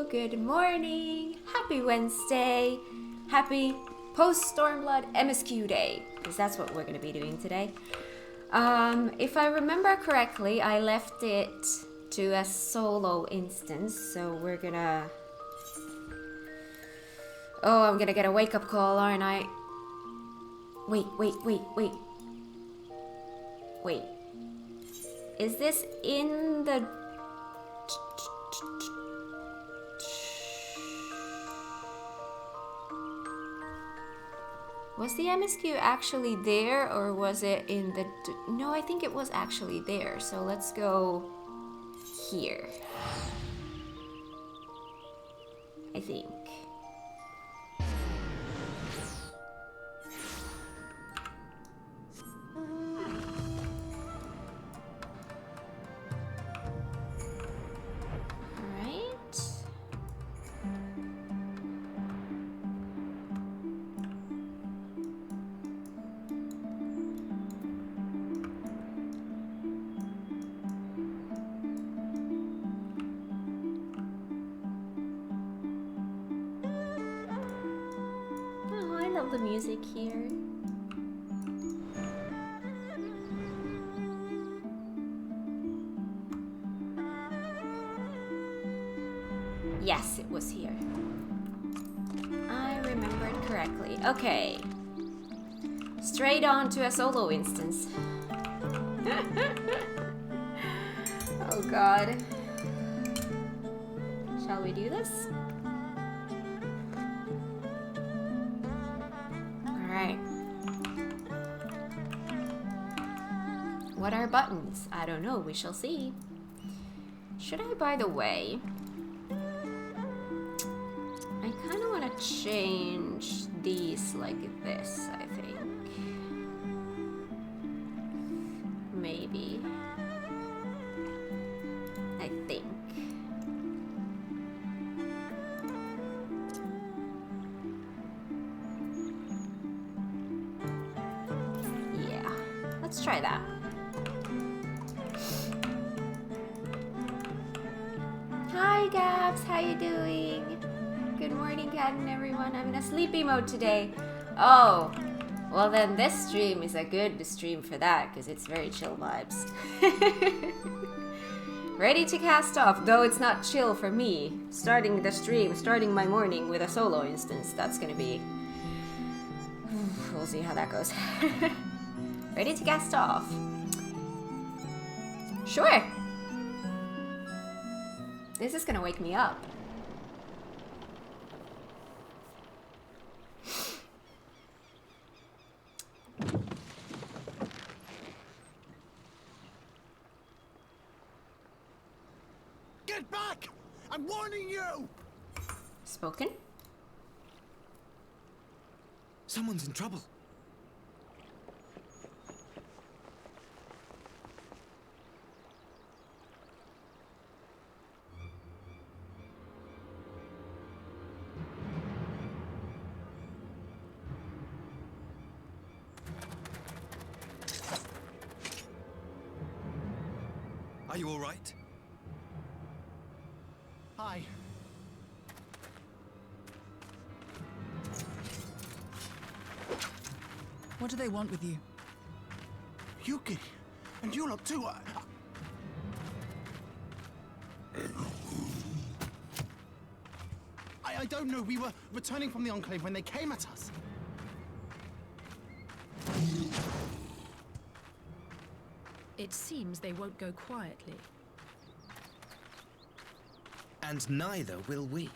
good morning, happy Wednesday, happy post-Stormblood MSQ day, because that's what we're going to be doing today. If I remember correctly, I left it to a solo instance, so we're gonna... Oh, I'm gonna get a wake-up call, aren't I? Wait. Is this in the... Was the MSQ actually there, or was it in the... No, I think it was actually there, so let's go here. I think. The music here. Yes, it was here. I remembered correctly. Okay. Straight on to a solo instance. Oh god. Shall we do this? What are buttons? I don't know, we shall see. Should I, by the way... I kind of want to change these like this, I think. Maybe. I think. Yeah, let's try that. Hi Gabs, how you doing? Good morning, Kat and everyone. I'm in a sleepy mode today. Oh, well then this stream is a good stream for that, because it's very chill vibes. Ready to cast off, though it's not chill for me. Starting the stream, starting my morning with a solo instance, that's gonna be... We'll see how that goes. Ready to cast off. Sure. This is gonna wake me up. Get back! I'm warning you! Spoken? Someone's in trouble. Are you all right? Hi. What do they want with you? Yuki, and you lot too. I don't know. We were returning from the Enclave when they came at us. It seems they won't go quietly. And neither will we.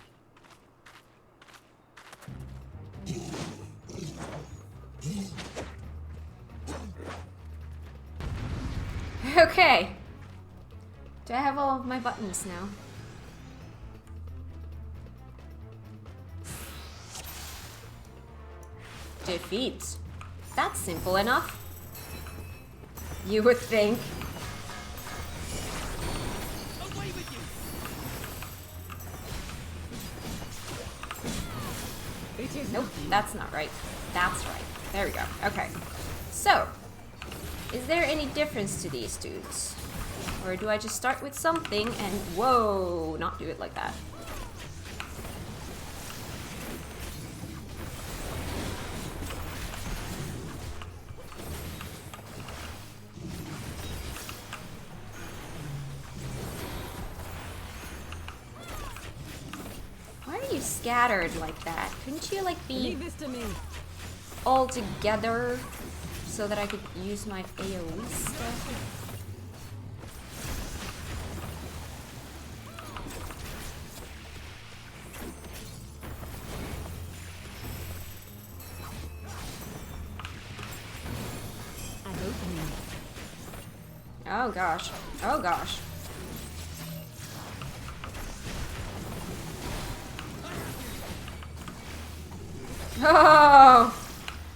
Okay. Do I have all of my buttons now? Defeat. That's simple enough. You would think. Away with you. Nope, that's not right. That's right. There we go. Okay. So, is there any difference to these dudes? Or do I just start with something and, whoa, not do it like that? scattered like that? Couldn't you, like, be Leave this to me. all together so that I could use my AoE stuff? Oh gosh. Oh gosh. Oh!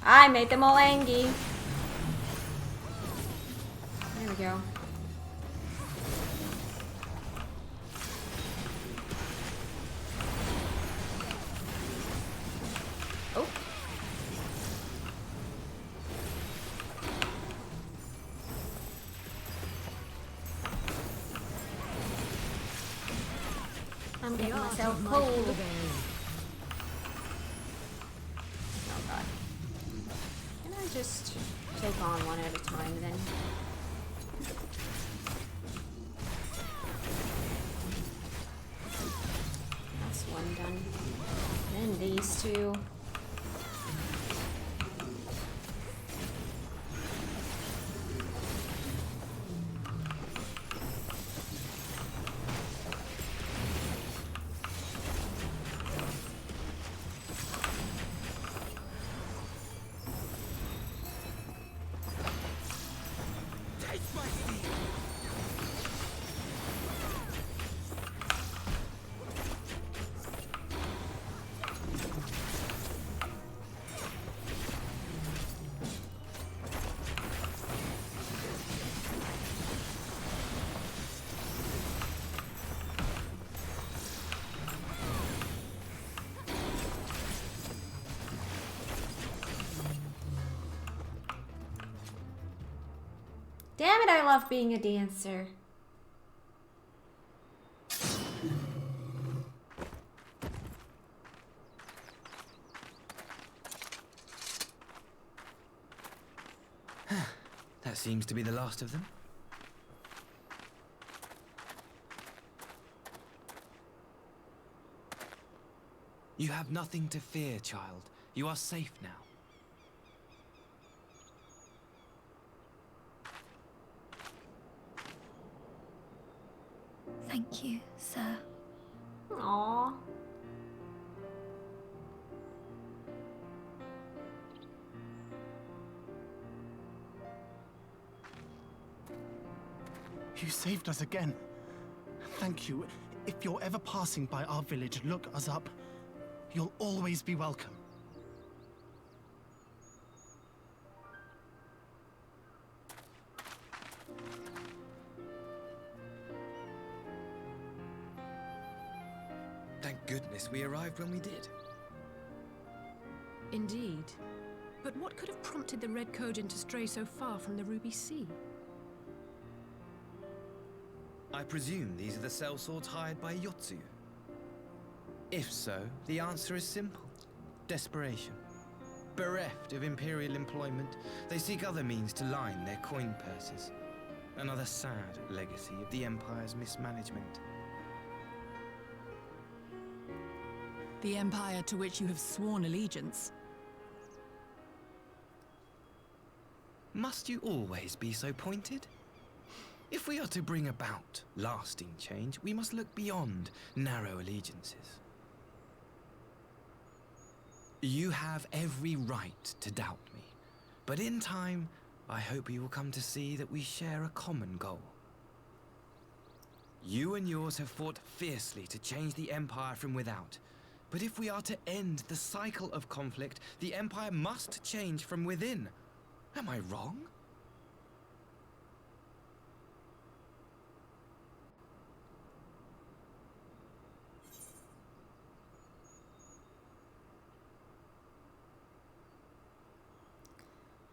I made them all angry. There we go. Oh. I'm getting myself cold. Oh god. Can I just take on one at a time then? That's one done. Then these two. Damn it, I love being a dancer. That seems to be the last of them. You have nothing to fear, child. You are safe now. Thank you, sir. Aww. You saved us again. Thank you. If you're ever passing by our village, look us up. You'll always be welcome. Thank goodness we arrived when we did. Indeed. But what could have prompted the Red Kojin to stray so far from the Ruby Sea? I presume these are the sellswords hired by Yotsu. If so, the answer is simple. Desperation. Bereft of imperial employment, they seek other means to line their coin purses. Another sad legacy of the Empire's mismanagement. The Empire to which you have sworn allegiance. Must you always be so pointed? If we are to bring about lasting change, we must look beyond narrow allegiances. You have every right to doubt me, but in time, I hope you will come to see that we share a common goal. You and yours have fought fiercely to change the Empire from without, but if we are to end the cycle of conflict, the Empire must change from within. Am I wrong?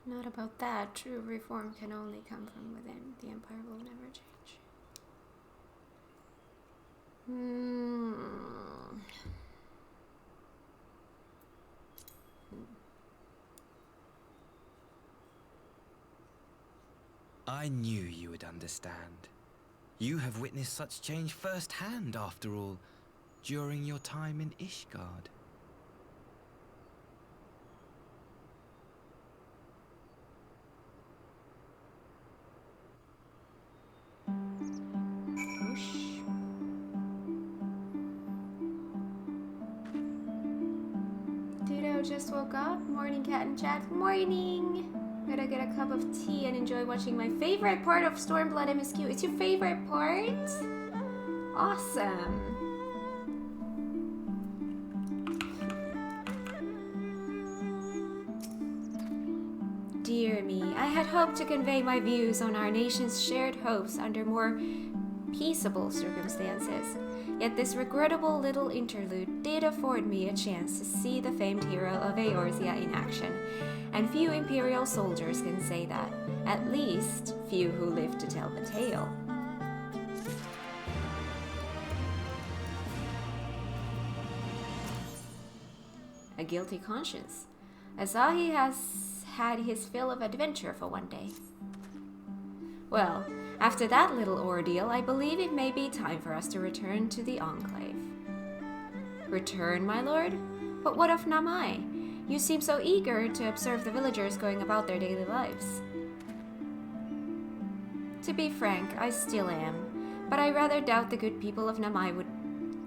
Not about that. True reform can only come from within. The Empire will never change. I knew you would understand. You have witnessed such change firsthand, after all. during your time in Ishgard. Whoosh. Dudo just woke up. Morning, cat and chat. Morning. Gotta get a cup of tea and enjoy watching my favorite part of Stormblood MSQ. It's your favorite part? Awesome. Dear me, I had hoped to convey my views on our nation's shared hopes under more peaceable circumstances. Yet this regrettable little interlude did afford me a chance to see the famed hero of Eorzea in action, and few Imperial soldiers can say that. At least, few who live to tell the tale. A guilty conscience. Asahi has had his fill of adventure for one day. Well, after that little ordeal, I believe it may be time for us to return to the Enclave. Return, my lord? But what of Namai? You seem so eager to observe the villagers going about their daily lives. To be frank, I still am, but I rather doubt the good people of Namai would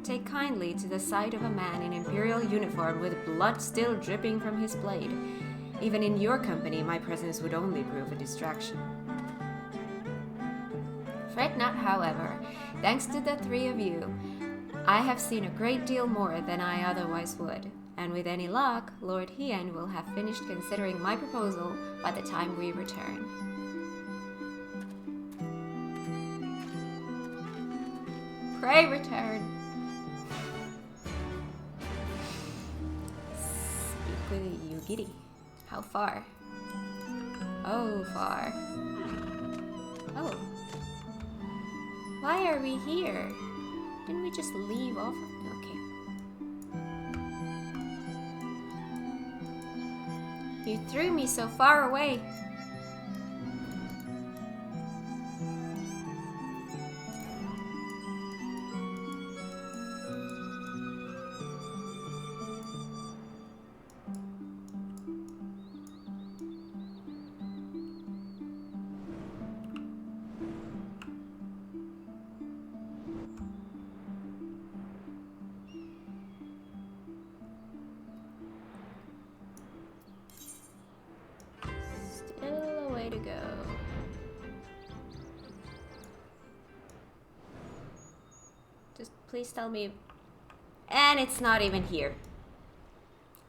take kindly to the sight of a man in Imperial uniform with blood still dripping from his blade. Even in your company, my presence would only prove a distraction. Fret not, however. Thanks to the three of you, I have seen a great deal more than I otherwise would, and with any luck, Lord Hien will have finished considering my proposal by the time we return. Pray return. Speak with Yugiri. How far? Oh, far. Oh. Why are we here? Didn't we just leave off? Okay. You threw me so far away. To go. Just please tell me. And it's not even here.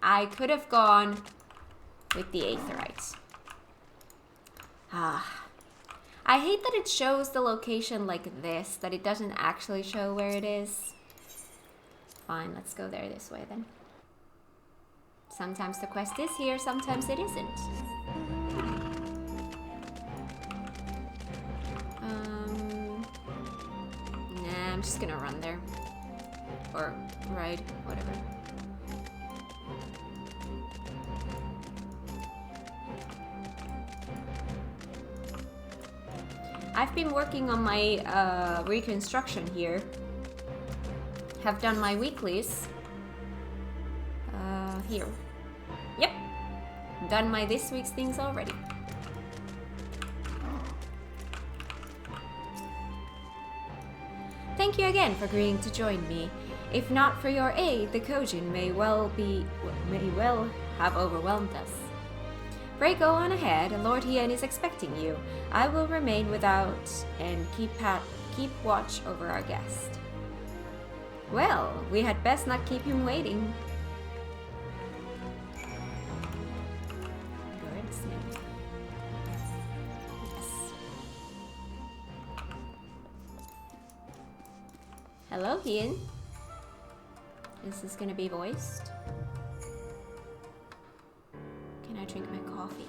I could have gone with the Aetherites. I hate that it shows the location like this, that it doesn't actually show where it is. Fine, let's go there this way then. Sometimes the quest is here, sometimes it isn't. I'm just gonna run there. Or ride, whatever. I've been working on my reconstruction here. Have done my weeklies. Here. Yep. Done my this week's things already. Thank you again for agreeing to join me. If not for your aid, the Kojin may well have overwhelmed us. Pray go on ahead, Lord Hien is expecting you. I will remain without and keep watch over our guest. Well, we had best not keep him waiting. Hello, Hien. Is this gonna be voiced? Can I drink my coffee?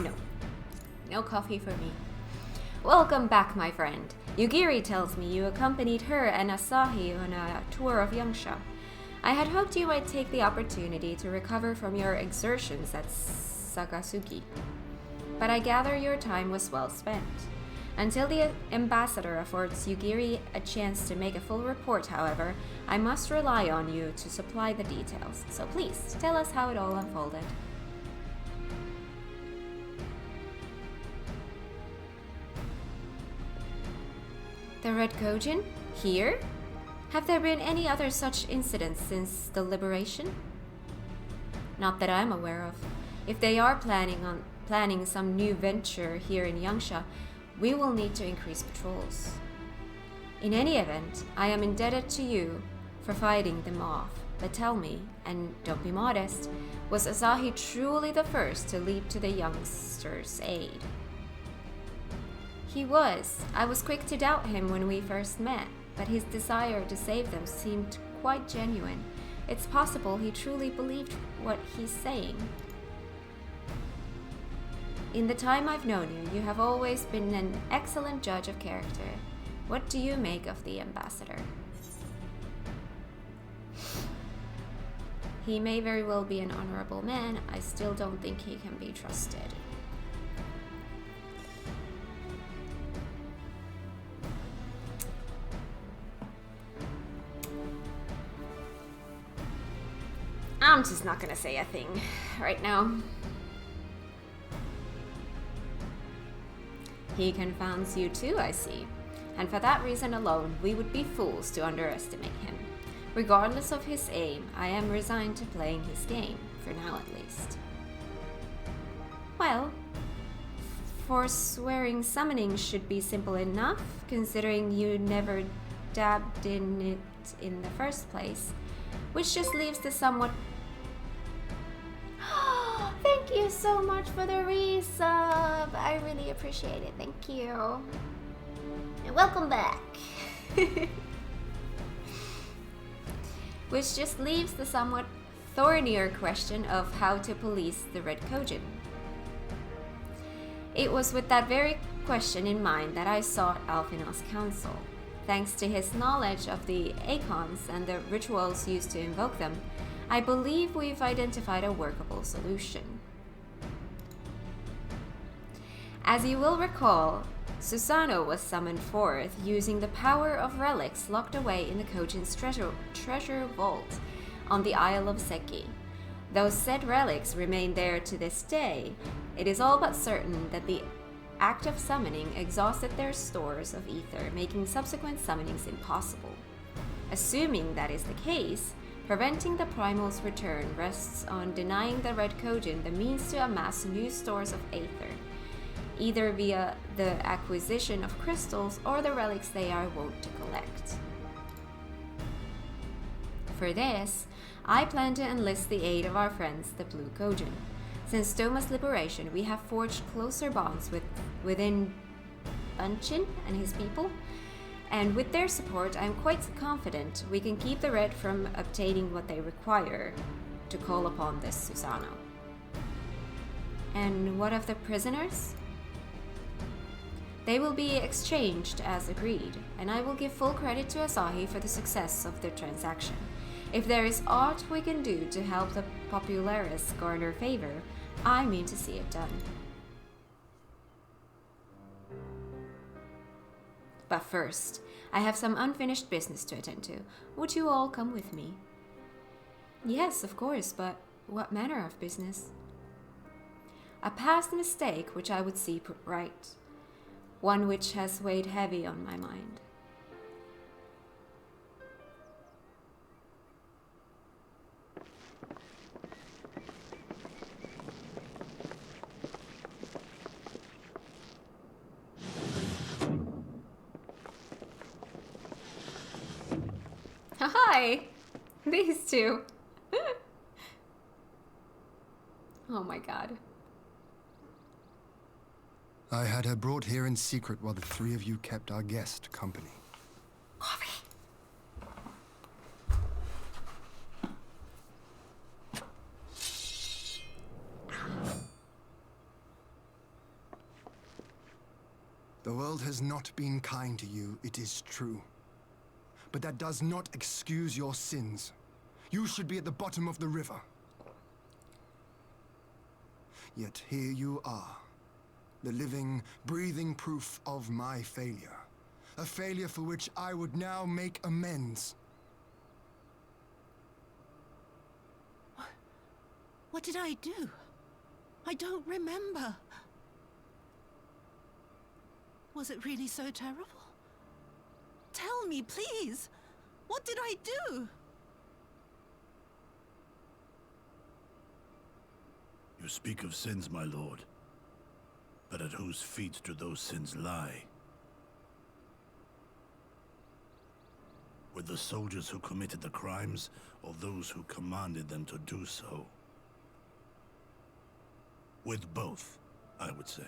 No. No coffee for me. Welcome back, my friend. Yugiri tells me you accompanied her and Asahi on a tour of Yangsha. I had hoped you might take the opportunity to recover from your exertions at Sagasugi. But I gather your time was well spent. Until the ambassador affords Yugiri a chance to make a full report, however, I must rely on you to supply the details. So please, tell us how it all unfolded. The Red Kojin? Here? Have there been any other such incidents since the liberation? Not that I'm aware of. If they are planning some new venture here in Yangsha, we will need to increase patrols. In any event, I am indebted to you for fighting them off. But tell me, and don't be modest, was Asahi truly the first to leap to the youngster's aid? He was. I was quick to doubt him when we first met, but his desire to save them seemed quite genuine. It's possible he truly believed what he's saying. In the time I've known you, you have always been an excellent judge of character. What do you make of the ambassador? He may very well be an honorable man. I still don't think he can be trusted. I'm just not gonna say a thing right now. He confounds you too, I see. And for that reason alone, we would be fools to underestimate him. Regardless of his aim, I am resigned to playing his game, for now at least. Well, forswearing summoning should be simple enough, considering you never dabbed in it in the first place, which just leaves the somewhat... Thank you so much for the resub. I really appreciate it. Thank you. And welcome back. Which just leaves the somewhat thornier question of how to police the Red Kojin. It was with that very question in mind that I sought Alphinaud's counsel. Thanks to his knowledge of the Acons and the rituals used to invoke them, I believe we've identified a workable solution. As you will recall, Susano was summoned forth using the power of relics locked away in the Kojin's treasure vault on the Isle of Seki. Though said relics remain there to this day, it is all but certain that the act of summoning exhausted their stores of ether, making subsequent summonings impossible. Assuming that is the case, preventing the primal's return rests on denying the Red Kojin the means to amass new stores of ether, either via the acquisition of crystals or the relics they are wont to collect. For this, I plan to enlist the aid of our friends, the Blue Kojin. Since Stoma's liberation, we have forged closer bonds within Bunchin and his people, and with their support, I'm quite confident we can keep the Red from obtaining what they require to call upon this Susano. And what of the prisoners? They will be exchanged as agreed, and I will give full credit to Asahi for the success of the transaction. If there is aught we can do to help the Popularis garner favor, I mean to see it done. But first, I have some unfinished business to attend to. Would you all come with me? Yes, of course, but what manner of business? A past mistake which I would see put right. One which has weighed heavy on my mind. Hi! These two. Oh my god. I had her brought here in secret while the three of you kept our guest company. Coffee. The world has not been kind to you, it is true. But that does not excuse your sins. You should be at the bottom of the river. Yet here you are, the living, breathing proof of my failure. A failure for which I would now make amends. What did I do? I don't remember. Was it really so terrible? Tell me, please. What did I do? You speak of sins, my lord. But at whose feet do those sins lie? With the soldiers who committed the crimes, or those who commanded them to do so? With both, I would say.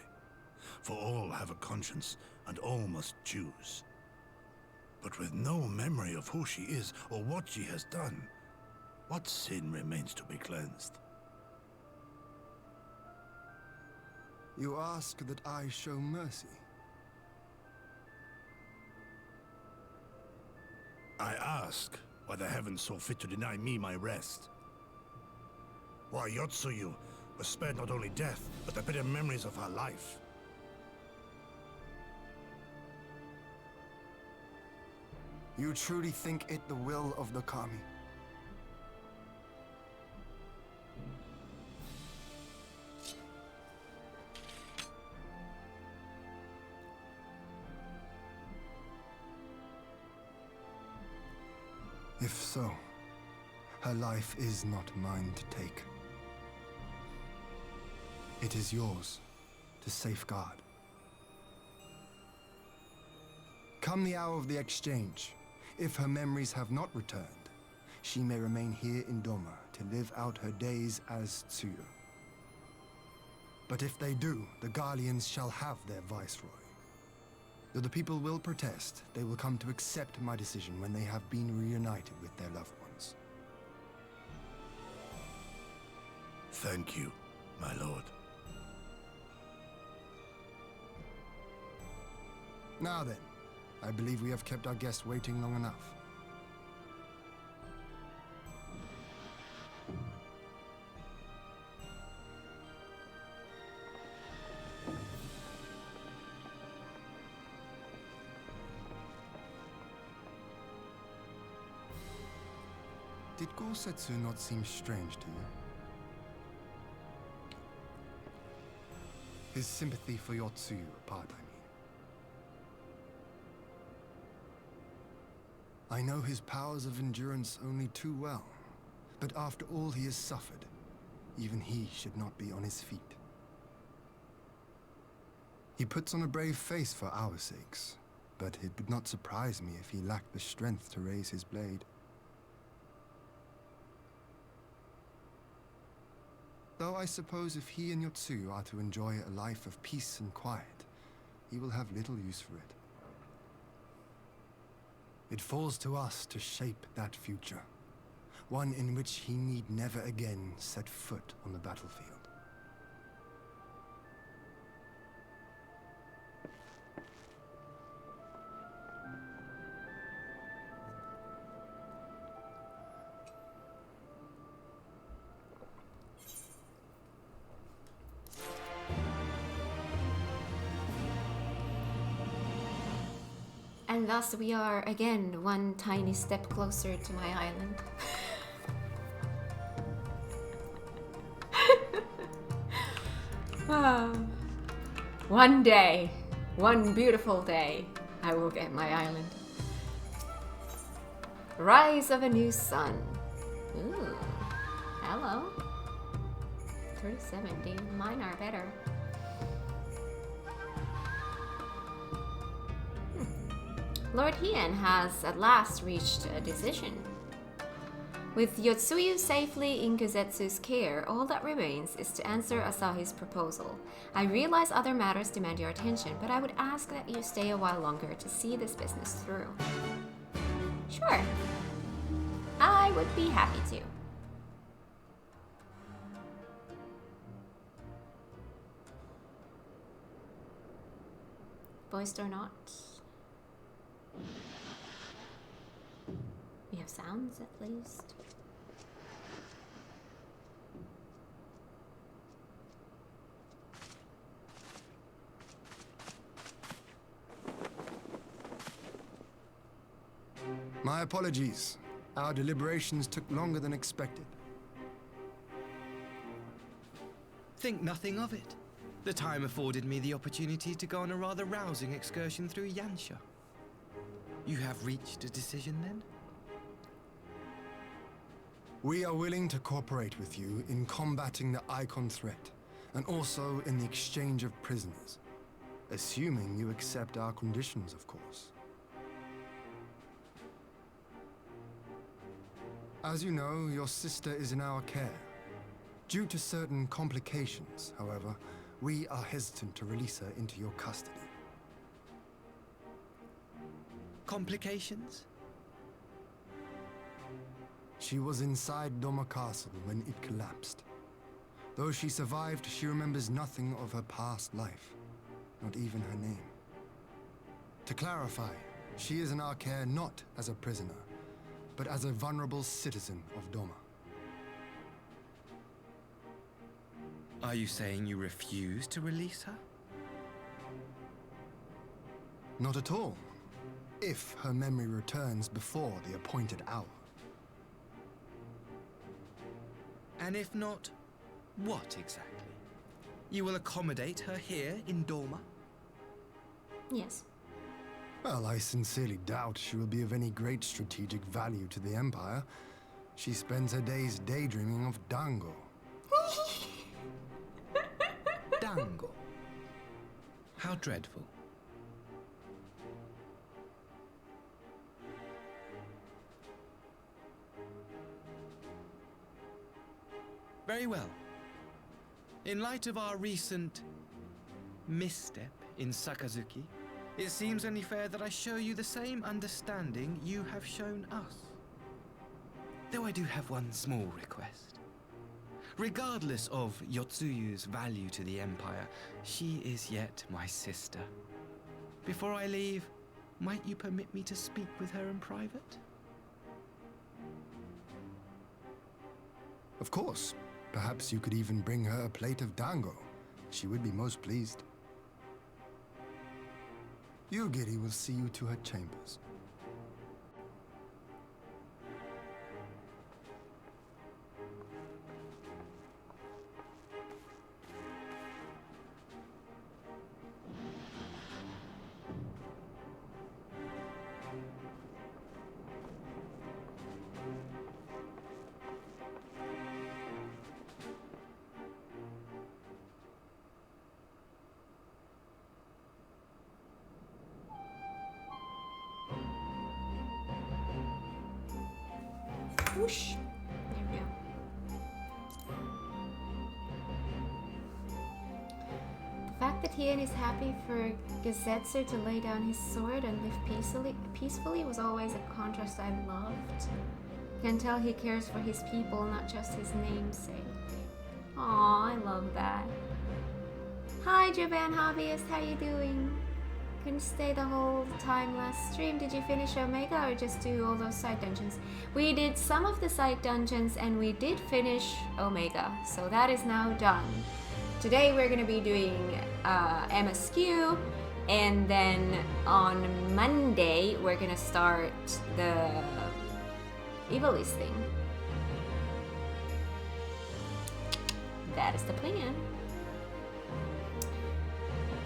For all have a conscience, and all must choose. But with no memory of who she is, or what she has done, what sin remains to be cleansed? You ask that I show mercy. I ask why the heavens saw fit to deny me my rest. Why Yotsuyu was spared not only death, but the bitter memories of her life. You truly think it the will of the Kami? If so, her life is not mine to take. It is yours to safeguard. Come the hour of the exchange, if her memories have not returned, she may remain here in Doma to live out her days as Tsuyu. But if they do, the Guardians shall have their viceroy. Though the people will protest, they will come to accept my decision when they have been reunited with their loved ones. Thank you, my lord. Now then, I believe we have kept our guest waiting long enough. Did Gosetsu not seem strange to you? His sympathy for Yotsuyu apart, I mean. I know his powers of endurance only too well, but after all he has suffered, even he should not be on his feet. He puts on a brave face for our sakes, but it would not surprise me if he lacked the strength to raise his blade. Though I suppose if he and Yotsuyu are to enjoy a life of peace and quiet, he will have little use for it. It falls to us to shape that future, one in which he need never again set foot on the battlefield. And thus we are again one tiny step closer to my island. One day, one beautiful day, I will get my island. Rise of a new sun. Ooh, hello. 37, dude. Mine are better. Lord Hien has at last reached a decision. With Yotsuyu safely in Kuzetsu's care, all that remains is to answer Asahi's proposal. I realize other matters demand your attention, but I would ask that you stay a while longer to see this business through. Sure. I would be happy to. Voiced or not. We have sounds at least. My apologies. Our deliberations took longer than expected. Think nothing of it. The time afforded me the opportunity to go on a rather rousing excursion through Yansha. You have reached a decision then? We are willing to cooperate with you in combating the Icon threat, and also in the exchange of prisoners. Assuming you accept our conditions, of course. As you know, your sister is in our care. Due to certain complications, however, we are hesitant to release her into your custody. Complications? She was inside Doma Castle when it collapsed. Though she survived, she remembers nothing of her past life, not even her name. To clarify, she is in our care not as a prisoner, but as a vulnerable citizen of Doma. Are you saying you refuse to release her? Not at all. If her memory returns before the appointed hour. And if not, what exactly? You will accommodate her here in Doma? Yes. Well, I sincerely doubt she will be of any great strategic value to the Empire. She spends her days daydreaming of Dango. Dango. How dreadful. Very well. In light of our recent misstep in Sakazuki, it seems only fair that I show you the same understanding you have shown us. Though I do have one small request. Regardless of Yotsuyu's value to the Empire, she is yet my sister. Before I leave, might you permit me to speak with her in private? Of course. Perhaps you could even bring her a plate of dango. She would be most pleased. Yugiri will see you to her chambers. Whoosh. There we go. The fact that Hien is happy for Gesetzer to lay down his sword and live peacefully was always a contrast I loved. You can tell he cares for his people, not just his namesake. Aw, I love that. Hi, Japan Hobbyist, how you doing? Couldn't stay the whole time last stream. Did you finish Omega or just do all those side dungeons? We did some of the side dungeons and we did finish Omega, so that is now done. Today we're gonna be doing MSQ, and then on Monday we're gonna start the Evilise thing. That is the plan.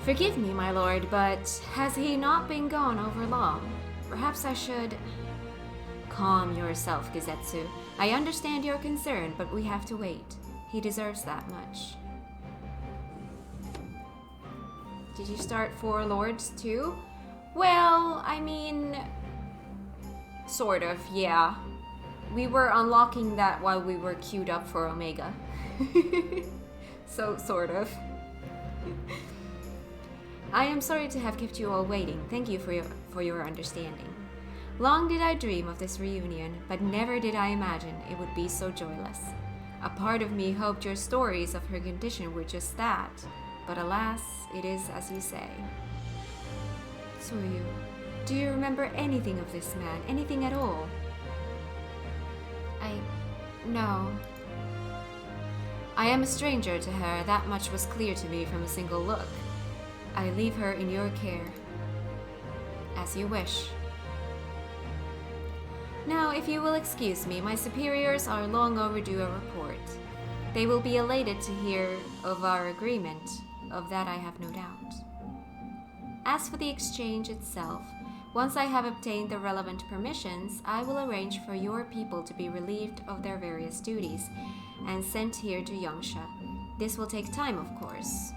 Forgive me, my lord, but has he not been gone over long? Perhaps I should... Calm yourself, Gesetsu. I understand your concern, but we have to wait. He deserves that much. Did you start Four Lords too? Well, I mean... Sort of, yeah. We were unlocking that while we were queued up for Omega. So, sort of. I am sorry to have kept you all waiting. Thank you for your understanding. Long did I dream of this reunion, but never did I imagine it would be so joyless. A part of me hoped your stories of her condition were just that, but alas, it is as you say. Tsuyu, do you remember anything of this man? Anything at all? No. I am a stranger to her, that much was clear to me from a single look. I leave her in your care. As you wish. Now, if you will excuse me, my superiors are long overdue a report. They will be elated to hear of our agreement, of that I have no doubt. As for the exchange itself, once I have obtained the relevant permissions, I will arrange for your people to be relieved of their various duties and sent here to Yangsha. This will take time, of course.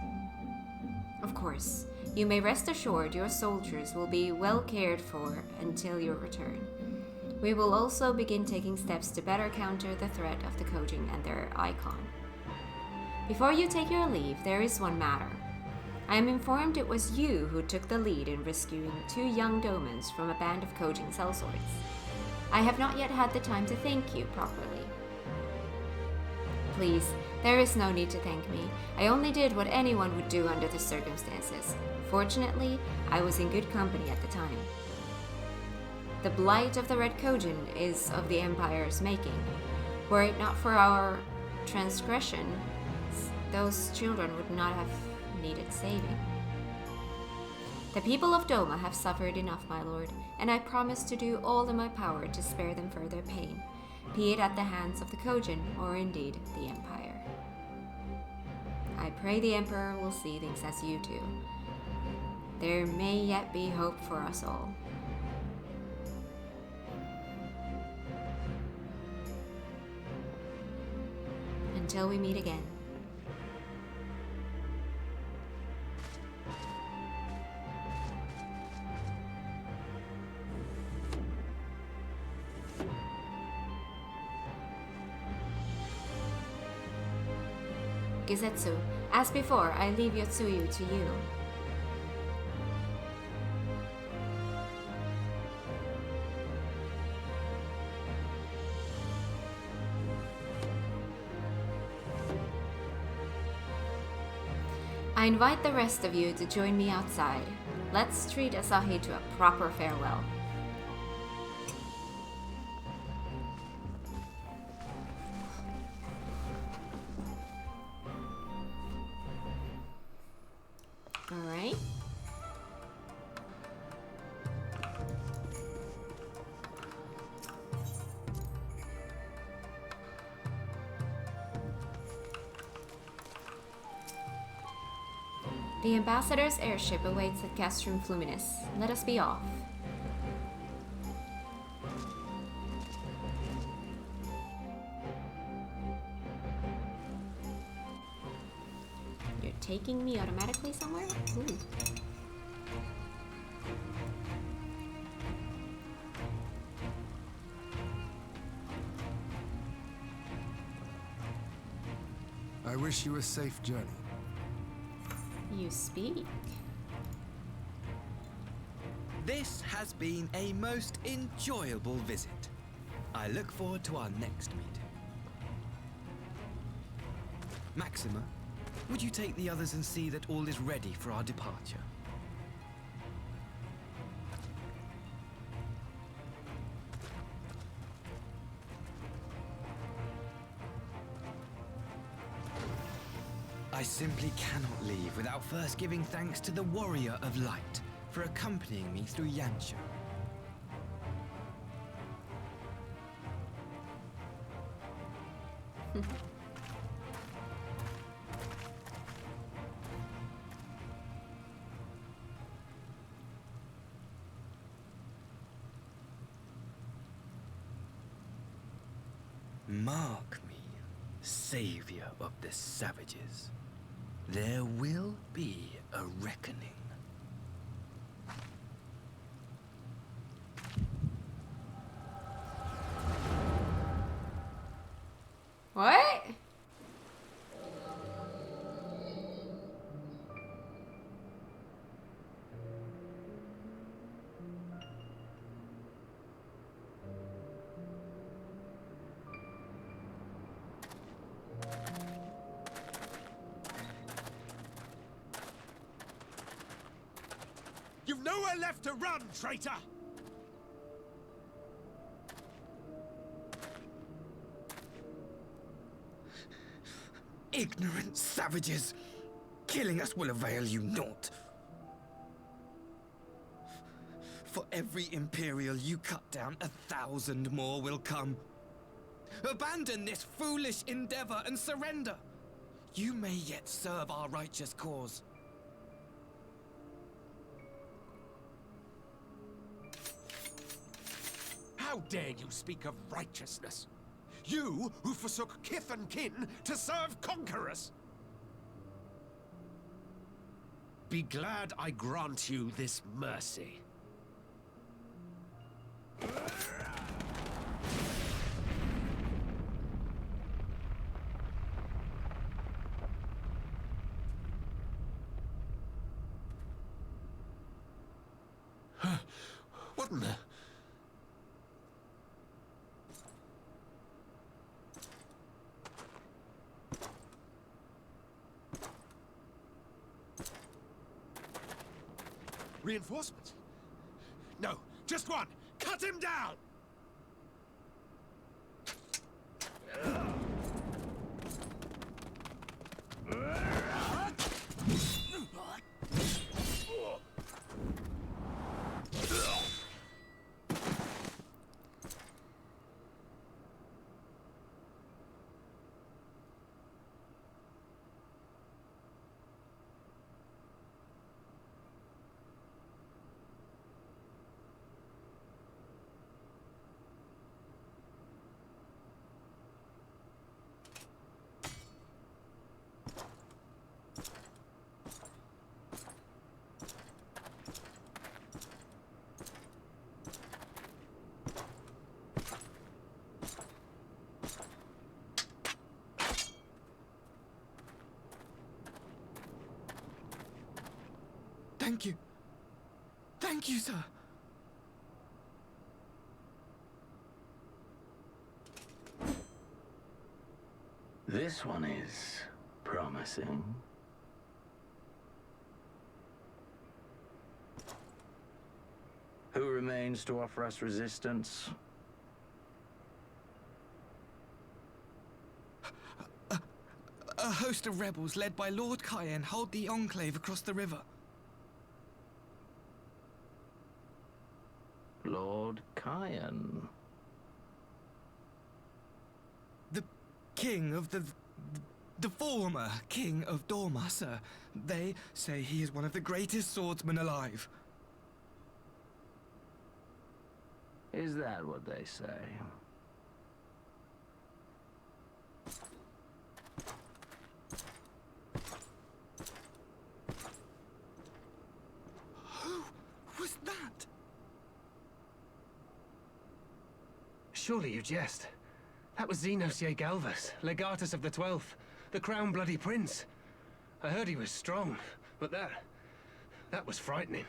Of course, you may rest assured your soldiers will be well cared for until your return. We will also begin taking steps to better counter the threat of the Kojin and their icon. Before you take your leave, there is one matter. I am informed it was you who took the lead in rescuing 2 young domans from a band of Kojin sellswords. I have not yet had the time to thank you properly. Please, there is no need to thank me. I only did what anyone would do under the circumstances. Fortunately, I was in good company at the time. The blight of the Red Kojin is of the Empire's making. Were it not for our transgression, those children would not have needed saving. The people of Doma have suffered enough, my lord, and I promise to do all in my power to spare them further pain, be it at the hands of the Kojin or indeed the Empire. I pray the Emperor will see things as you do. There may yet be hope for us all. Until we meet again. Gizetsu, as before, I leave Yotsuyu to you. I invite the rest of you to join me outside. Let's treat Asahi to a proper farewell. Alright. The ambassador's airship awaits at Castrum Fluminus. Let us be off. You're taking me automatically somewhere? Ooh. I wish you a safe journey. You speak. This has been a most enjoyable visit. I look forward to our next meeting. Maxima, would you take the others and see that all is ready for our departure? I simply cannot leave without first giving thanks to the Warrior of Light for accompanying me through Yansha. Mark me, savior of the savages. There will be a reckoning. What? You've nowhere left to run, traitor! Ignorant savages! Killing us will avail you naught. For every Imperial you cut down, 1,000 more will come. Abandon this foolish endeavor and surrender. You may yet serve our righteous cause. How dare you speak of righteousness? You who forsook kith and kin to serve conquerors! Be glad I grant you this mercy. What in the... Reinforcements? No, just one! Cut him down! Thank you. Thank you, sir. This one is promising. Who remains to offer us resistance? A host of rebels led by Lord Cayenne hold the Enclave across the river. Lord Cayenne. The king of the former king of Dorma, sir. They say he is one of the greatest swordsmen alive. Is that what they say? Who was that? Surely you jest. That was Xenos Galvus, Legatus of the 12th, the Crown Bloody Prince. I heard he was strong, but that was frightening.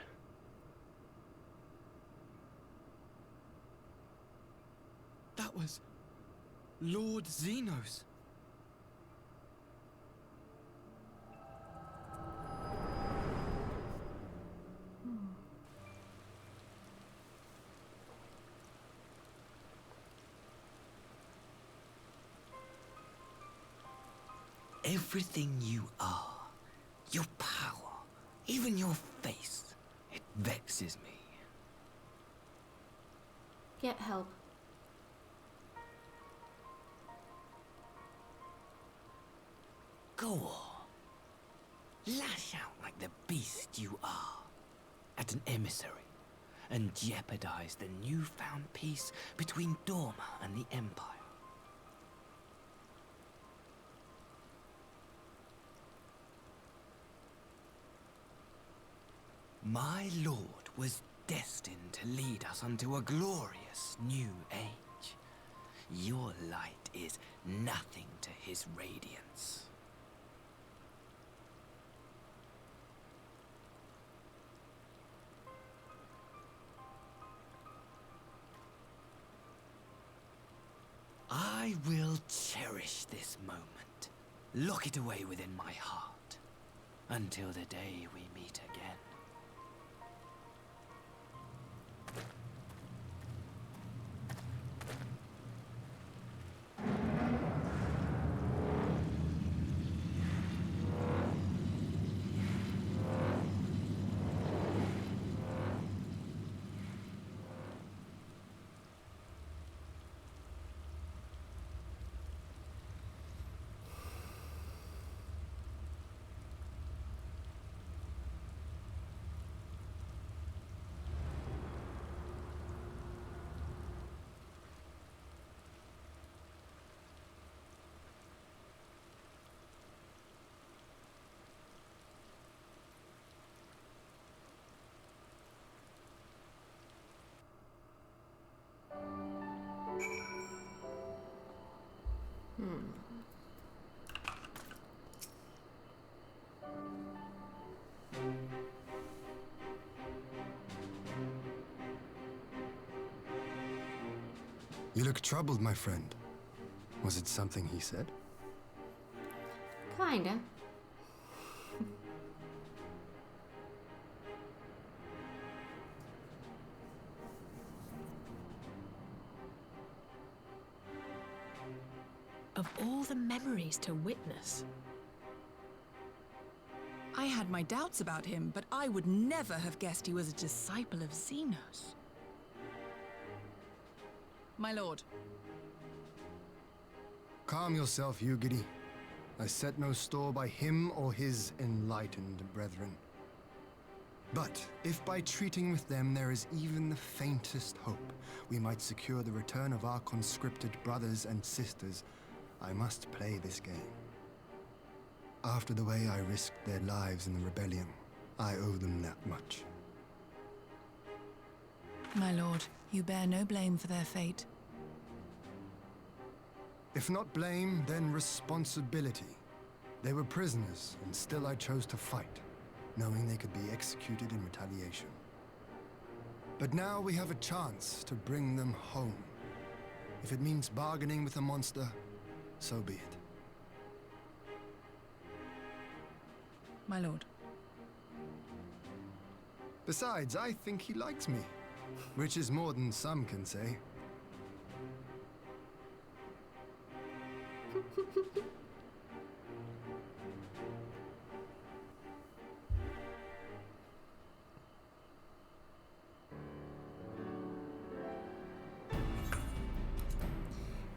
That was Lord Xenos. Everything you are, your power, even your face, it vexes me. Get help. Go on. Lash out like the beast you are at an emissary and jeopardize the newfound peace between Dorma and the Empire. My lord was destined to lead us unto a glorious new age. Your light is nothing to his radiance. I will cherish this moment, lock it away within my heart, until the day we meet again. You look troubled, my friend. Was it something he said? Kinda. Of all the memories to witness. I had my doubts about him, but I would never have guessed he was a disciple of Xenos. My lord. Calm yourself, Ugidi. I set no store by him or his enlightened brethren. But if by treating with them there is even the faintest hope, we might secure the return of our conscripted brothers and sisters, I must play this game. After the way I risked their lives in the rebellion, I owe them that much. My lord, you bear no blame for their fate. If not blame, then responsibility. They were prisoners, and still I chose to fight, knowing they could be executed in retaliation. But now we have a chance to bring them home. If it means bargaining with a monster, so be it. My lord. Besides, I think he likes me, which is more than some can say.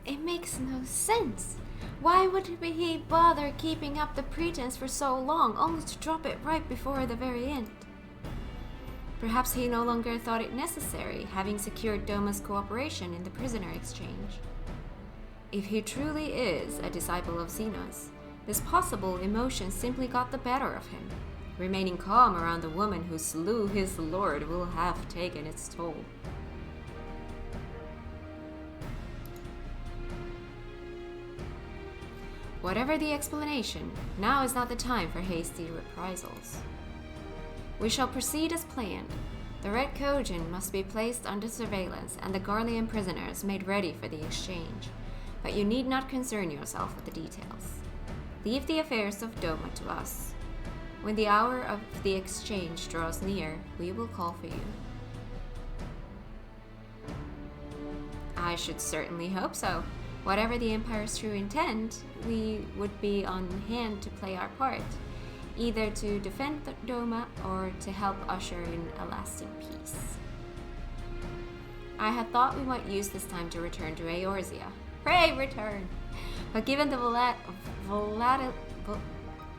It makes no sense. Why would he bother keeping up the pretense for so long, only to drop it right before the very end? Perhaps he no longer thought it necessary, having secured Doma's cooperation in the prisoner exchange. If he truly is a disciple of Xenos, this possible emotion simply got the better of him. Remaining calm around the woman who slew his lord will have taken its toll. Whatever the explanation, now is not the time for hasty reprisals. We shall proceed as planned. The Red Kojin must be placed under surveillance and the Garlean prisoners made ready for the exchange. But you need not concern yourself with the details. Leave the affairs of Doma to us. When the hour of the exchange draws near, we will call for you. I should certainly hope so. Whatever the Empire's true intent, we would be on hand to play our part, either to defend Doma or to help usher in a lasting peace. I had thought we might use this time to return to Eorzea. Pray return! But given the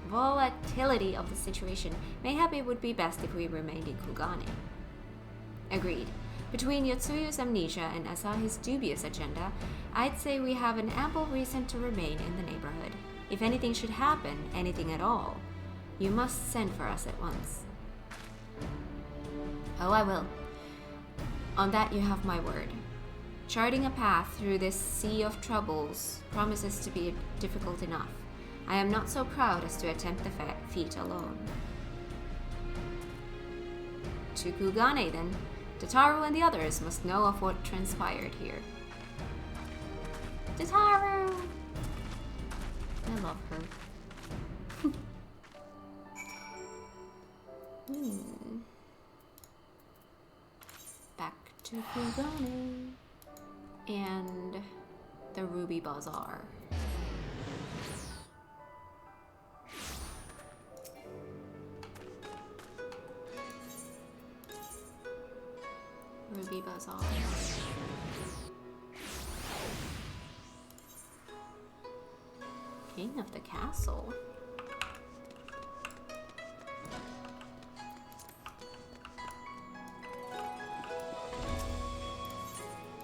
volatility of the situation, mayhap it would be best if we remained in Kugane. Agreed. Between Yotsuyu's amnesia and Asahi's dubious agenda, I'd say we have an ample reason to remain in the neighborhood. If anything should happen, anything at all, you must send for us at once. Oh, I will. On that you have my word. Charting a path through this sea of troubles promises to be difficult enough. I am not so proud as to attempt the feat alone. To Kugane, then. Tataru and the others must know of what transpired here. Tataru! I love her. Back to Kugane. And the Ruby Bazaar. Ruby Bazaar. King of the castle.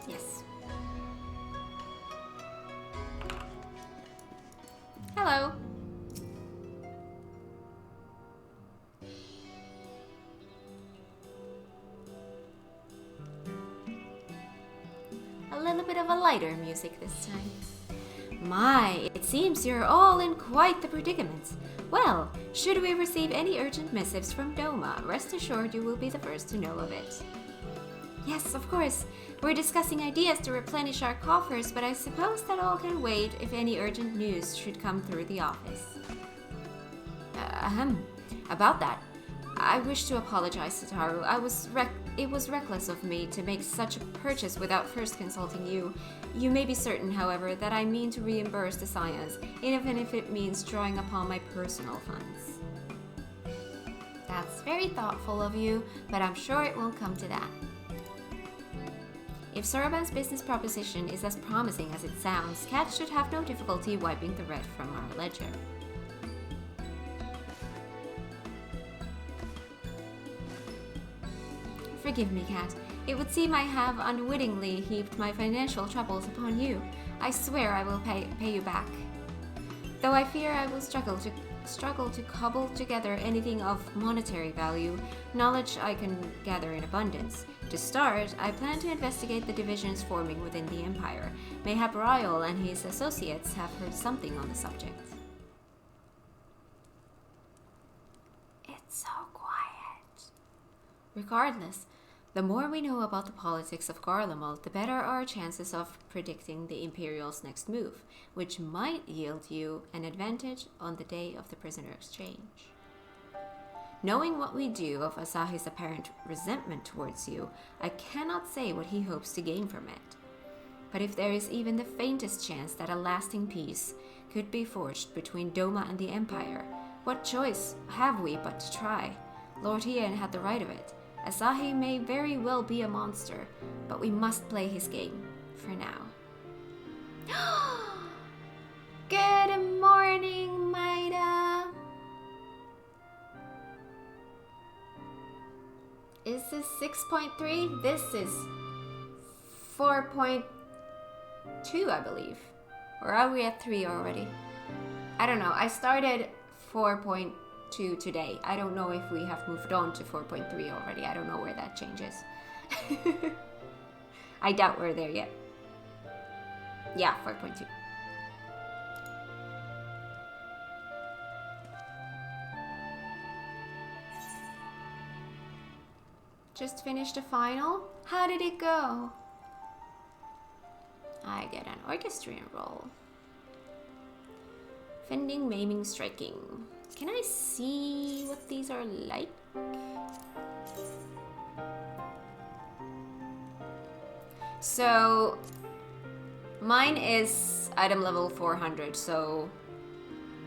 Yes. Hello. A little bit of a lighter music this time. My, it seems you're all in quite the predicament. Well, should we receive any urgent missives from Doma, rest assured you will be the first to know of it. Yes, of course. We're discussing ideas to replenish our coffers, but I suppose that all can wait if any urgent news should come through the office. About that, I wish to apologize, Sataru. It was reckless of me to make such a purchase without first consulting you. You may be certain, however, that I mean to reimburse the Science, even if it means drawing upon my personal funds. That's very thoughtful of you, but I'm sure it won't come to that. If Soroban's business proposition is as promising as it sounds, Kat should have no difficulty wiping the red from our ledger. Forgive me, Kat. It would seem I have unwittingly heaped my financial troubles upon you. I swear I will pay you back. Though I fear I will struggle to cobble together anything of monetary value, knowledge I can gather in abundance. To start, I plan to investigate the divisions forming within the Empire. Mayhap Ryle and his associates have heard something on the subject. It's so quiet. Regardless, the more we know about the politics of Garlemald, the better our chances of predicting the Imperial's next move, which might yield you an advantage on the day of the prisoner exchange. Knowing what we do of Asahi's apparent resentment towards you, I cannot say what he hopes to gain from it. But if there is even the faintest chance that a lasting peace could be forged between Doma and the Empire, what choice have we but to try? Lord Hien had the right of it. Asahi may very well be a monster, but we must play his game, for now. Good morning, Maida! Is this 6.3? This is 4.2, I believe. Or are we at 3 already? I don't know. I started 4.2 today. I don't know if we have moved on to 4.3 already. I don't know where that changes. I doubt we're there yet. Yeah, 4.2. Just finished a final? How did it go? I get an orchestrion roll. Fending, maiming, striking. Can I see what these are like? So mine is item level 400, so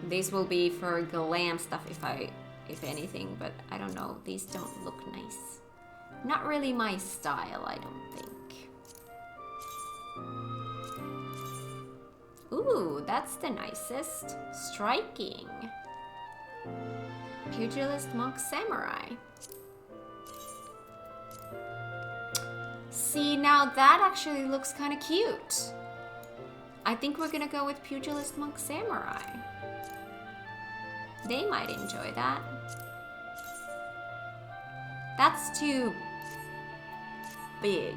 these will be for glam stuff if anything, but I don't know. These don't look nice. Not really my style, I don't think. Ooh, that's the nicest. Striking. Pugilist Monk Samurai. See, now that actually looks kind of cute. I think we're gonna go with Pugilist Monk Samurai. They might enjoy that. That's too big.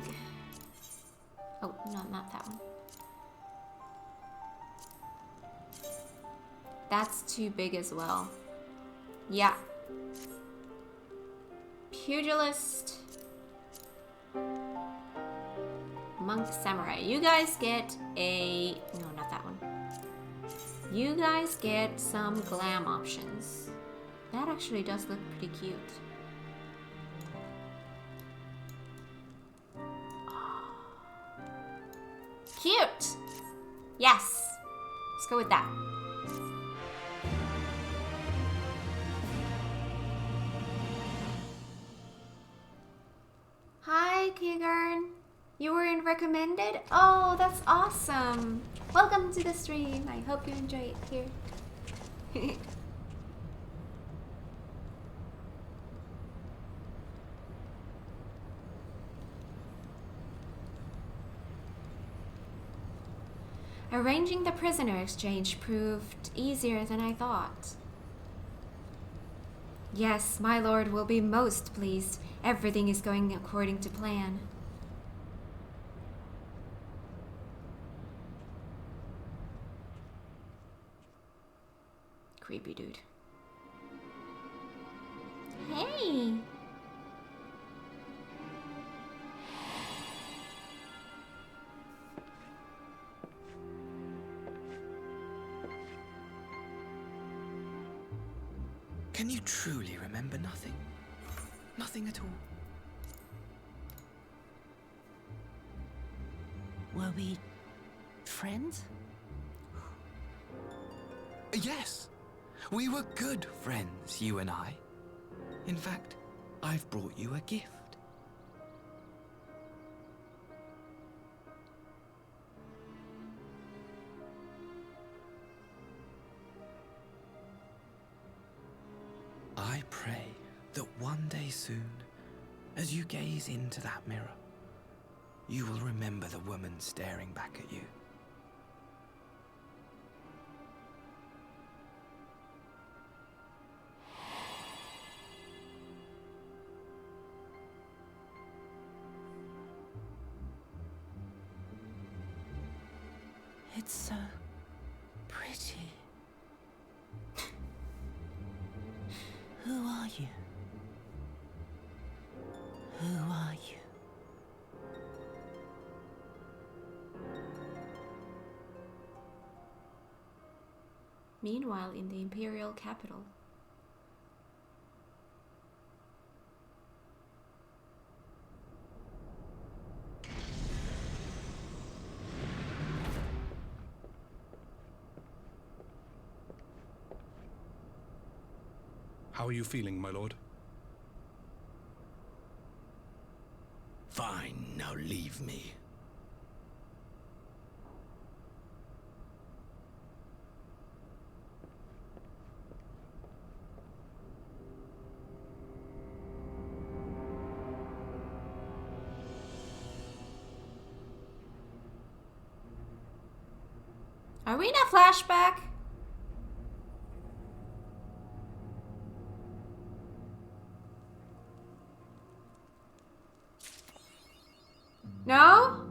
Oh, no, not that one. That's too big as well. Yeah. Pugilist Monk Samurai. You guys get a... No, not that one. You guys get some glam options. That actually does look pretty cute. Cute! Yes! Let's go with that. Hi, Kigern. You were in recommended? Oh, that's awesome. Welcome to the stream. I hope you enjoy it here. Arranging the prisoner exchange proved easier than I thought. Yes, my lord will be most pleased. Everything is going according to plan. Creepy dude. Hey! Can you truly remember nothing? Nothing at all? Were we friends? Yes. We were good friends, you and I. In fact, I've brought you a gift. I pray that one day soon, as you gaze into that mirror, you will remember the woman staring back at you. It's so pretty. Who are you? Who are you? Meanwhile, in the Imperial capital. How are you feeling, my lord? Fine, now leave me. Are we in a flashback? No?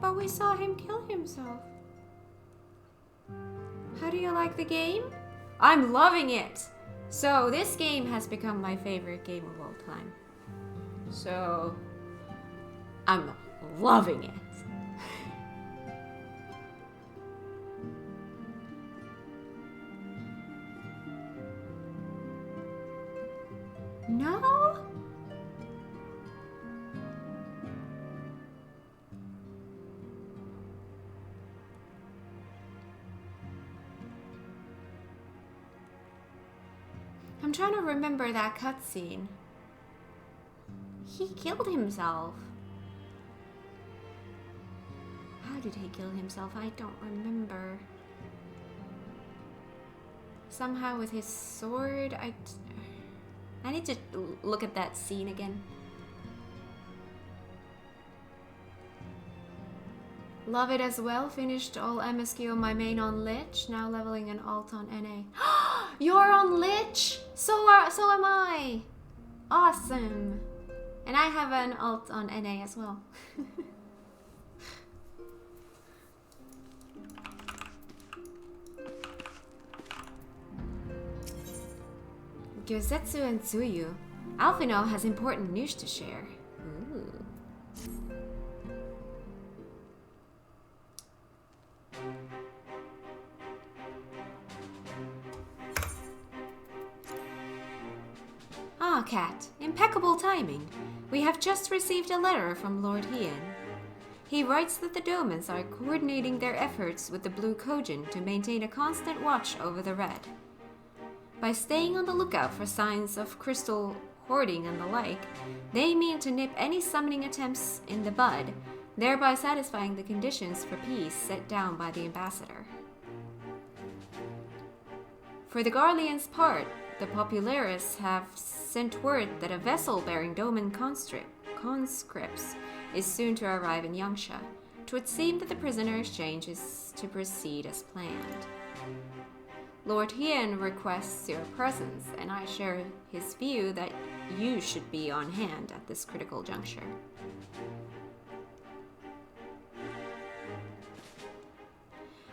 But we saw him kill himself. How do you like the game? I'm loving it! So this game has become my favorite game of all time. So I'm loving it. No? I'm trying to remember that cutscene. He killed himself. How did he kill himself? I don't remember. Somehow with his sword. I need to look at that scene again. Love it as well. Finished all MSQ on my main on Lich. Now leveling an alt on NA. You're on Lich! So am I! Awesome! And I have an alt on NA as well. Gyozetsu and Tsuyu. Alphino has important news to share. Ooh. Ah, Kat. Impeccable timing. We have just received a letter from Lord Hien. He writes that the Domans are coordinating their efforts with the Blue Kojin to maintain a constant watch over the Red. By staying on the lookout for signs of crystal hoarding and the like, they mean to nip any summoning attempts in the bud, thereby satisfying the conditions for peace set down by the ambassador. For the Garlean's part, the Popularis have sent word that a vessel bearing Doman conscripts is soon to arrive in Yangsha. 'Twould seem that the prisoner exchange is to proceed as planned. Lord Hien requests your presence, and I share his view that you should be on hand at this critical juncture.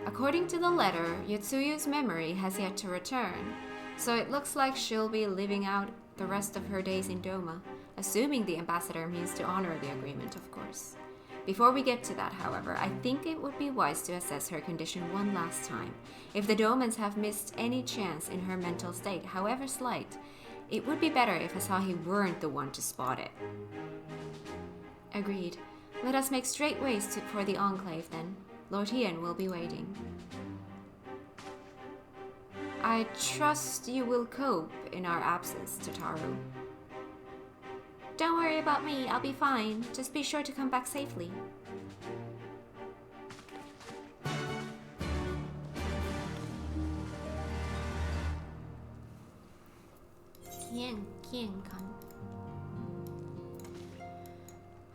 According to the letter, Yotsuyu's memory has yet to return, so it looks like she'll be living out the rest of her days in Doma, assuming the ambassador means to honor the agreement, of course. Before we get to that, however, I think it would be wise to assess her condition one last time. If the Domans have missed any chance in her mental state, however slight, it would be better if Asahi weren't the one to spot it. Agreed. Let us make straight ways for the Enclave then. Lord Hien will be waiting. I trust you will cope in our absence, Tataru. Don't worry about me, I'll be fine. Just be sure to come back safely.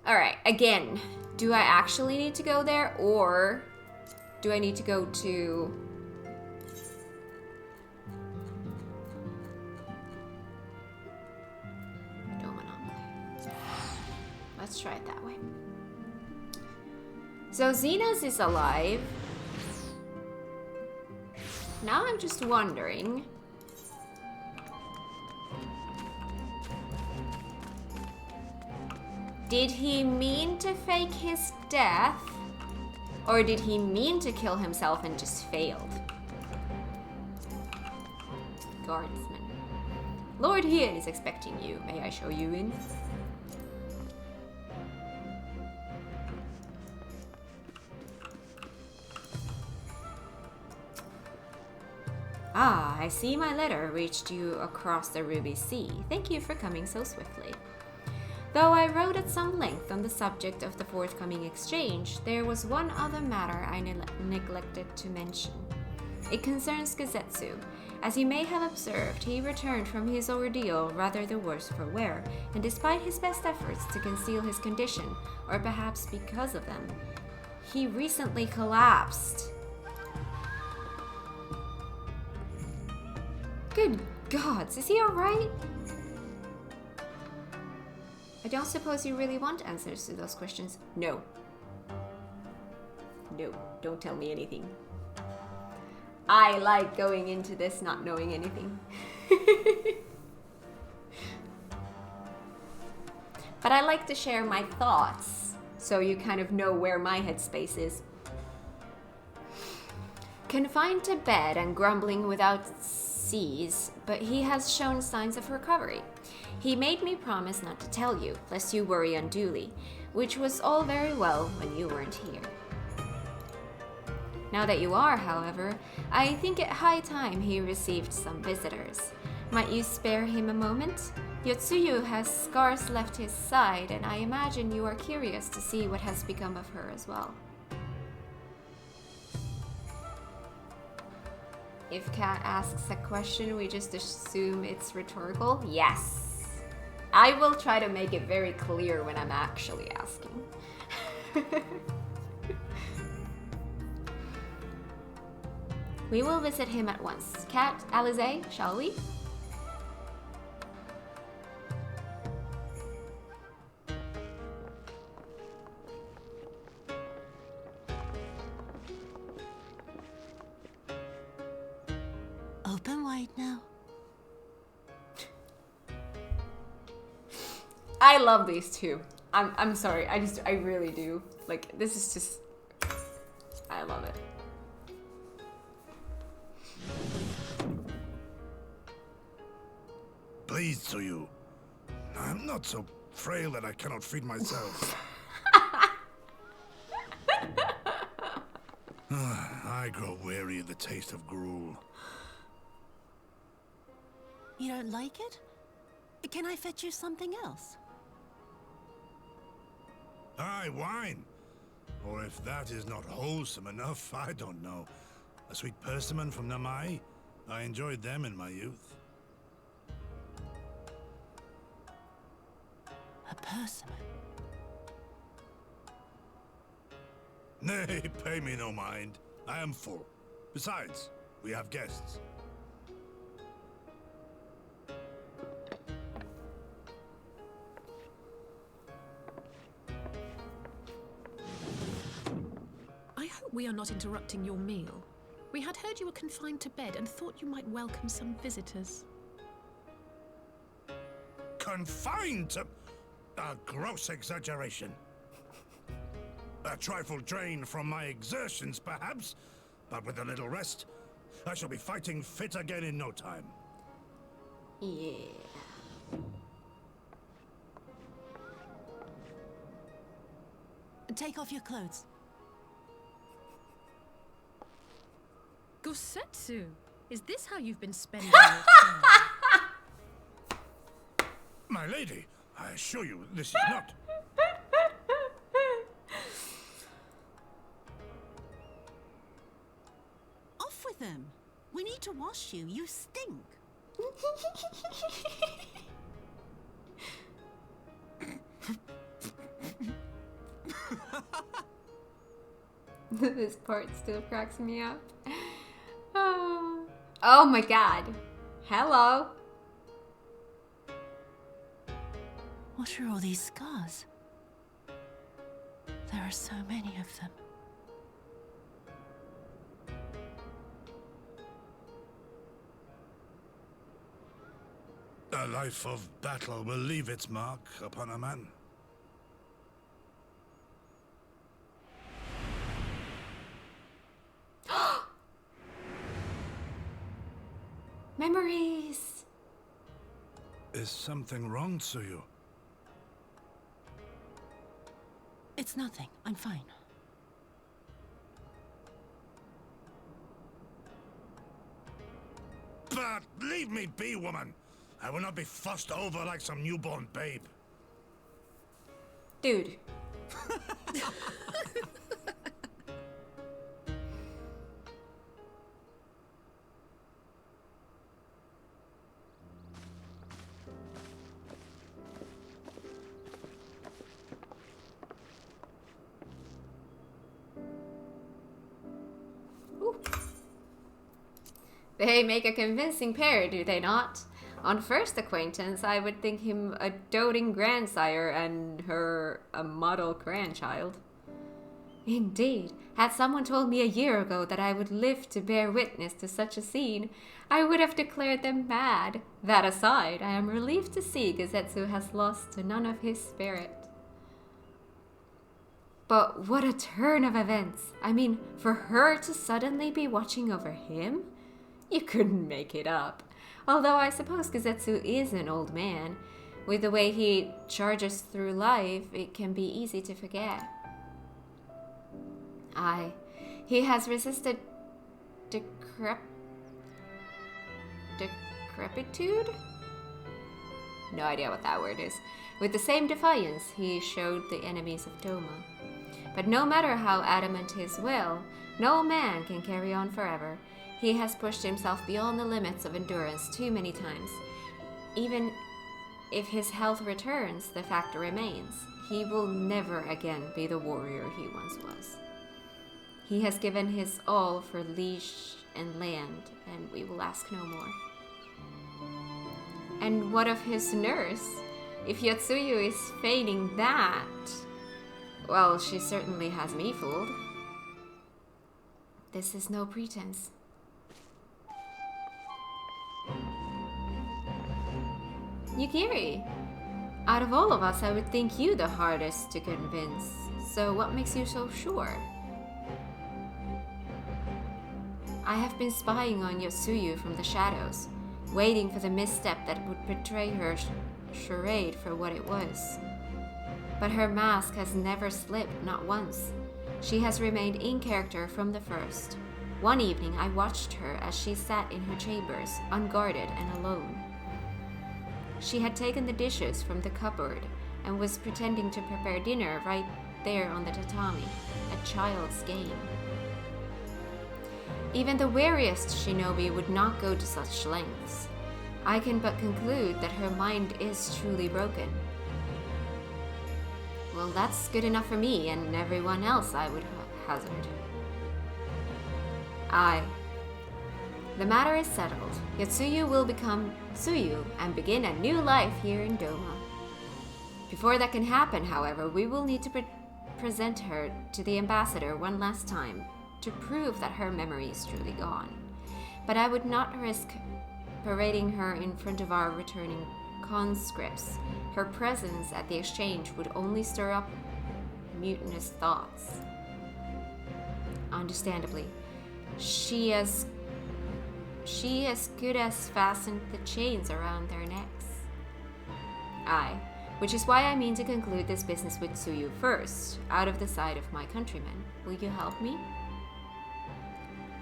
Alright, again, do I actually need to go there, or do I need to go to... Let's try it that way. So Zenas is alive. Now I'm just wondering... Did he mean to fake his death? Or did he mean to kill himself and just failed? Guardsman. Lord Hien is expecting you. May I show you in? Ah, I see my letter reached you across the Ruby Sea. Thank you for coming so swiftly. Though I wrote at some length on the subject of the forthcoming exchange, there was one other matter I neglected to mention. It concerns Gazetsu. As you may have observed, he returned from his ordeal rather the worse for wear, and despite his best efforts to conceal his condition, or perhaps because of them, he recently collapsed. Good gods, is he alright? I don't suppose you really want answers to those questions. No. No, don't tell me anything. I like going into this not knowing anything. But I like to share my thoughts, so you kind of know where my headspace is. Confined to bed and grumbling without cease, but he has shown signs of recovery. He made me promise not to tell you, lest you worry unduly, which was all very well when you weren't here. Now that you are, however, I think it high time he received some visitors. Might you spare him a moment? Yotsuyu has scarce left his side, and I imagine you are curious to see what has become of her as well. If Kat asks a question, we just assume it's rhetorical? Yes. I will try to make it very clear when I'm actually asking. We will visit him at once. Kat, Alize, shall we? Open wide now. I love these two. I'm sorry. I really do. Like, this is just... I love it. Please, Tsuyu. I'm not so frail that I cannot feed myself. I grow weary of the taste of gruel. You don't like it? Can I fetch you something else? Aye, wine. Or if that is not wholesome enough, I don't know. A sweet persimmon from Namai? I enjoyed them in my youth. A persimmon? Nay, pay me no mind. I am full. Besides, we have guests. I hope we are not interrupting your meal. We had heard you were confined to bed and thought you might welcome some visitors. Confined to... a gross exaggeration. A trifle drained from my exertions, perhaps, but with a little rest, I shall be fighting fit again in no time. Yeah. Take off your clothes. Gosetsu, is this how you've been spending your time? My lady, I assure you this is not. Off with them. We need to wash you. You stink. This part still cracks me up. Oh my god. Hello. What are all these scars? There are so many of them. A life of battle will leave its mark upon a man. Memories. Is something wrong, Tsuyu? It's nothing. I'm fine. But leave me be, woman. I will not be fussed over like some newborn babe. Dude. They make a convincing pair, do they not? On first acquaintance, I would think him a doting grandsire and her a model grandchild. Indeed, had someone told me a year ago that I would live to bear witness to such a scene, I would have declared them mad. That aside, I am relieved to see Gosetsu has lost none of his spirit. But what a turn of events! I mean, for her to suddenly be watching over him? You couldn't make it up. Although I suppose Gosetsu is an old man. With the way he charges through life, it can be easy to forget. Aye, he has resisted decrepitude? No idea what that word is. With the same defiance he showed the enemies of Doma. But no matter how adamant his will, no man can carry on forever. He has pushed himself beyond the limits of endurance too many times. Even if his health returns, the fact remains. He will never again be the warrior he once was. He has given his all for liege and land, and we will ask no more. And what of his nurse? If Yotsuyu is feigning that, well, she certainly has me fooled. This is no pretense. Yukiri, out of all of us, I would think you the hardest to convince. So what makes you so sure? I have been spying on Yotsuyu from the shadows, waiting for the misstep that would betray her charade for what it was. But her mask has never slipped, not once. She has remained in character from the first. One evening I watched her as she sat in her chambers, unguarded and alone. She had taken the dishes from the cupboard and was pretending to prepare dinner right there on the tatami, a child's game. Even the wariest shinobi would not go to such lengths. I can but conclude that her mind is truly broken. Well, that's good enough for me and everyone else, I would hazard. Aye. The matter is settled. Yotsuyu will become Tsuyu and begin a new life here in Doma. Before that can happen, however, we will need to present her to the ambassador one last time to prove that her memory is truly gone. But I would not risk parading her in front of our returning conscripts. Her presence at the exchange would only stir up mutinous thoughts. Understandably, she as good as fastened the chains around their necks. Aye, which is why I mean to conclude this business with Tsuyu first, out of the sight of my countrymen. Will you help me?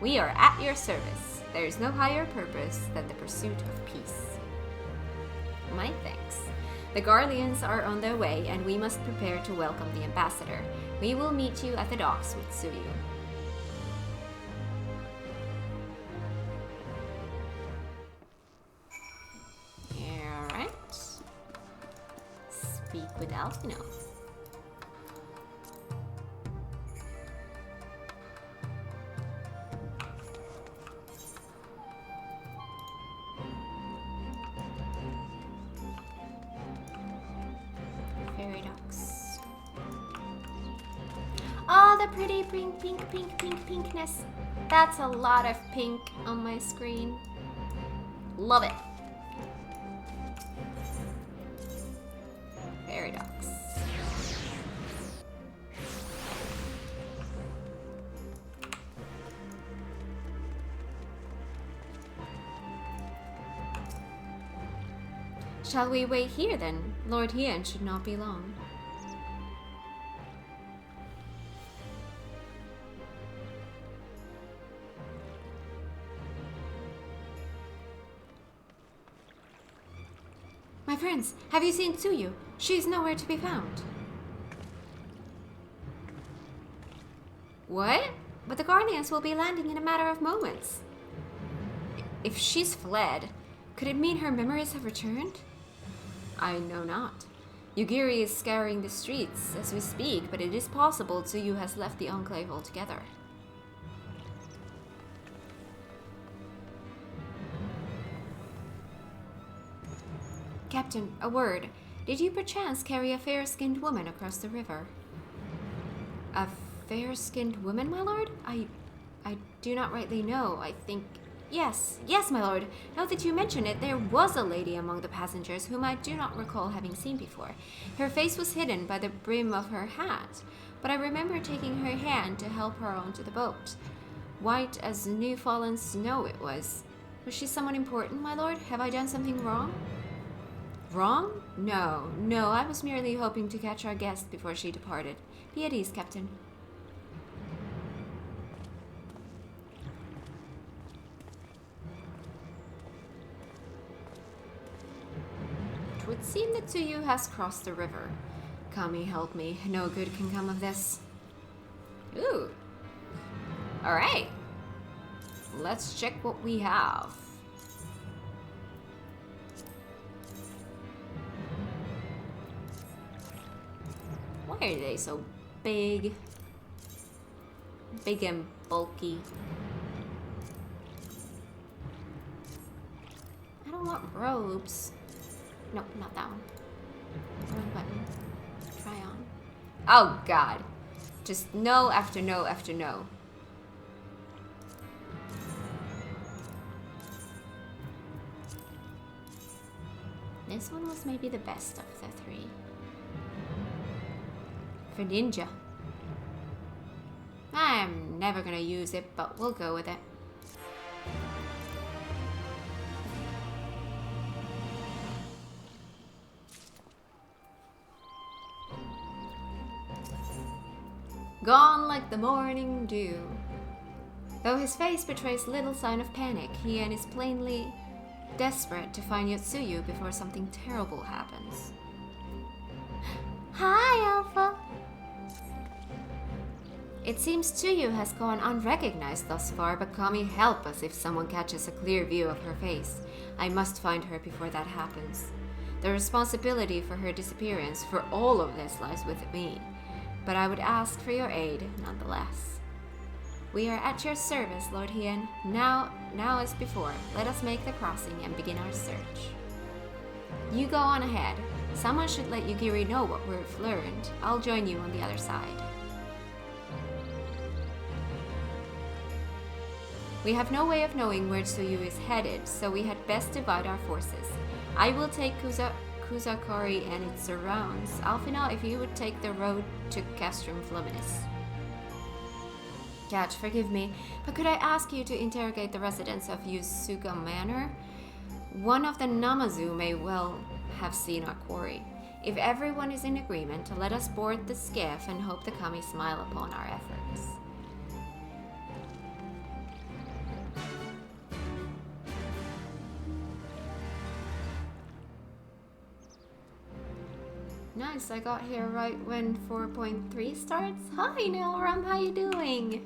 We are at your service. There is no higher purpose than the pursuit of peace. My thanks. The Garleans are on their way, and we must prepare to welcome the ambassador. We will meet you at the docks with Tsuyu. Alright. Speak with Alphino. Fairy ducks. Oh, the pretty pinkness. That's a lot of pink on my screen. Love it. Fairy ducks. Shall we wait here then? Lord Hien should not be long. My friends, have you seen Tsuyu? She's nowhere to be found. What? But the Guardians will be landing in a matter of moments. If she's fled, could it mean her memories have returned? I know not. Yugiri is scouring the streets as we speak, but it is possible Tsuyu has left the Enclave altogether. Captain, a word. Did you perchance carry a fair-skinned woman across the river? A fair-skinned woman, my lord? I do not rightly know. I think... Yes, my lord. Now that you mention it, there was a lady among the passengers whom I do not recall having seen before. Her face was hidden by the brim of her hat, but I remember taking her hand to help her onto the boat. White as new-fallen snow it was. Was she someone important, my lord? Have I done something wrong? Wrong? No, I was merely hoping to catch our guest before she departed. Be at ease, Captain. It would seem that Tsuyu has crossed the river. Kami, help me. No good can come of this. Ooh. Alright. Let's check what we have. Why are they so big? Big and bulky. I don't want robes. Nope, not that one. Wrong button. Try on. Oh god. Just no after no after no. This one was maybe the best of the three. For ninja. I'm never gonna use it, but we'll go with it. Gone like the morning dew. Though his face betrays little sign of panic, Hien is plainly desperate to find Yotsuyu before something terrible happens. Hi, Alpha! It seems Tsuyu has gone unrecognized thus far, but Kami, help us if someone catches a clear view of her face. I must find her before that happens. The responsibility for her disappearance, for all of this, lies with me. But I would ask for your aid, nonetheless. We are at your service, Lord Hien. Now as before, let us make the crossing and begin our search. You go on ahead. Someone should let Yugiri know what we've learned. I'll join you on the other side. We have no way of knowing where Tsuyu is headed, so we had best divide our forces. I will take Kusakori and its surrounds. Alfina, if you would take the road to Castrum Fluminus. Cat, forgive me, but could I ask you to interrogate the residents of Yusuga Manor? One of the Namazu may well have seen our quarry. If everyone is in agreement, let us board the skiff and hope the kami smile upon our efforts. Nice, I got here right when 4.3 starts. Hi Nilram, how you doing?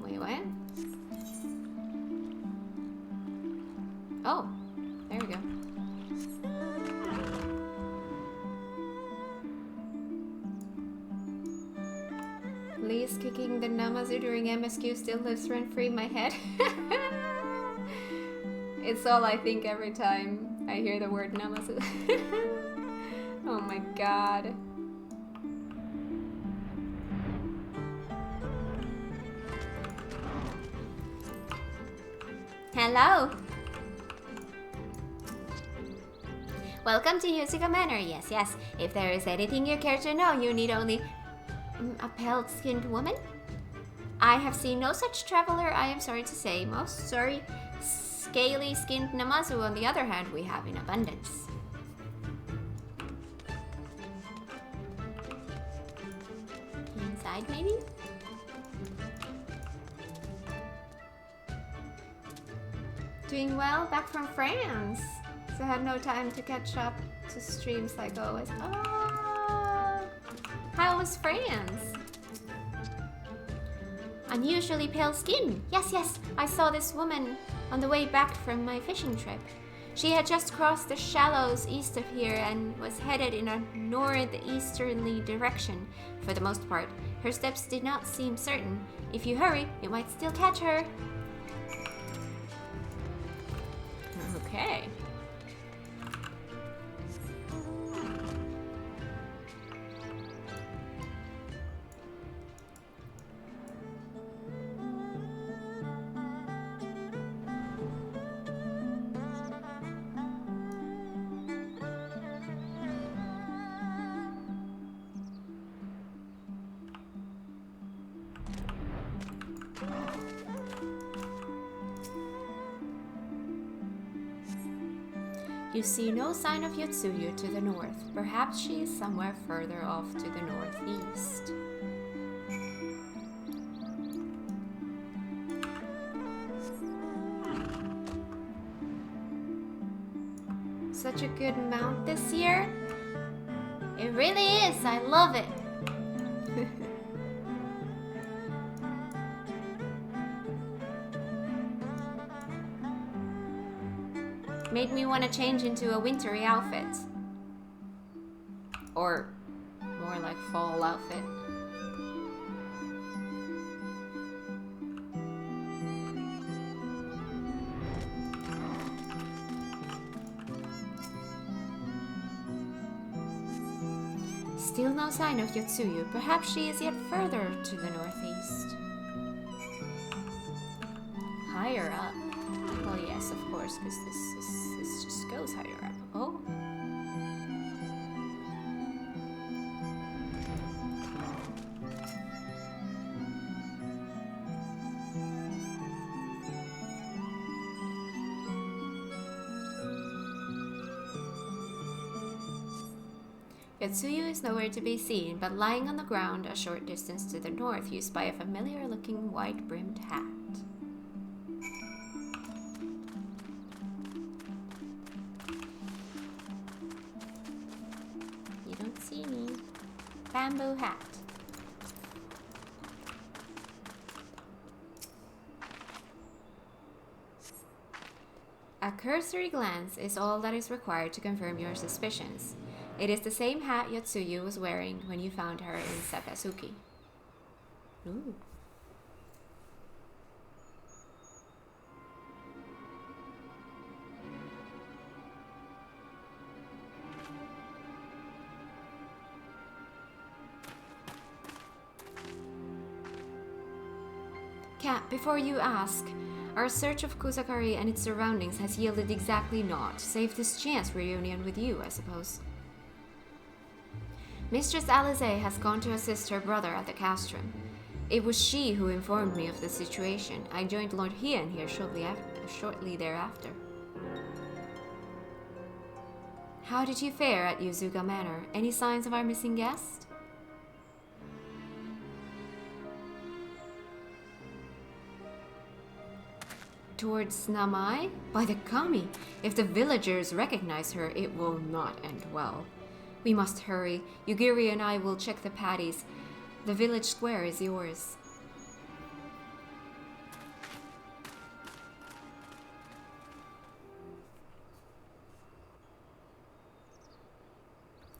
Wait, what? Oh, there we go. Lee's kicking the Namazu during MSQ still lives rent-free in my head. It's all I think every time I hear the word Namazu. Oh my god. Hello! Welcome to Yusuga Manor. Yes, yes. If there is anything you care to know, you need only a pale-skinned woman? I have seen no such traveler, I am sorry to say. Most sorry. Scaly-skinned Namazu, on the other hand, we have in abundance. Inside, maybe? Doing well, back from France. So I had no time to catch up to streams like always. Oh, how was France? Unusually pale skin. Yes, yes, I saw this woman on the way back from my fishing trip. She had just crossed the shallows east of here and was headed in a northeasterly direction for the most part. Her steps did not seem certain. If you hurry, you might still catch her. Okay. You see no sign of Yotsuyu to the north. Perhaps she is somewhere further off to the northeast. Such a good mount this year. It really is. I love it. Made me want to change into a wintry outfit. Or more like fall outfit. Still no sign of Yotsuyu. Perhaps she is yet further to the northeast. Higher up. Well, yes, of course, because this just goes higher up. Oh. Yotsuyu is nowhere to be seen, but lying on the ground a short distance to the north, you spy a familiar-looking white-brimmed hat. You don't see me. Bamboo hat. A cursory glance is all that is required to confirm your suspicions. It is the same hat Yotsuyu was wearing when you found her in Sakazuki. Ooh. Cat, before you ask, Our search of Kusakari and its surroundings has yielded exactly naught, save this chance reunion with you, I suppose. Mistress Alize has gone to assist her brother at the castrum. It was she who informed me of the situation. I joined Lord Hien here shortly thereafter. How did you fare at Yuzuga Manor? Any signs of our missing guest? Towards Namai? By the kami! If the villagers recognize her, it will not end well. We must hurry. Yugiri and I will check the paddies. The village square is yours.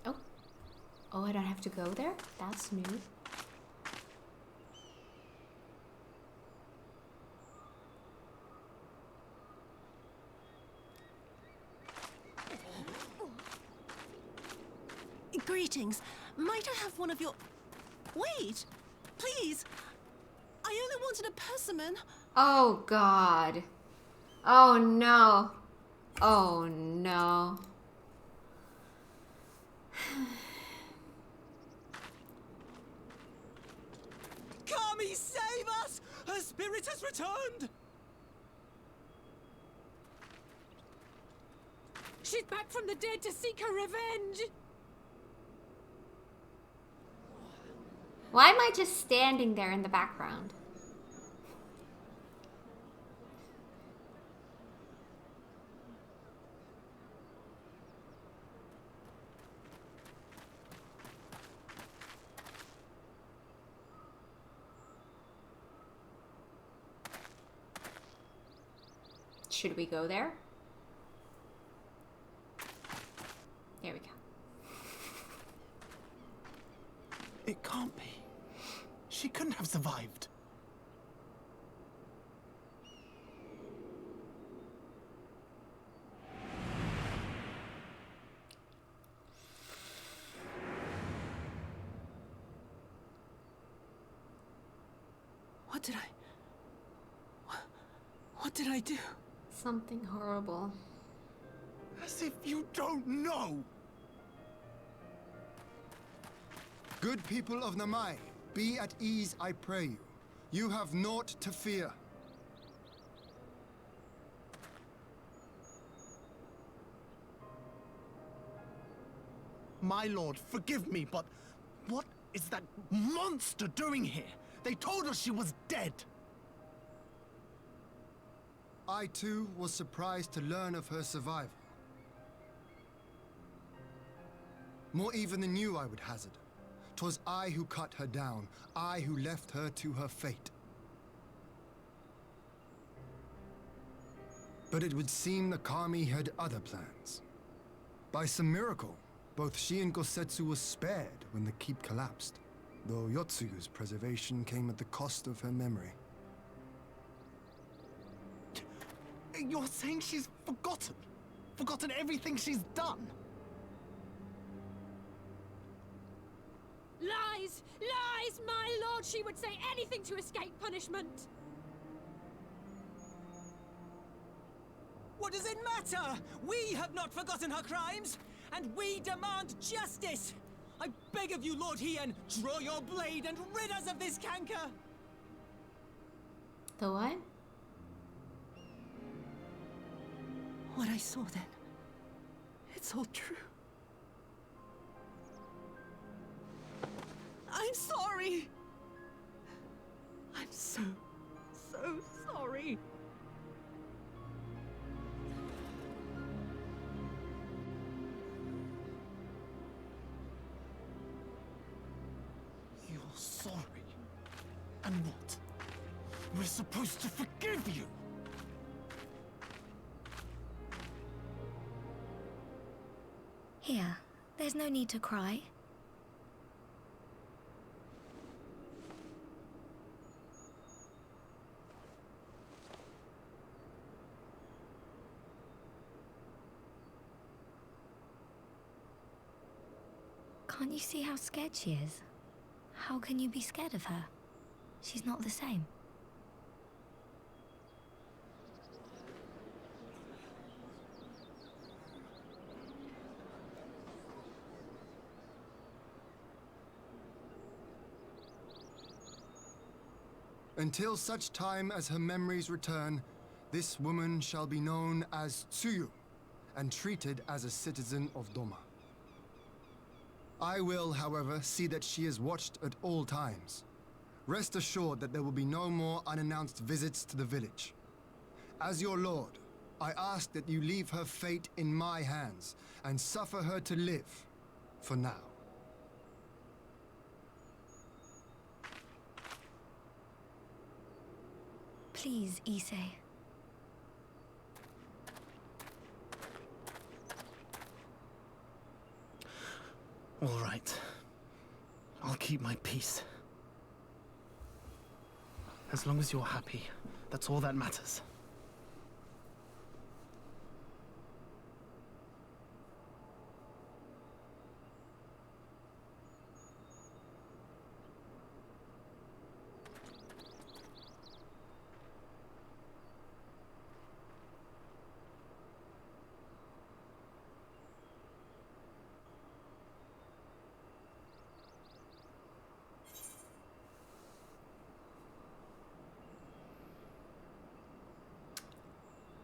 Oh. Oh, I don't have to go there? That's new. Greetings. Might I have one of your... Wait! Please! I only wanted a persimmon. Oh, God. Oh, no. Oh, no. Kami, save us! Her spirit has returned! She's back from the dead to seek her revenge! Why am I just standing there in the background? Should we go there? There we go. It can't be. She couldn't have survived. What did I do? Something horrible. As if you don't know! Good people of Namai, be at ease, I pray you. You have naught to fear. My lord, forgive me, but what is that monster doing here? They told us she was dead. I too was surprised to learn of her survival. More even than you, I would hazard. 'Twas I who cut her down, I who left her to her fate. But it would seem the Kami had other plans. By some miracle, both she and Gosetsu were spared when the keep collapsed, though Yotsuyu's preservation came at the cost of her memory. You're saying she's forgotten? Forgotten everything she's done? Lies! Lies! My lord, she would say anything to escape punishment! What does it matter? We have not forgotten her crimes, and we demand justice! I beg of you, Lord Hien, draw your blade and rid us of this canker! The what? What I saw then. It's all true. I'm sorry. I'm so sorry. You're sorry? And what? We're supposed to forgive you? Here, there's no need to cry. Can't you see how scared she is? How can you be scared of her? She's not the same. Until such time as her memories return, this woman shall be known as Tsuyu and treated as a citizen of Doma. I will, however, see that she is watched at all times. Rest assured that there will be no more unannounced visits to the village. As your lord, I ask that you leave her fate in my hands and suffer her to live, for now. Please, Issei. All right. I'll keep my peace. As long as you're happy, that's all that matters.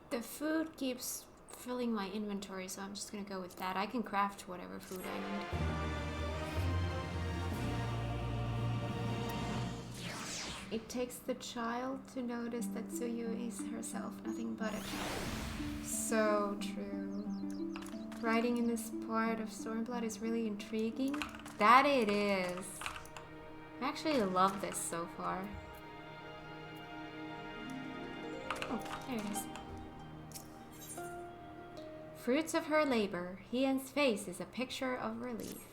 The food keeps filling my inventory, so I'm just gonna go with that. I can craft whatever food I need. It takes the child to notice that Tsuyu is herself nothing but a child. So true. Writing in this part of Stormblood is really intriguing. That it is. I actually love this so far. Oh, there it is. Fruits of her labor, Hien's face is a picture of relief.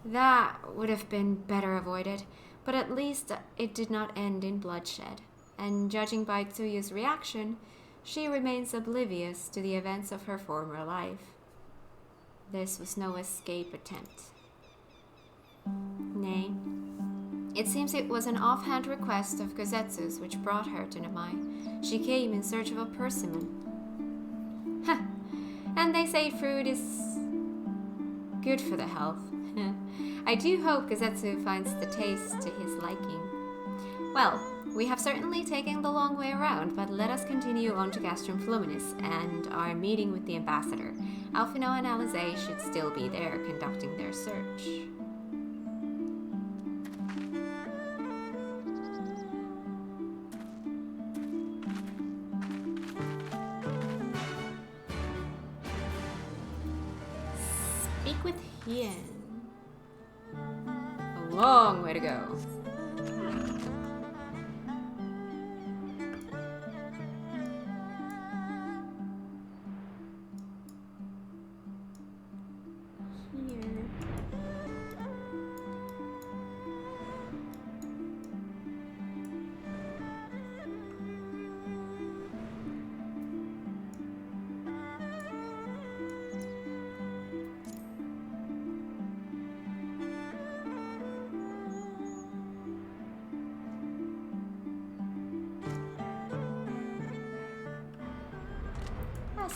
That would have been better avoided, but at least it did not end in bloodshed, and judging by Tsuyu's reaction, she remains oblivious to the events of her former life. This was no escape attempt. Nay, it seems it was an offhand request of Kozetsu's which brought her to Namai. She came in search of a persimmon. And they say fruit is good for the health. I do hope Kozetsu finds the taste to his liking. Well, we have certainly taken the long way around, but let us continue on to Castrum Fluminis and our meeting with the ambassador. Alphino and Alizé should still be there conducting their search. Speak with Hien. A long way to go.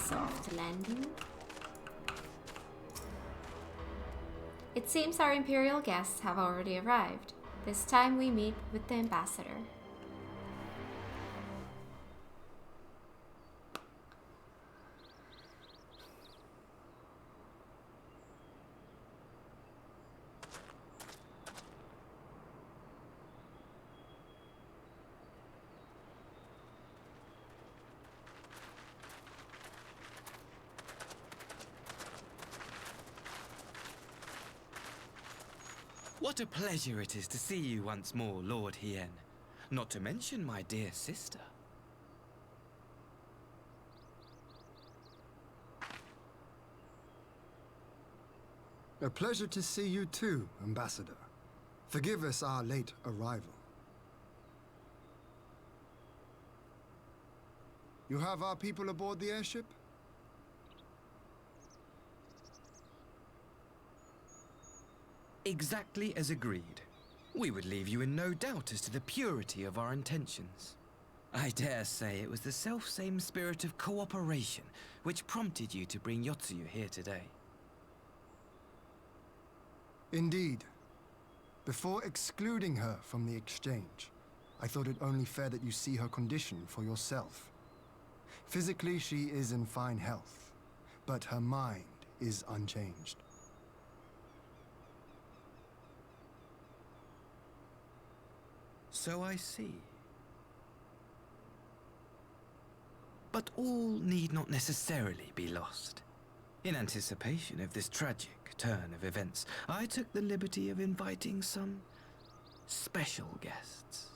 Soft landing. It seems our Imperial guests have already arrived. This time we meet with the ambassador. What a pleasure it is to see you once more, Lord Hien. Not to mention my dear sister. A pleasure to see you too, Ambassador. Forgive us our late arrival. You have our people aboard the airship? Exactly as agreed. We would leave you in no doubt as to the purity of our intentions. I dare say it was the self-same spirit of cooperation which prompted you to bring Yotsuyu here today. Indeed. Before excluding her from the exchange, I thought it only fair that you see her condition for yourself. Physically, she is in fine health, but her mind is unchanged. So I see. But all need not necessarily be lost. In anticipation of this tragic turn of events, I took the liberty of inviting some special guests.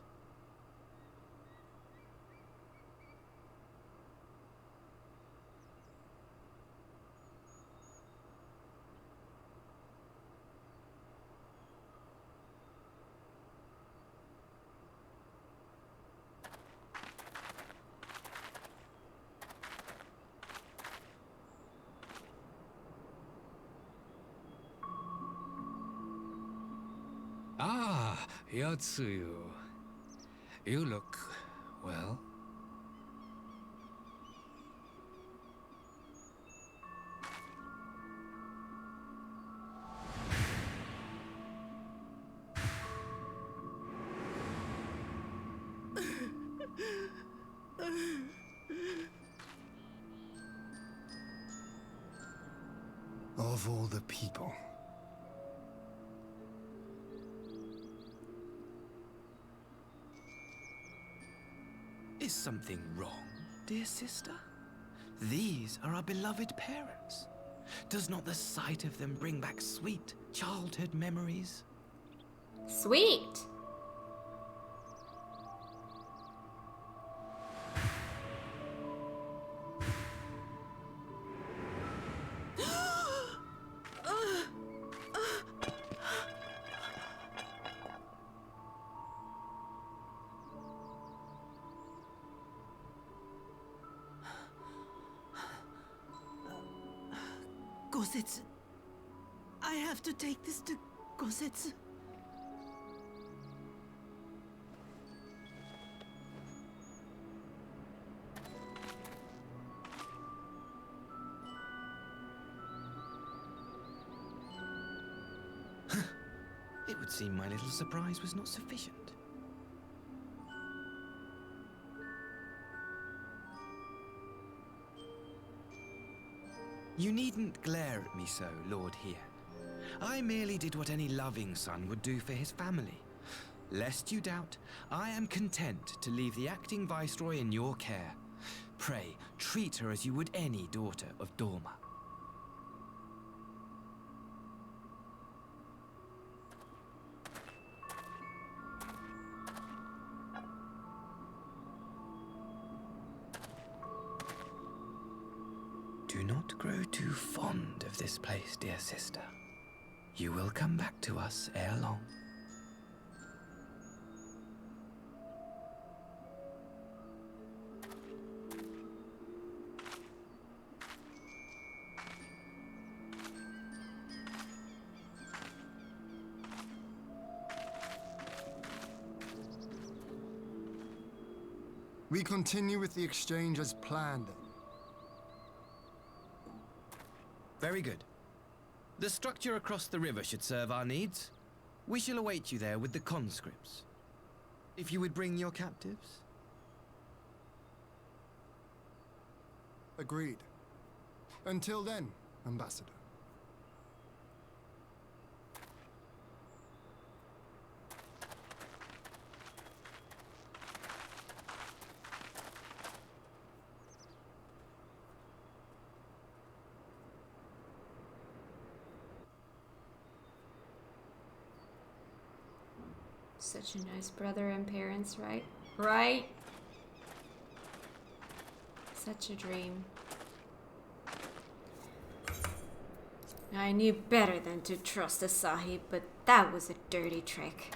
Ah, Yotsuyu. You look well. Of all the people. Is something wrong, dear sister? These are our beloved parents. Does not the sight of them bring back sweet childhood memories? Sweet! Gosetsu. I have to take this to Gosetsu. It would seem my little surprise was not sufficient. You needn't glare at me so, Lord Hien. I merely did what any loving son would do for his family. Lest you doubt, I am content to leave the acting viceroy in your care. Pray, treat her as you would any daughter of Dorma. Do not grow too fond of this place, dear sister. You will come back to us ere long. We continue with the exchange as planned. Very good. The structure across the river should serve our needs. We shall await you there with the conscripts. If you would bring your captives. Agreed. Until then, Ambassador. Such a nice brother and parents, right? Right? Such a dream. I knew better than to trust Asahi, but that was a dirty trick.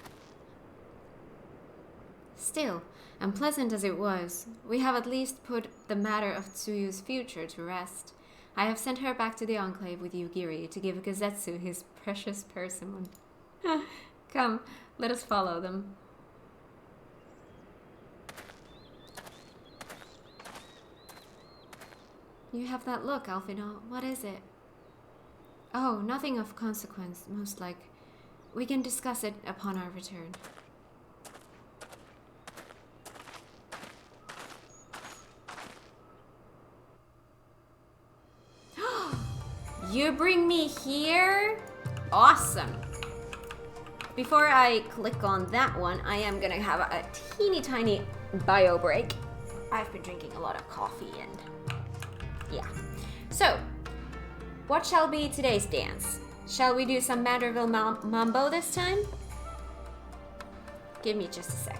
Still, unpleasant as it was, we have at least put the matter of Tsuyu's future to rest. I have sent her back to the Enclave with Yugiri to give Gazetsu his precious persimmon. Come, let us follow them. You have that look, Alphino. What is it? Oh, nothing of consequence, most like. We can discuss it upon our return. You bring me here? Awesome. Before I click on that one, I am gonna have a teeny tiny bio break. I've been drinking a lot of coffee and yeah. So, what shall be today's dance? Shall we do some Madderville Mambo this time? Give me just a sec.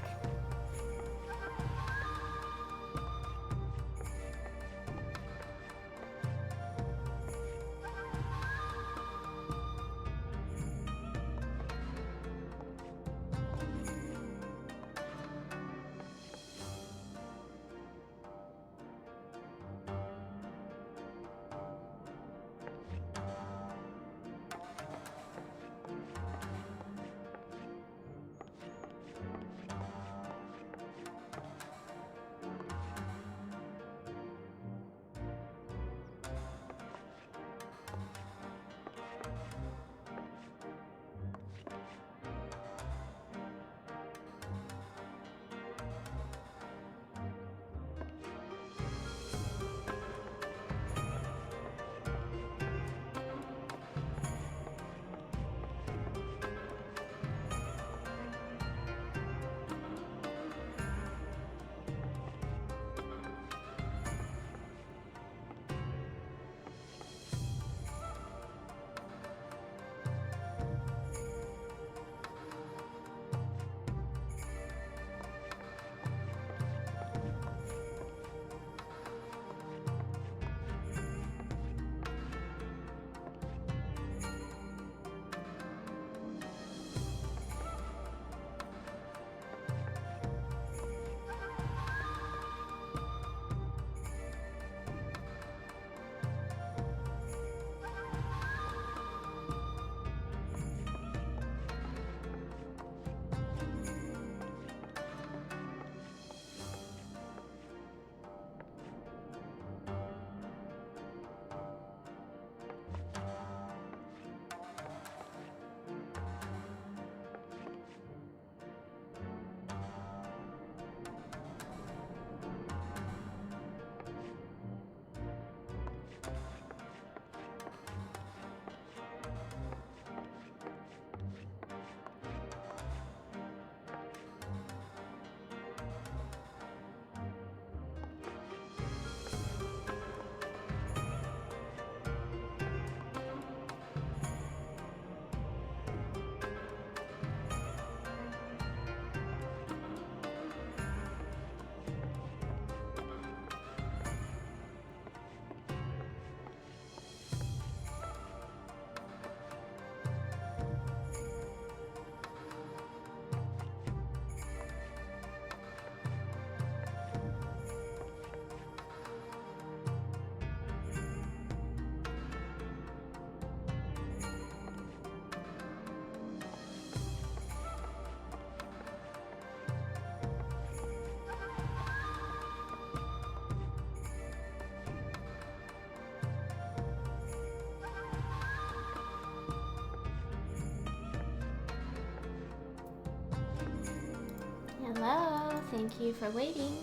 Hello, thank you for waiting.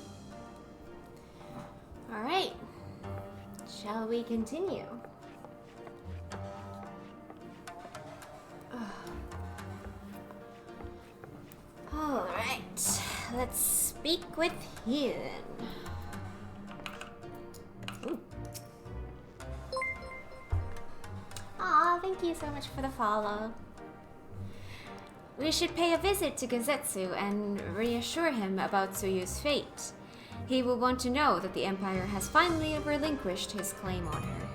All right, shall we continue? All right, let's speak with Heathen. Aw, thank you so much for the follow. We should pay a visit to Gazetsu and reassure him about Tsuyu's fate. He will want to know that the Empire has finally relinquished his claim on her.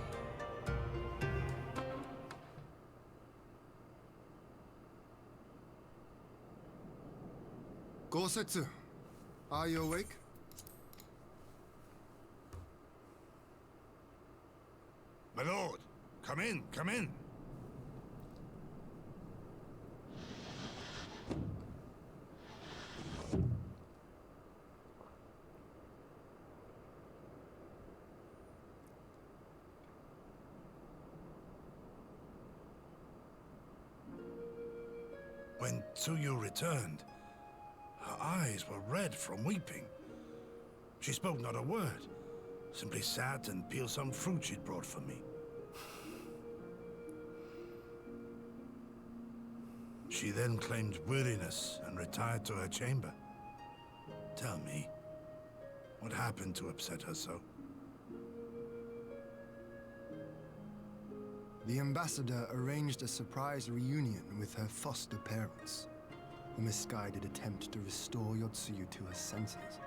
Gosetsu, are you awake? My lord, come in, come in. When Tsuyu returned, her eyes were red from weeping. She spoke not a word, simply sat and peeled some fruit she'd brought for me. She then claimed weariness and retired to her chamber. Tell me, what happened to upset her so? The ambassador arranged a surprise reunion with her foster parents. A misguided attempt to restore Yotsuyu to her senses.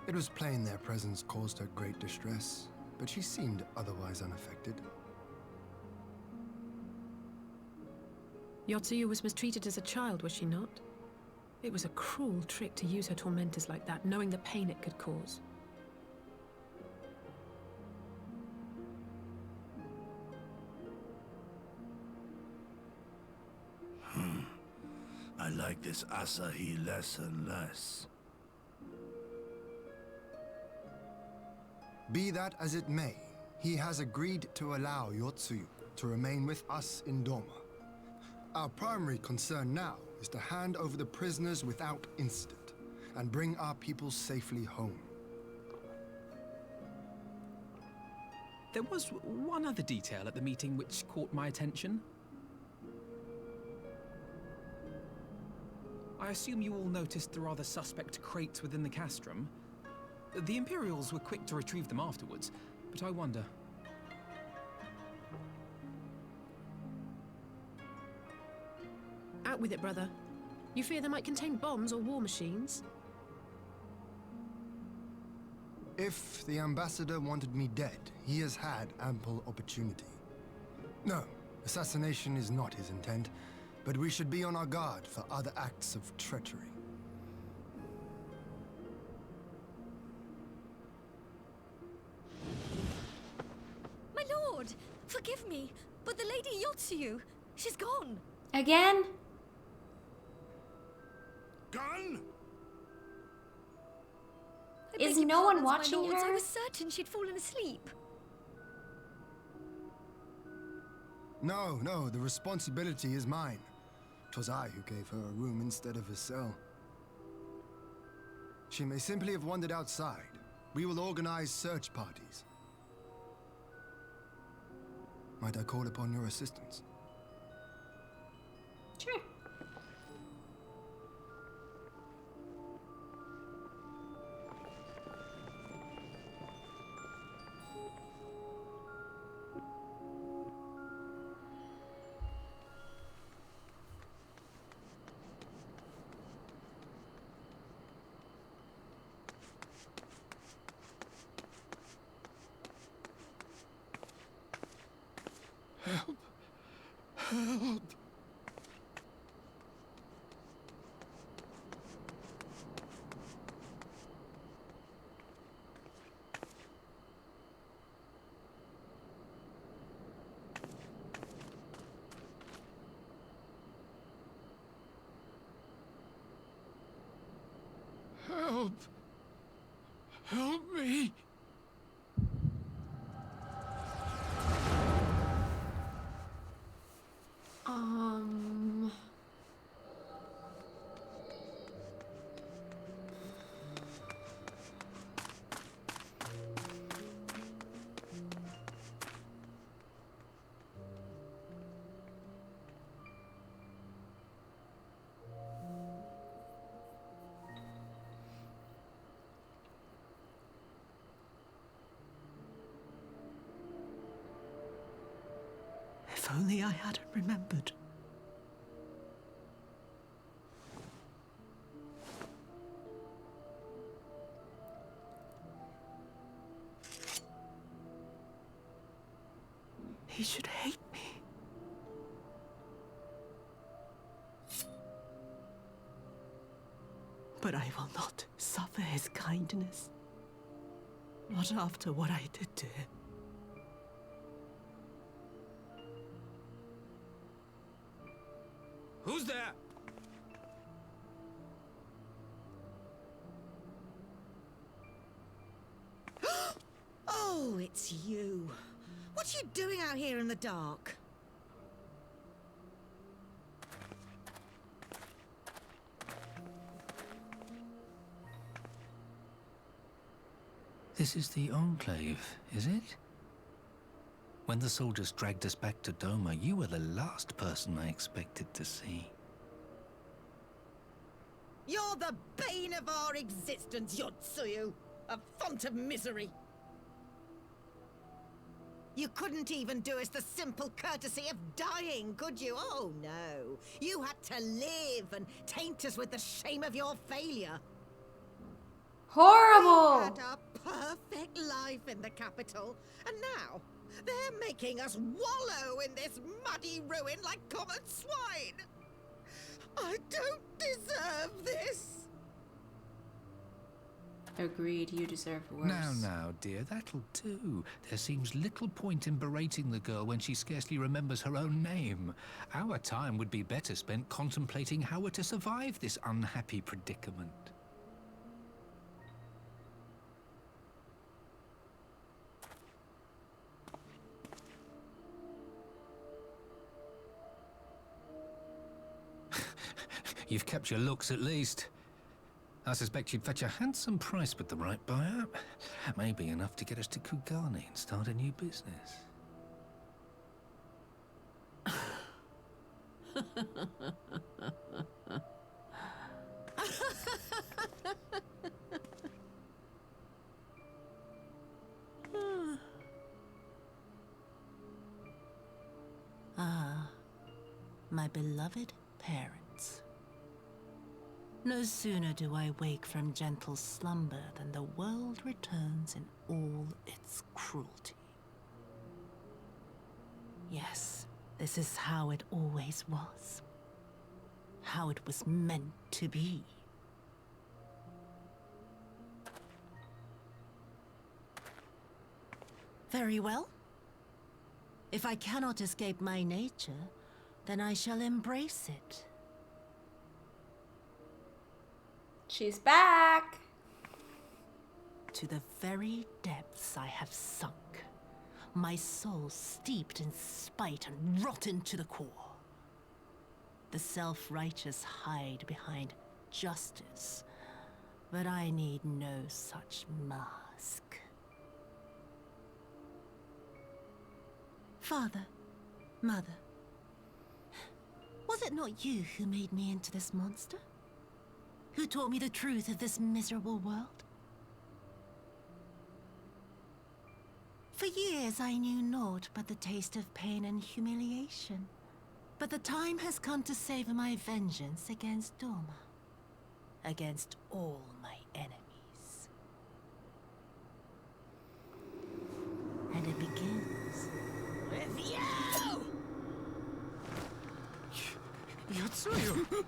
It was plain their presence caused her great distress, but she seemed otherwise unaffected. Yotsuyu was mistreated as a child, was she not? It was a cruel trick to use her tormentors like that, knowing the pain it could cause. I like this Asahi less and less. Be that as it may, he has agreed to allow Yotsuyu to remain with us in Doma. Our primary concern now is to hand over the prisoners without incident and bring our people safely home. There was one other detail at the meeting which caught my attention. I assume you all noticed the rather suspect crates within the castrum. The Imperials were quick to retrieve them afterwards, but I wonder. Out with it, brother. You fear they might contain bombs or war machines? If the ambassador wanted me dead, he has had ample opportunity. No, assassination is not his intent, but we should be on our guard for other acts of treachery. My lord! Forgive me, but the Lady Yotsuyu, she's gone. Again? Gone? Is no one watching her? I was certain she'd fallen asleep. No, no, the responsibility is mine. 'Twas I who gave her a room instead of a cell. She may simply have wandered outside. We will organize search parties. Might I call upon your assistance? Sure. Help! Help! Help! Help me! If only I hadn't remembered. He should hate me. But I will not suffer his kindness. Not after what I did to him. Who's there? Oh, it's you. What are you doing out here in the dark? This is the Enclave, is it? When the soldiers dragged us back to Doma, you were the last person I expected to see. You're the bane of our existence, Yotsuyu! A font of misery! You couldn't even do us the simple courtesy of dying, could you? Oh, no. You had to live and taint us with the shame of your failure. Horrible! We had a perfect life in the capital, and now they're making us wallow in this muddy ruin like common swine. I don't deserve this. Agreed, you deserve worse. Now, dear, that'll do. There seems little point in berating the girl when she scarcely remembers her own name. Our time would be better spent contemplating how we're to survive this unhappy predicament. You've kept your looks at least. I suspect you'd fetch a handsome price with the right buyer. Maybe enough to get us to Kugane and start a new business. Ah, my beloved parents. No sooner do I wake from gentle slumber than the world returns in all its cruelty. Yes, this is how it always was. How it was meant to be. Very well. If I cannot escape my nature, then I shall embrace it. She's back! To the very depths I have sunk, my soul steeped in spite and rotten to the core. The self-righteous hide behind justice, but I need no such mask. Father, Mother, was it not you who made me into this monster? Who taught me the truth of this miserable world? For years I knew naught but the taste of pain and humiliation. But the time has come to savor my vengeance against Doma. Against all my enemies. And it begins with you! Yotsuyu!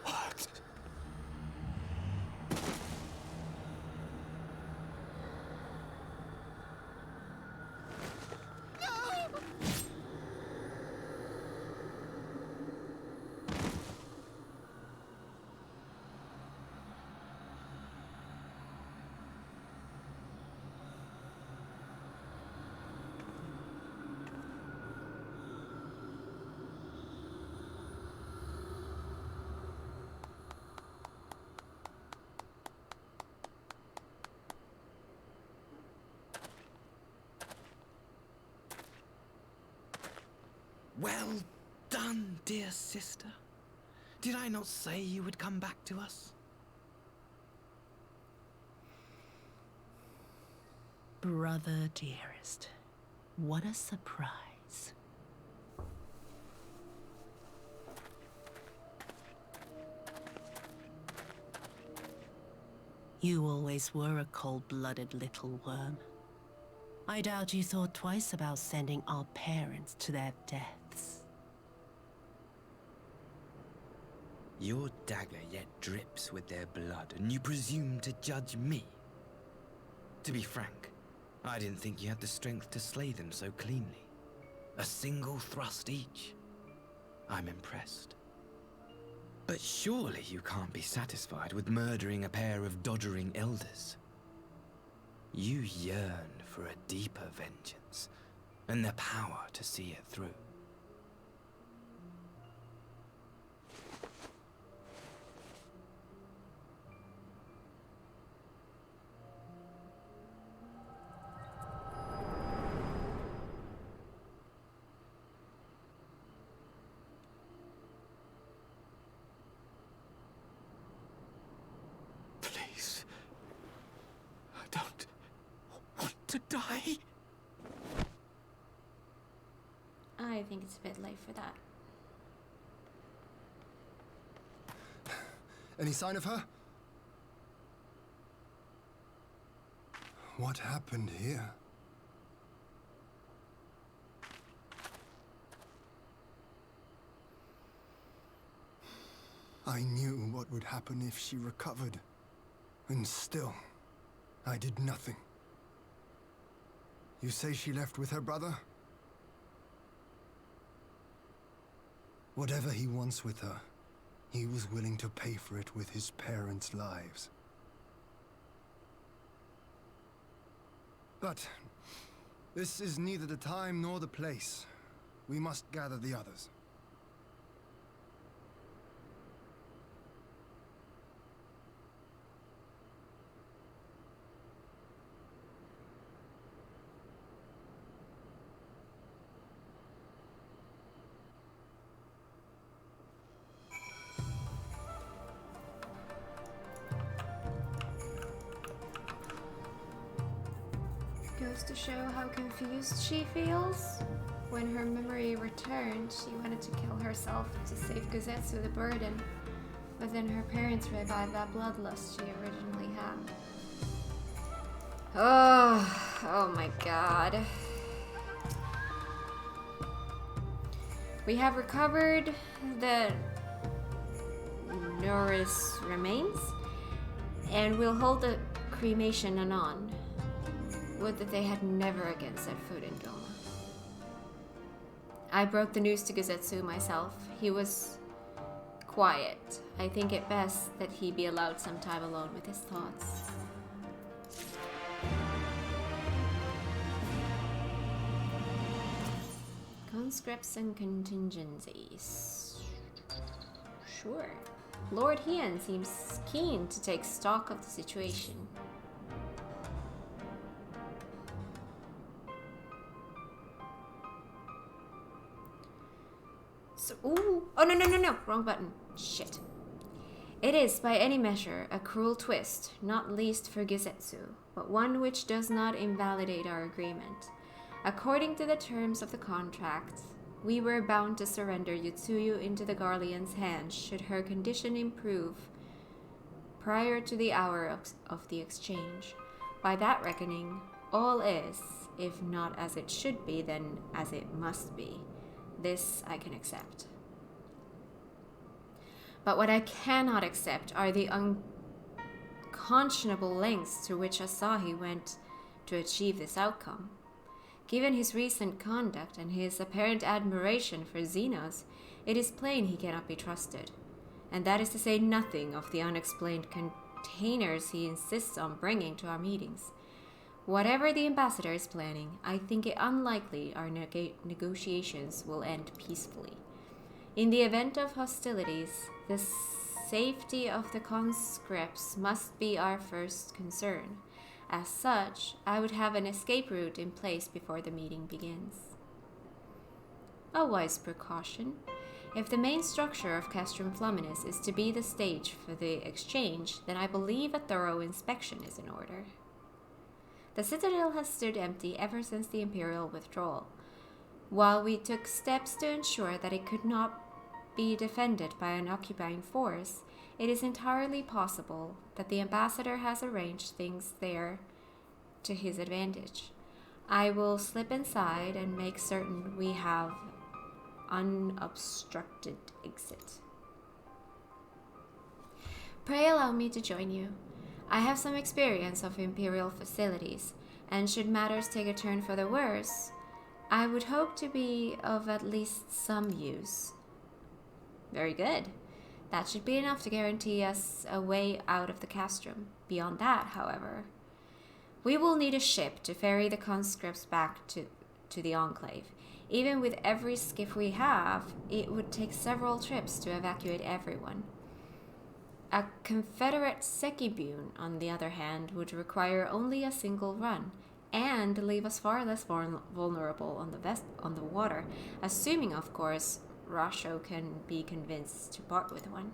What? Well done, dear sister. Did I not say you would come back to us? Brother dearest, what a surprise. You always were a cold-blooded little worm. I doubt you thought twice about sending our parents to their deaths. Your dagger yet drips with their blood, and you presume to judge me? To be frank, I didn't think you had the strength to slay them so cleanly. A single thrust each. I'm impressed. But surely you can't be satisfied with murdering a pair of doddering elders. You yearn for a deeper vengeance, and the power to see it through. to die? I think it's a bit late for that. Any sign of her? What happened here? I knew what would happen if she recovered. And still, I did nothing. You say she left with her brother? Whatever he wants with her, he was willing to pay for it with his parents' lives. But this is neither the time nor the place. We must gather the others. Goes to show how confused she feels. When her memory returned, she wanted to kill herself to save Guzetsu the burden, but then her parents revived that bloodlust she originally had. Oh my god. We have recovered the Norris remains, and we'll hold the cremation anon. Would that they had never again set foot in Doma. I broke the news to Guzetsu myself. He was quiet. I think it best that he be allowed some time alone with his thoughts. Conscripts and contingencies. Sure. Lord Hien seems keen to take stock of the situation. Ooh. Oh, no. Wrong button. Shit. It is, by any measure, a cruel twist, not least for Guzetsu, but one which does not invalidate our agreement. According to the terms of the contract, we were bound to surrender Yutsuyu into the Garlean's hands should her condition improve prior to the hour of the exchange. By that reckoning, all is, if not as it should be, then as it must be. This I can accept. But what I cannot accept are the unconscionable lengths to which Asahi went to achieve this outcome. Given his recent conduct and his apparent admiration for Xenos, it is plain he cannot be trusted. And that is to say nothing of the unexplained containers he insists on bringing to our meetings. Whatever the ambassador is planning, I think it unlikely our negotiations will end peacefully. In the event of hostilities, the safety of the conscripts must be our first concern. As such, I would have an escape route in place before the meeting begins. A wise precaution. If the main structure of Castrum Fluminus is to be the stage for the exchange, then I believe a thorough inspection is in order. The citadel has stood empty ever since the Imperial withdrawal. While we took steps to ensure that it could not be defended by an occupying force, it is entirely possible that the ambassador has arranged things there to his advantage. I will slip inside and make certain we have unobstructed exit. Pray allow me to join you. I have some experience of Imperial facilities, and should matters take a turn for the worse, I would hope to be of at least some use. Very good. That should be enough to guarantee us a way out of the castrum. Beyond that, however, we will need a ship to ferry the conscripts back to the Enclave. Even with every skiff we have, it would take several trips to evacuate everyone. A Confederate Sekibune, on the other hand, would require only a single run, and leave us far less vulnerable on the water, assuming, of course, Rasho can be convinced to part with one.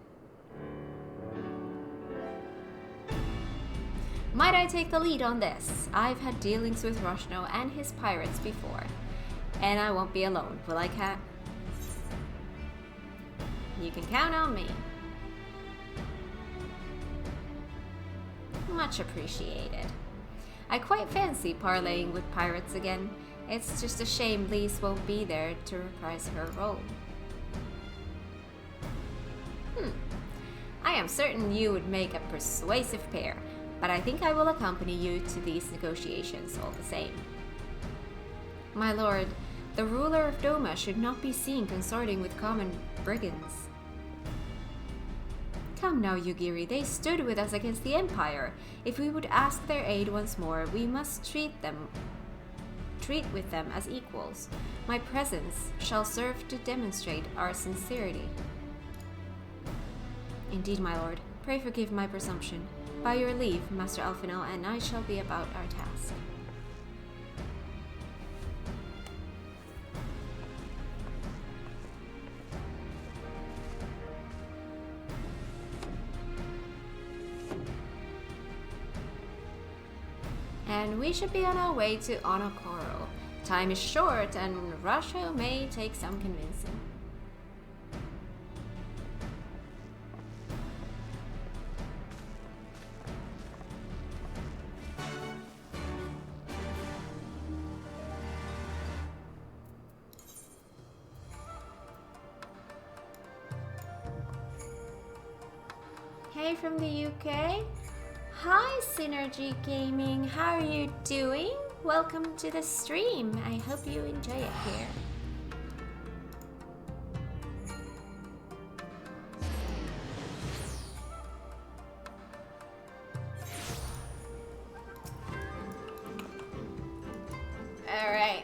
Might I take the lead on this? I've had dealings with Roshno and his pirates before. And I won't be alone, will I, Kat? You can count on me. Much appreciated. I quite fancy parlaying with pirates again. It's just a shame Lise won't be there to reprise her role. I am certain you would make a persuasive pair, but I think I will accompany you to these negotiations all the same. My lord, the ruler of Doma should not be seen consorting with common brigands. Come now, Yugiri, they stood with us against the Empire. If we would ask their aid once more, we must treat with them as equals. My presence shall serve to demonstrate our sincerity. Indeed, my lord. Pray forgive my presumption. By your leave, Master Alfinel, and I shall be about our task. And we should be on our way to Onokoro. Time is short, and Russia may take some convincing. Hey from the UK. Hi Synergy Gaming, how are you doing? Welcome to the stream. I hope you enjoy it here. All right.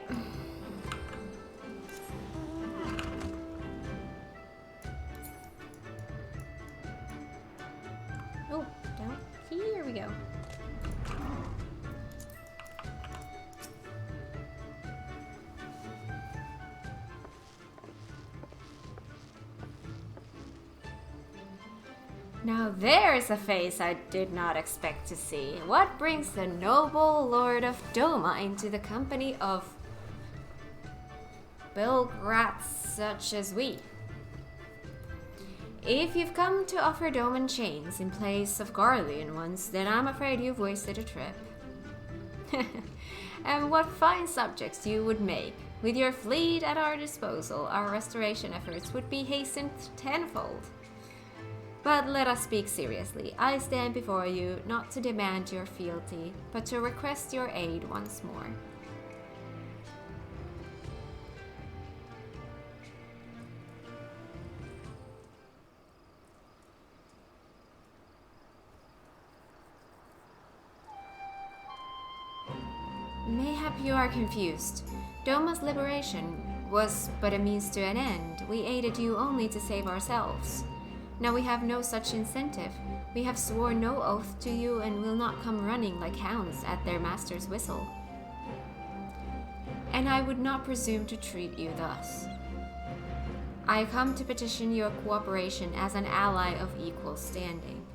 Oh, down here we go. Now there's a face I did not expect to see. What brings the noble Lord of Doma into the company of Belgrats such as we? If you've come to offer Doman chains in place of Garlean ones, then I'm afraid you've wasted a trip. And what fine subjects you would make. With your fleet at our disposal, our restoration efforts would be hastened tenfold. But let us speak seriously. I stand before you not to demand your fealty, but to request your aid once more. Mayhap you are confused. Doma's liberation was but a means to an end. We aided you only to save ourselves. Now we have no such incentive. We have sworn no oath to you and will not come running like hounds at their master's whistle. And I would not presume to treat you thus. I come to petition your cooperation as an ally of equal standing.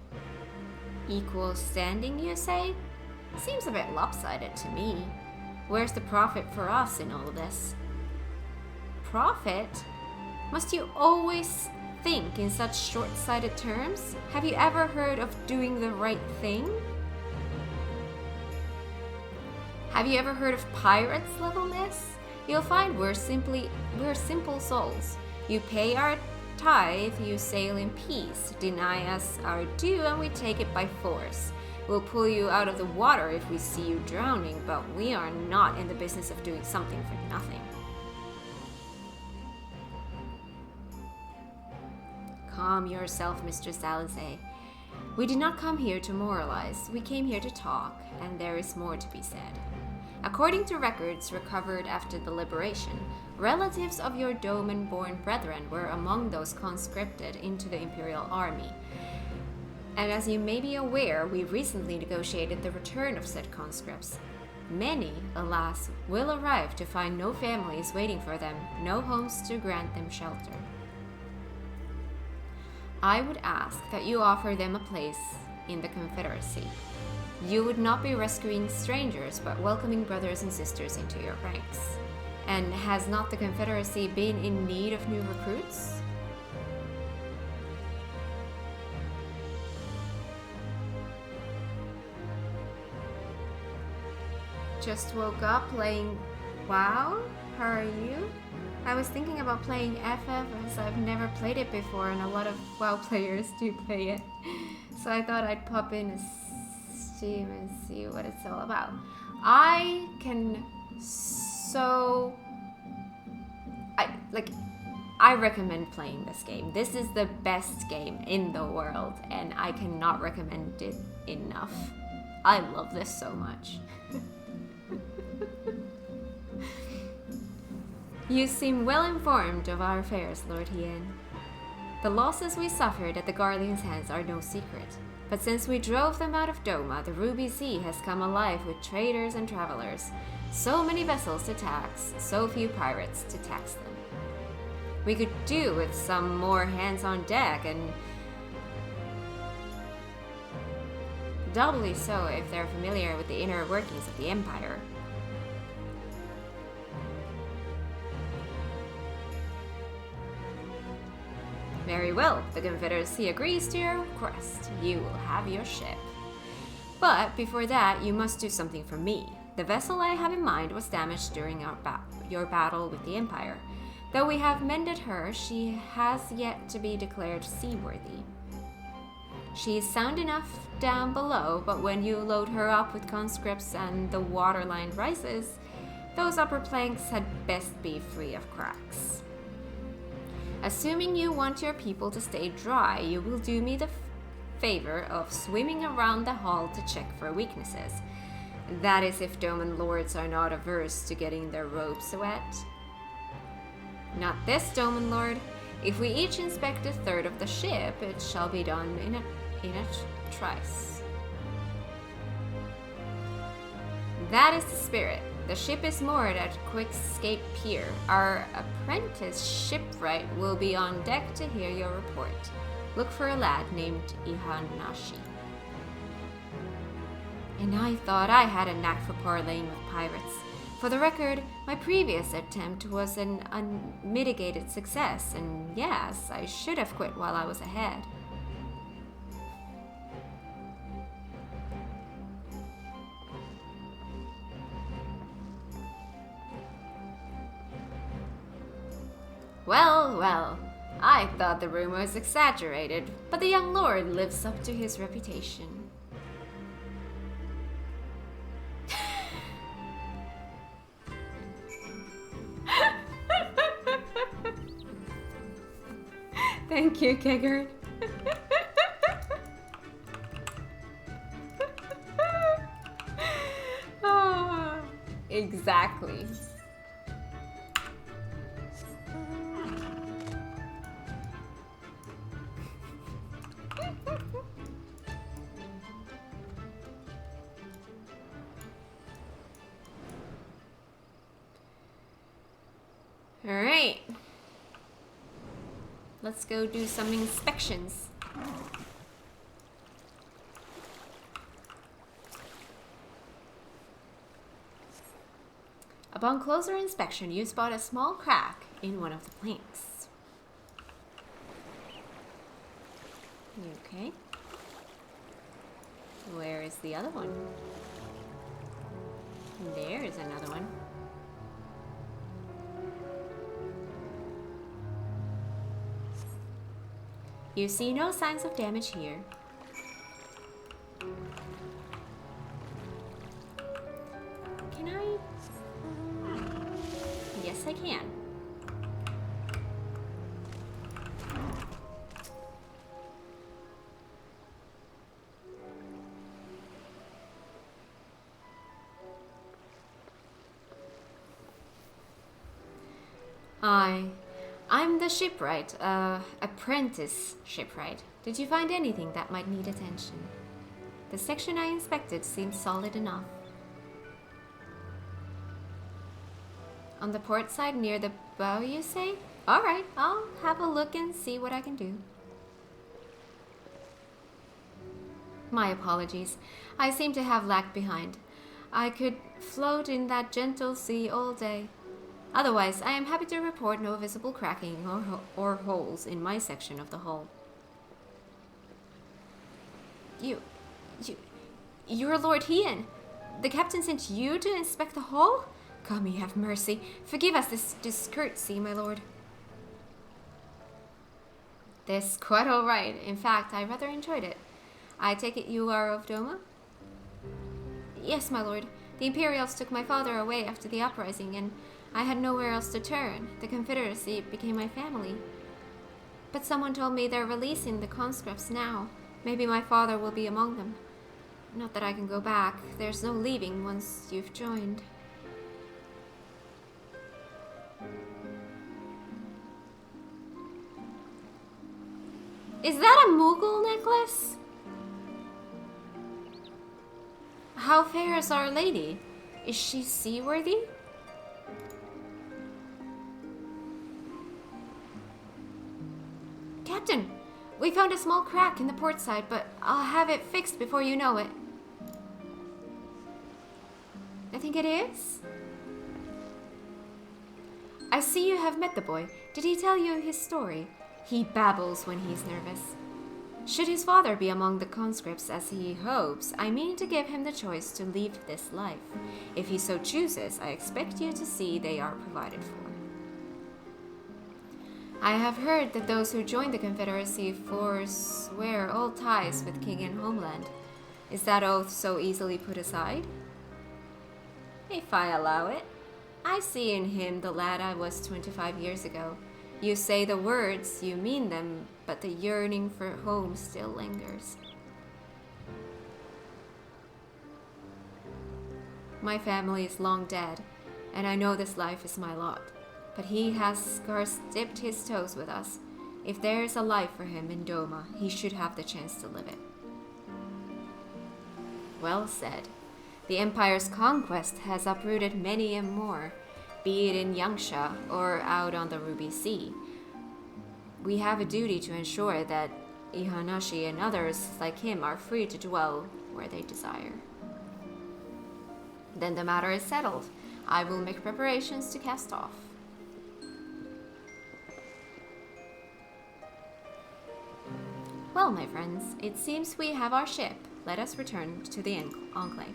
Equal standing, you say? Seems a bit lopsided to me. Where's the profit for us in all this? Profit? Must you always think in such short-sighted terms? Have you ever heard of doing the right thing? Have you ever heard of pirates' levelness? You'll find we're simple souls. You pay our tithe, you sail in peace. Deny us our due and we take it by force. We'll pull you out of the water if we see you drowning, but we are not in the business of doing something for nothing. Calm yourself, Mr. Salize. We did not come here to moralize. We came here to talk, and there is more to be said. According to records recovered after the liberation, relatives of your Doman-born brethren were among those conscripted into the Imperial Army. And as you may be aware, we recently negotiated the return of said conscripts. Many, alas, will arrive to find no families waiting for them, no homes to grant them shelter. I would ask that you offer them a place in the Confederacy. You would not be rescuing strangers, but welcoming brothers and sisters into your ranks. And has not the Confederacy been in need of new recruits? Just woke up playing WoW? How are you? I was thinking about playing FF as I've never played it before and a lot of WoW players do play it. So I thought I'd pop in a Steam and see what it's all about. I recommend playing this game. This is the best game in the world and I cannot recommend it enough. I love this so much. You seem well informed of our affairs, Lord Hien. The losses we suffered at the Guardians' hands are no secret, but since we drove them out of Doma, the Ruby Sea has come alive with traders and travelers. So many vessels to tax, so few pirates to tax them. We could do with some more hands on deck, and doubly so if they're familiar with the inner workings of the Empire. Very well, the Confederacy agrees to your request. You will have your ship. But before that, you must do something for me. The vessel I have in mind was damaged during your battle with the Empire. Though we have mended her, she has yet to be declared seaworthy. She is sound enough down below, but when you load her up with conscripts and the waterline rises, those upper planks had best be free of cracks. Assuming you want your people to stay dry, you will do me the favor of swimming around the hull to check for weaknesses. That is if Doman Lords are not averse to getting their robes wet. Not this, Doman Lord. If we each inspect a third of the ship, it shall be done in a trice. That is the spirit. The ship is moored at Quickscape Pier. Our apprentice shipwright will be on deck to hear your report. Look for a lad named Ihanashi. And I thought I had a knack for parleying with pirates. For the record, my previous attempt was an unmitigated success, and yes, I should have quit while I was ahead. Well, well, I thought the rumor was exaggerated, but the young lord lives up to his reputation. Thank you, Kegert. Oh, exactly. Alright. Let's go do some inspections. Upon closer inspection, you spot a small crack in one of the planks. Okay. Where is the other one? There's another one. You see no signs of damage here. Can I? Yes, I can. I'm the shipwright, apprentice shipwright. Did you find anything that might need attention? The section I inspected seems solid enough. On the port side near the bow, you say? Alright, I'll have a look and see what I can do. My apologies. I seem to have lagged behind. I could float in that gentle sea all day. Otherwise, I am happy to report no visible cracking or holes in my section of the hull. You're Lord Hien. The captain sent you to inspect the hull? God may have mercy. Forgive us this discourtesy, my lord. This quite all right. In fact, I rather enjoyed it. I take it you are of Doma? Yes, my lord. The Imperials took my father away after the uprising, and I had nowhere else to turn. The Confederacy became my family. But someone told me they're releasing the conscripts now. Maybe my father will be among them. Not that I can go back. There's no leaving once you've joined. Is that a Moogle necklace? How fair is Our Lady? Is she seaworthy? Captain, we found a small crack in the port side, but I'll have it fixed before you know it. I think it is. I see you have met the boy. Did he tell you his story? He babbles when he's nervous. Should his father be among the conscripts as he hopes, I mean to give him the choice to leave this life. If he so chooses, I expect you to see they are provided for. I have heard that those who join the Confederacy forswear all ties with king and homeland. Is that oath so easily put aside? If I allow it. I see in him the lad I was 25 years ago. You say the words, you mean them, but the yearning for home still lingers. My family is long dead, and I know this life is my lot. But he has scarce dipped his toes with us. If there is a life for him in Doma, he should have the chance to live it. Well said. The Empire's conquest has uprooted many and more, be it in Yangsha or out on the Ruby Sea. We have a duty to ensure that Ihanashi and others like him are free to dwell where they desire. Then the matter is settled. I will make preparations to cast off. Well, my friends, it seems we have our ship. Let us return to the Enclave.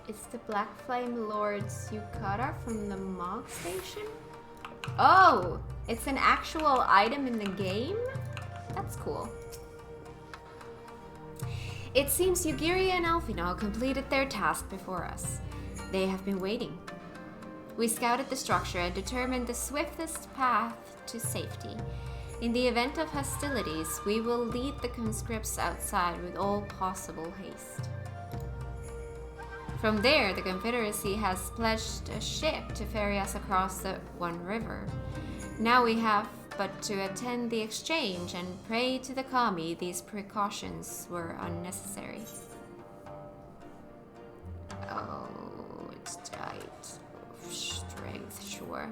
It's the Black Flame Lord's Yukata from the Mog Station? Oh! It's an actual item in the game? That's cool. It seems Yugiri and Alphinaud completed their task before us. They have been waiting. We scouted the structure and determined the swiftest path to safety. In the event of hostilities, we will lead the conscripts outside with all possible haste. From there, the Confederacy has pledged a ship to ferry us across the One River. Now we have but to attend the exchange and pray to the Kami these precautions were unnecessary. Oh, it's tight. Strength, sure.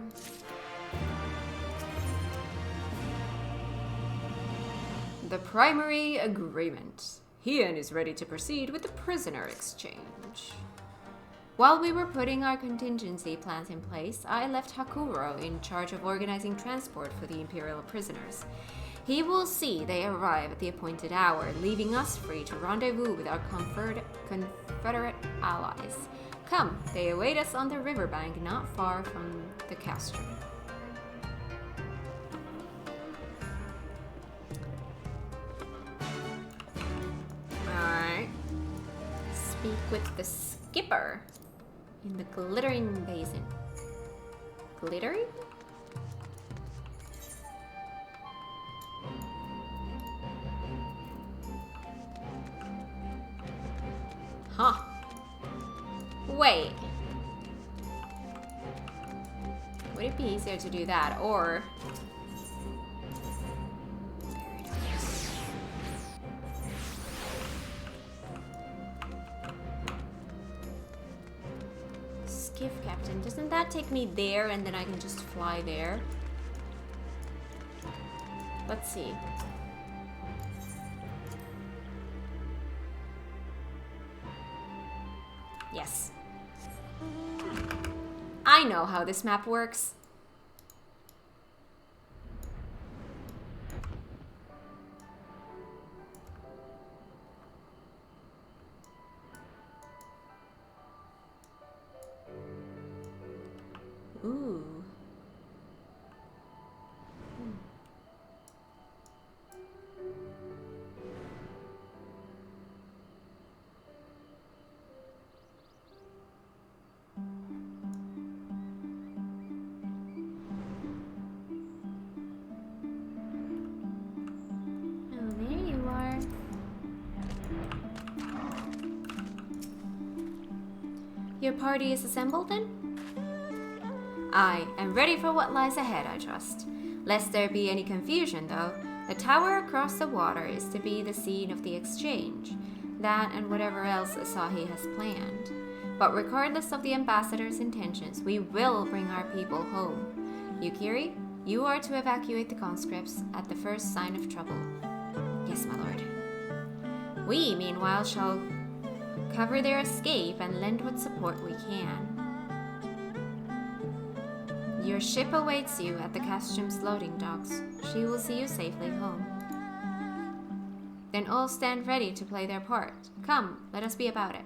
The primary agreement. Hien is ready to proceed with the prisoner exchange. While we were putting our contingency plans in place, I left Hakuro in charge of organizing transport for the Imperial prisoners. He will see they arrive at the appointed hour, leaving us free to rendezvous with our Confederate allies. Come, they await us on the riverbank not far from the castrum. with the skipper in the glittering basin. Glittery? Huh. Wait. Would it be easier to do that, or... Skiff captain. Doesn't that take me there and then I can just fly there? Let's see. Yes. I know how this map works. Ooh. Your party is assembled then? I am ready for what lies ahead, I trust. Lest there be any confusion, though, the tower across the water is to be the scene of the exchange. That and whatever else Asahi has planned. But regardless of the ambassador's intentions, we will bring our people home. Yukiri, you are to evacuate the conscripts at the first sign of trouble. Yes, my lord. We, meanwhile, shall cover their escape and lend what support we can. Your ship awaits you at the Castrum's loading docks. She will see you safely home. Then all stand ready to play their part. Come, let us be about it.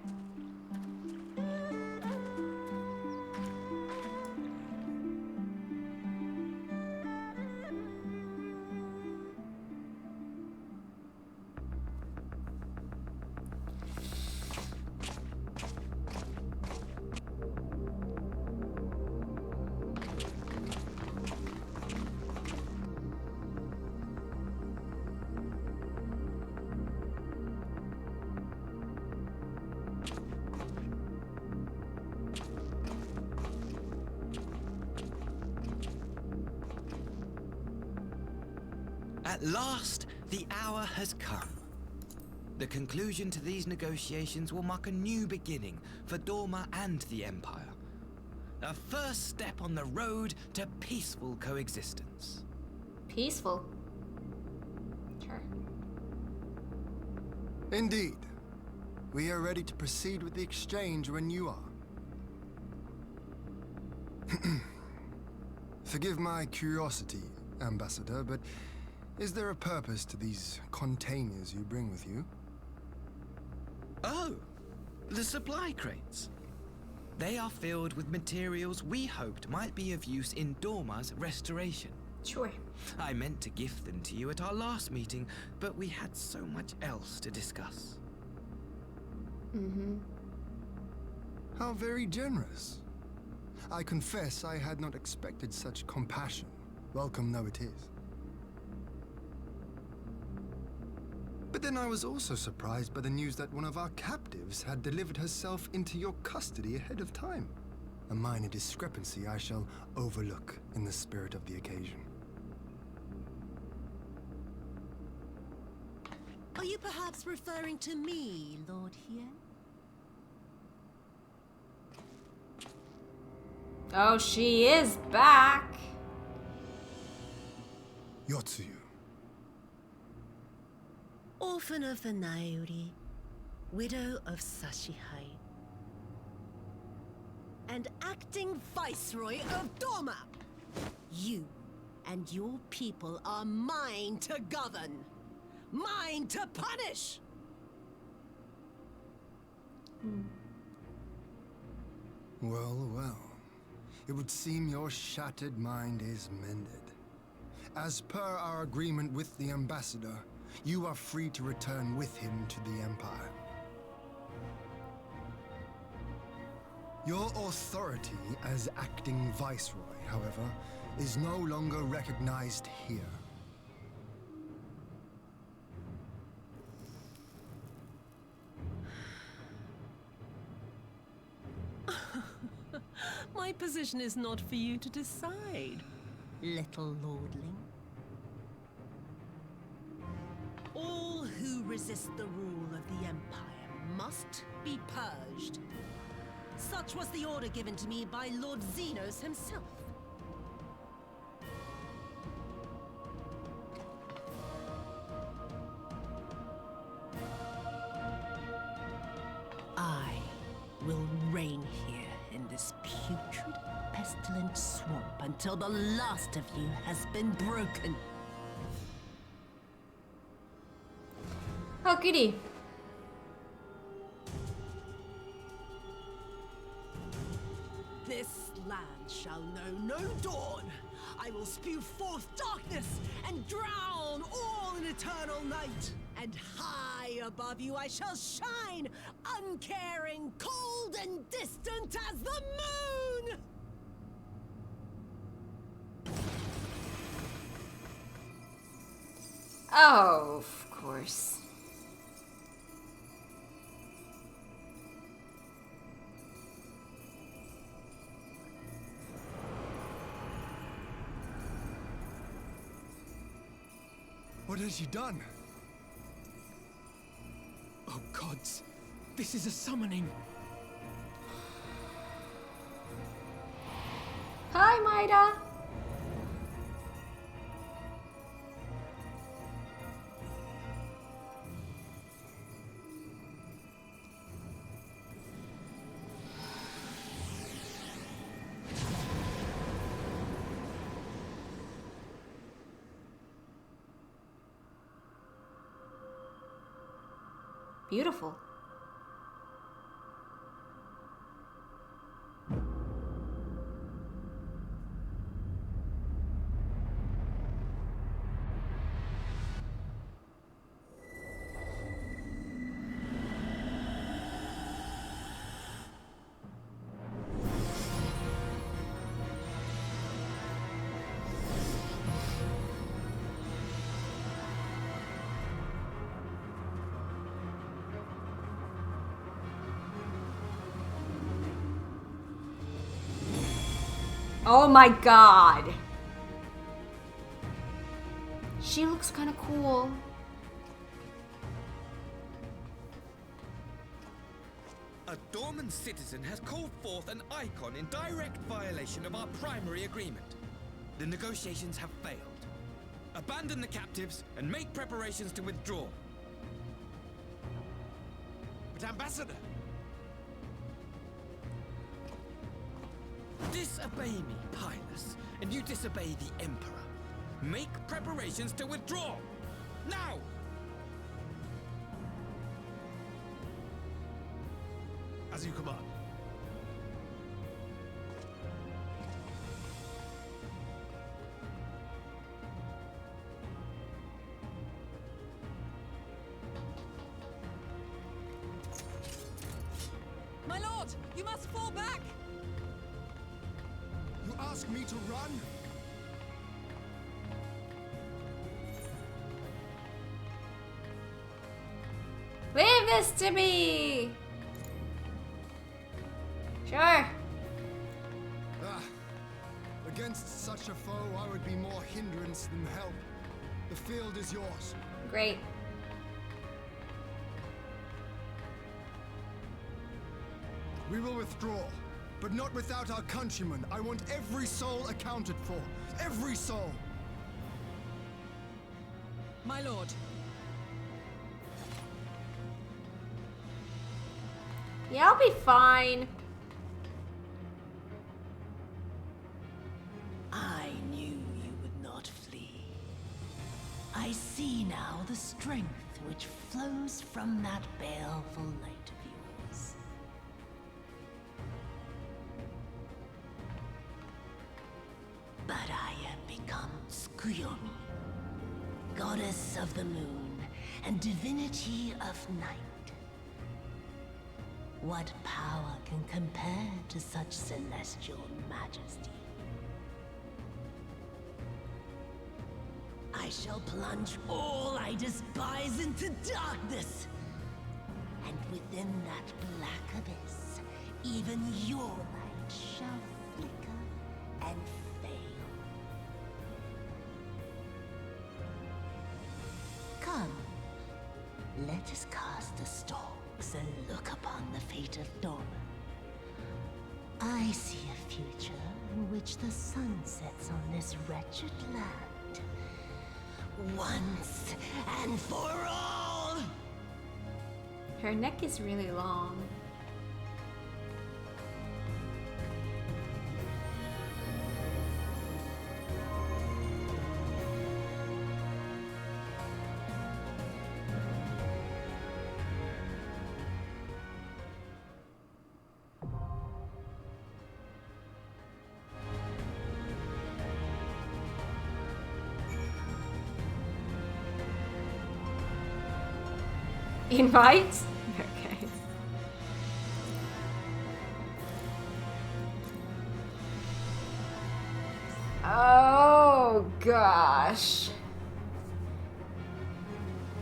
At last, the hour has come. The conclusion to these negotiations will mark a new beginning for Dorma and the Empire. A first step on the road to peaceful coexistence. Peaceful? Sure. Indeed. We are ready to proceed with the exchange when you are. Forgive my curiosity, Ambassador, but is there a purpose to these containers you bring with you? Oh, the supply crates. They are filled with materials we hoped might be of use in Dorma's restoration. Sure. I meant to gift them to you at our last meeting, but we had so much else to discuss. Mm-hmm. How very generous. I confess I had not expected such compassion, welcome though it is. But then I was also surprised by the news that one of our captives had delivered herself into your custody ahead of time. A minor discrepancy I shall overlook in the spirit of the occasion. Are you perhaps referring to me, Lord Hien? Oh, she is back. Yotsuyu. Orphan of the Nairi, widow of Sashihai, and acting viceroy of Dorma. You and your people are mine to govern, mine to punish. Well, well. It would seem your shattered mind is mended. As per our agreement with the ambassador, you are free to return with him to the Empire. Your authority as acting viceroy, however, is no longer recognized here. My position is not for you to decide, little lordling. All who resist the rule of the Empire must be purged. Such was the order given to me by Lord Xenos himself. I will reign here in this putrid, pestilent swamp until the last of you has been broken. Oh, goody. This land shall know no dawn. I will spew forth darkness and drown all in eternal night. And high above you I shall shine, uncaring, cold and distant as the moon! Oh, of course. What has she done? Oh gods, this is a summoning. Hi, Maida. Beautiful. Oh my god. She looks kind of cool. A dormant citizen has called forth an icon in direct violation of our primary agreement. The negotiations have failed. Abandon the captives and make preparations to withdraw. But Ambassador! Disobey me, Pilus, and you disobey the Emperor. Make preparations to withdraw! Now! As you command. My lord, you must fall back! You ask me to run? Leave this to me! Sure. Against such a foe, I would be more hindrance than help. The field is yours. Great. We will withdraw, but not without our countrymen. I want every soul accounted for. Every soul! My lord. Yeah, I'll be fine. I knew you would not flee. I see now the strength which flows from that baleful light of yours. But I have become Tsukuyomi, goddess of the moon and divinity of night. What power can compare to such celestial majesty? I shall plunge all I despise into darkness. And within that black abyss, even your light shall flicker and fail. Come, let us cast the stalks and look upon the fate of Dorma. I see a future in which the sun sets on this wretched land. Once and for all! Her neck is really long. Invite? Okay. Oh gosh.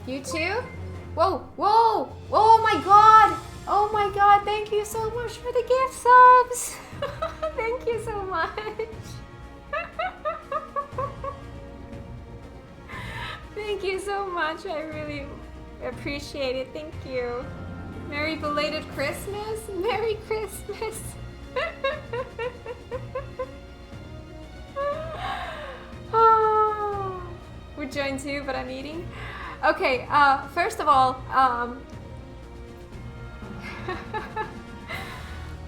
You too? Whoa, whoa, oh my god! Oh my god, thank you so much for the gift subs! Thank you so much! Thank you so much, I really appreciate it, thank you. Merry belated Christmas! Merry Christmas! Oh, would join too, but I'm eating. Okay, first of all,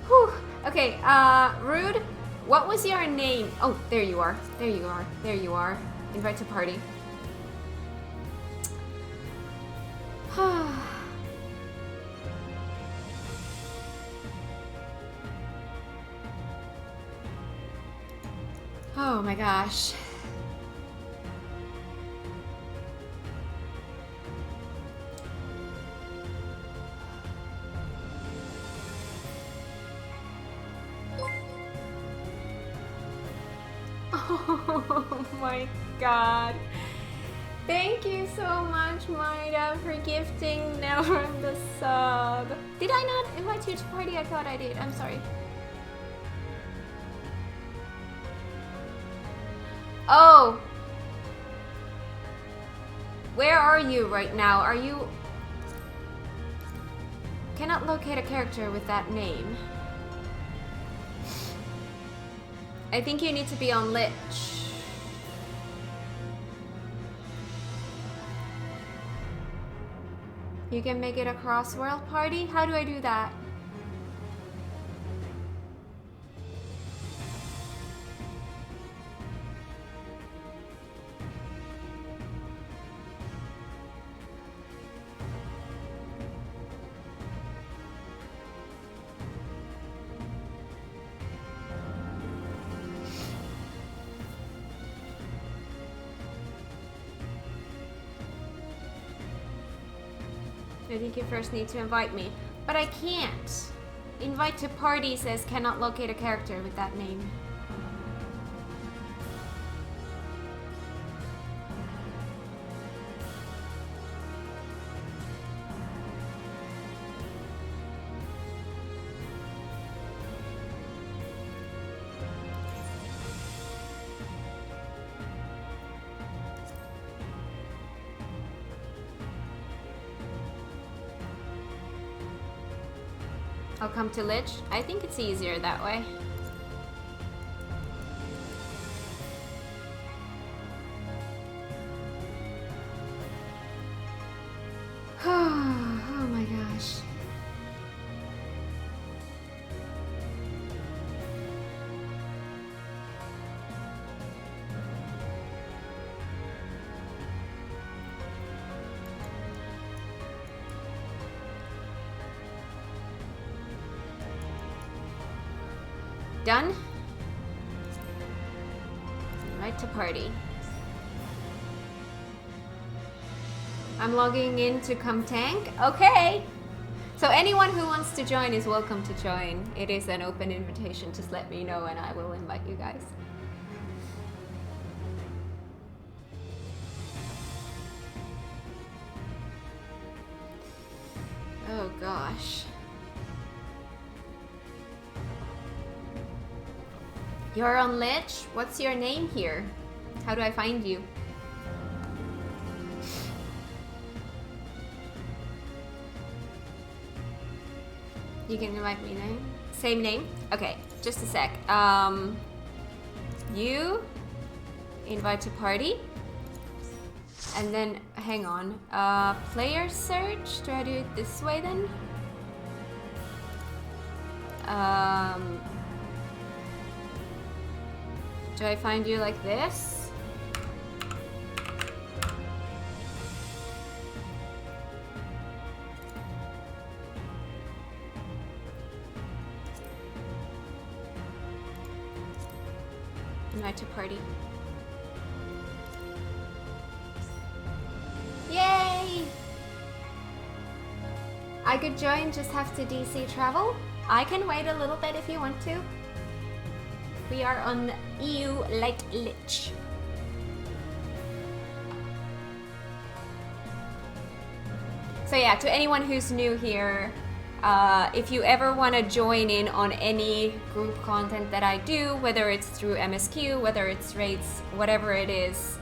whew, okay, Rude, what was your name? Oh, there you are, there you are, there you are. Invite to party. Oh my gosh. Oh my god. Thank you so much, Maida, for gifting Nelram the sub. Did I not invite you to party? I thought I did. I'm sorry. Oh. Where are you right now? Are you... Cannot locate a character with that name. I think you need to be on Lich. You can make it a cross-world party? How do I do that? I think you first need to invite me. But I can't. Invite to party says cannot locate a character with that name. I'll come to Lich. I think it's easier that way. Oh my gosh. Done? Right to party. I'm logging in to come tank. Okay. So anyone who wants to join is welcome to join. It is an open invitation. Just let me know and I will invite you guys. Oh gosh. You're on Lich? What's your name here? How do I find you? You can invite me name? Same name? Okay, just a sec. You invite to party. And then, hang on. Player search? Do I do it this way then? Do I find you like this? Invite to party. Yay! I could join, just have to DC travel. I can wait a little bit if you want to. We are on EU Light Lich. So yeah, to anyone who's new here, if you ever want to join in on any group content that I do, whether it's through MSQ, whether it's raids, whatever it is,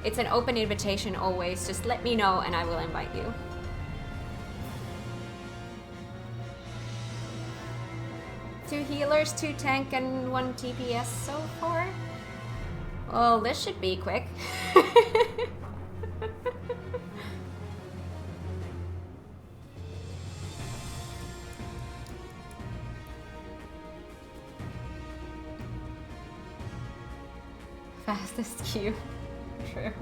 it's an open invitation always. Just let me know and I will invite you. Two healers, 2 tank, and 1 TPS so far. Well, this should be quick. Fastest queue. True.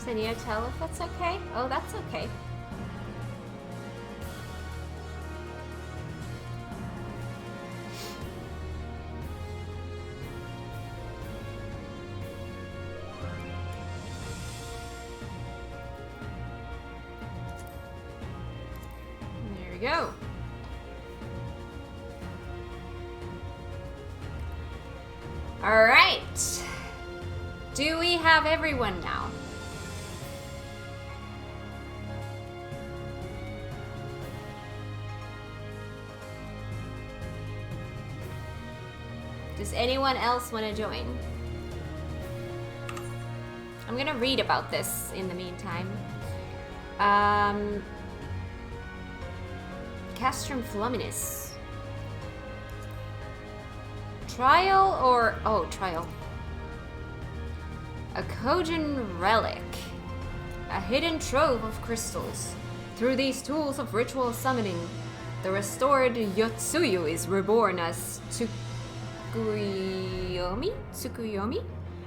Can you tell if that's okay? Oh, that's okay. There we go. All right. Do we have everyone now? Does anyone else want to join? I'm gonna read about this in the meantime. Castrum Fluminus. Trial or... oh, trial. A Kojin relic. A hidden trove of crystals. Through these tools of ritual summoning, the restored Yotsuyu is reborn as Tsukuyomi?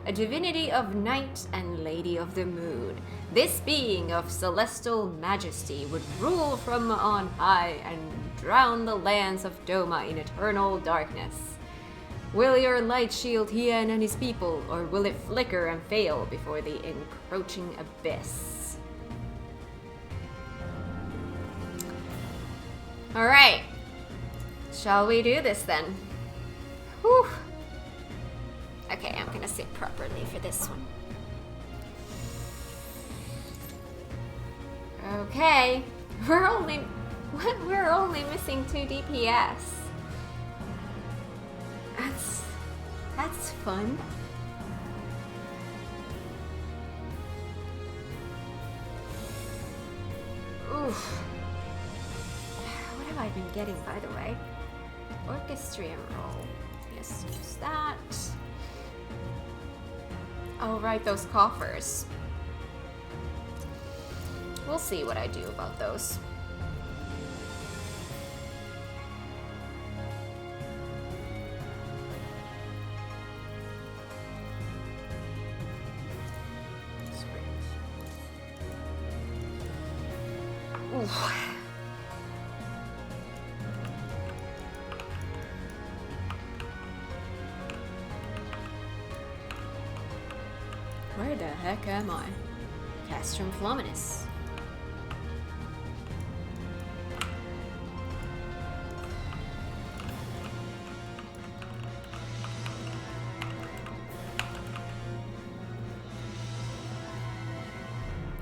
A divinity of night and lady of the moon. This being of celestial majesty would rule from on high and drown the lands of Doma in eternal darkness. Will your light shield Hien and his people, or will it flicker and fail before the encroaching abyss? Alright. Shall we do this then? Whew. Okay, I'm gonna sit properly for this one. Okay, we're only missing 2 DPS. That's fun. Oof. What have I been getting, by the way? Orchestrium roll. Yes, use that. Oh, right, those coffers. We'll see what I do about those. Oof. Where the heck am I? Castrum Flominus.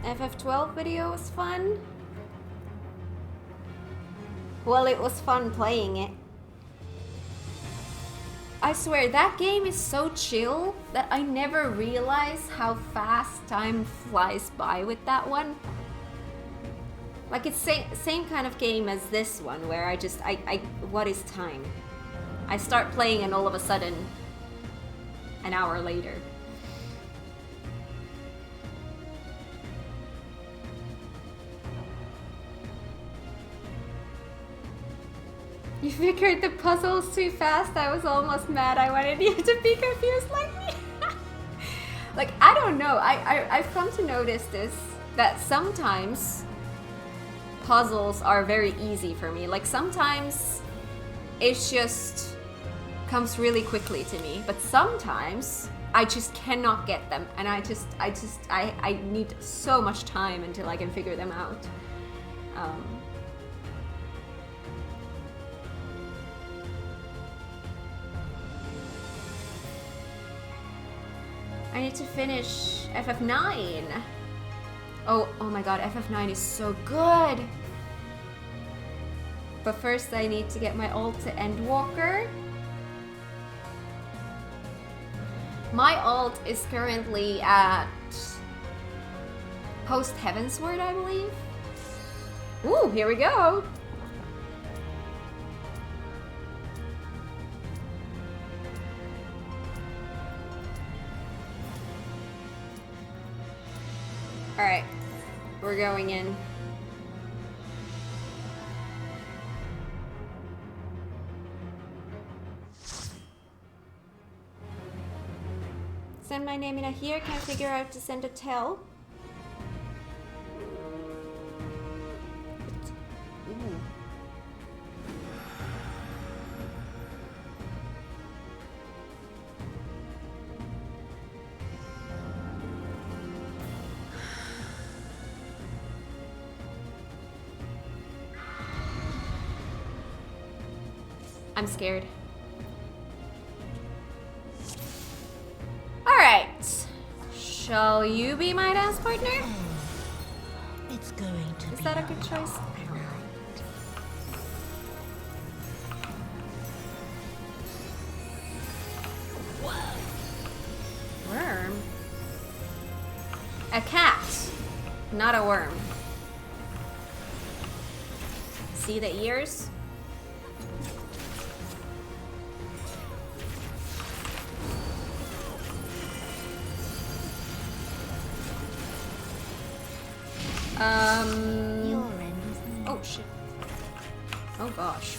FF12 video was fun. Well, it was fun playing it. I swear, that game is so chill that I never realize how fast time flies by with that one. Like, it's same kind of game as this one, where what is time? I start playing and all of a sudden, an hour later. You figured the puzzles too fast. I was almost mad. I wanted you to be confused like me. Like, I don't know. I've come to notice this, that sometimes puzzles are very easy for me. Like, sometimes it just comes really quickly to me, but sometimes I just cannot get them, and I need so much time until I can figure them out. I need to finish FF9. Oh my god, FF9 is so good. But first I need to get my ult to Endwalker. My ult is currently at post Heavensward, I believe. Ooh, here we go. Alright, we're going in. Send my name in a here, can I figure out to send a tell? Ooh. I'm scared. Alright. Shall you be my dance partner? It's going to Is that a good choice? Worm? A cat, not a worm. See the ears? Oh shit. Oh gosh.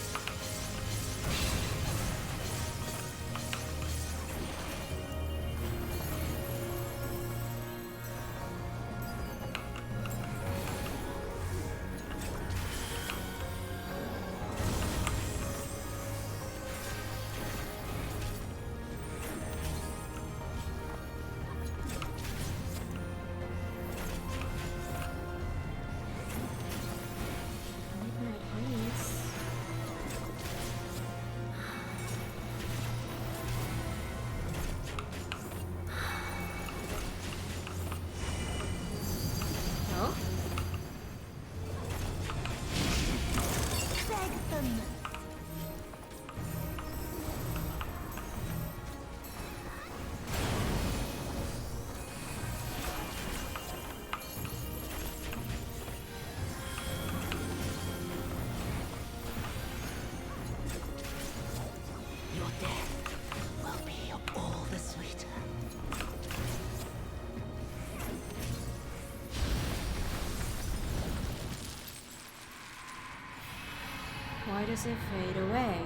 Why does it fade away?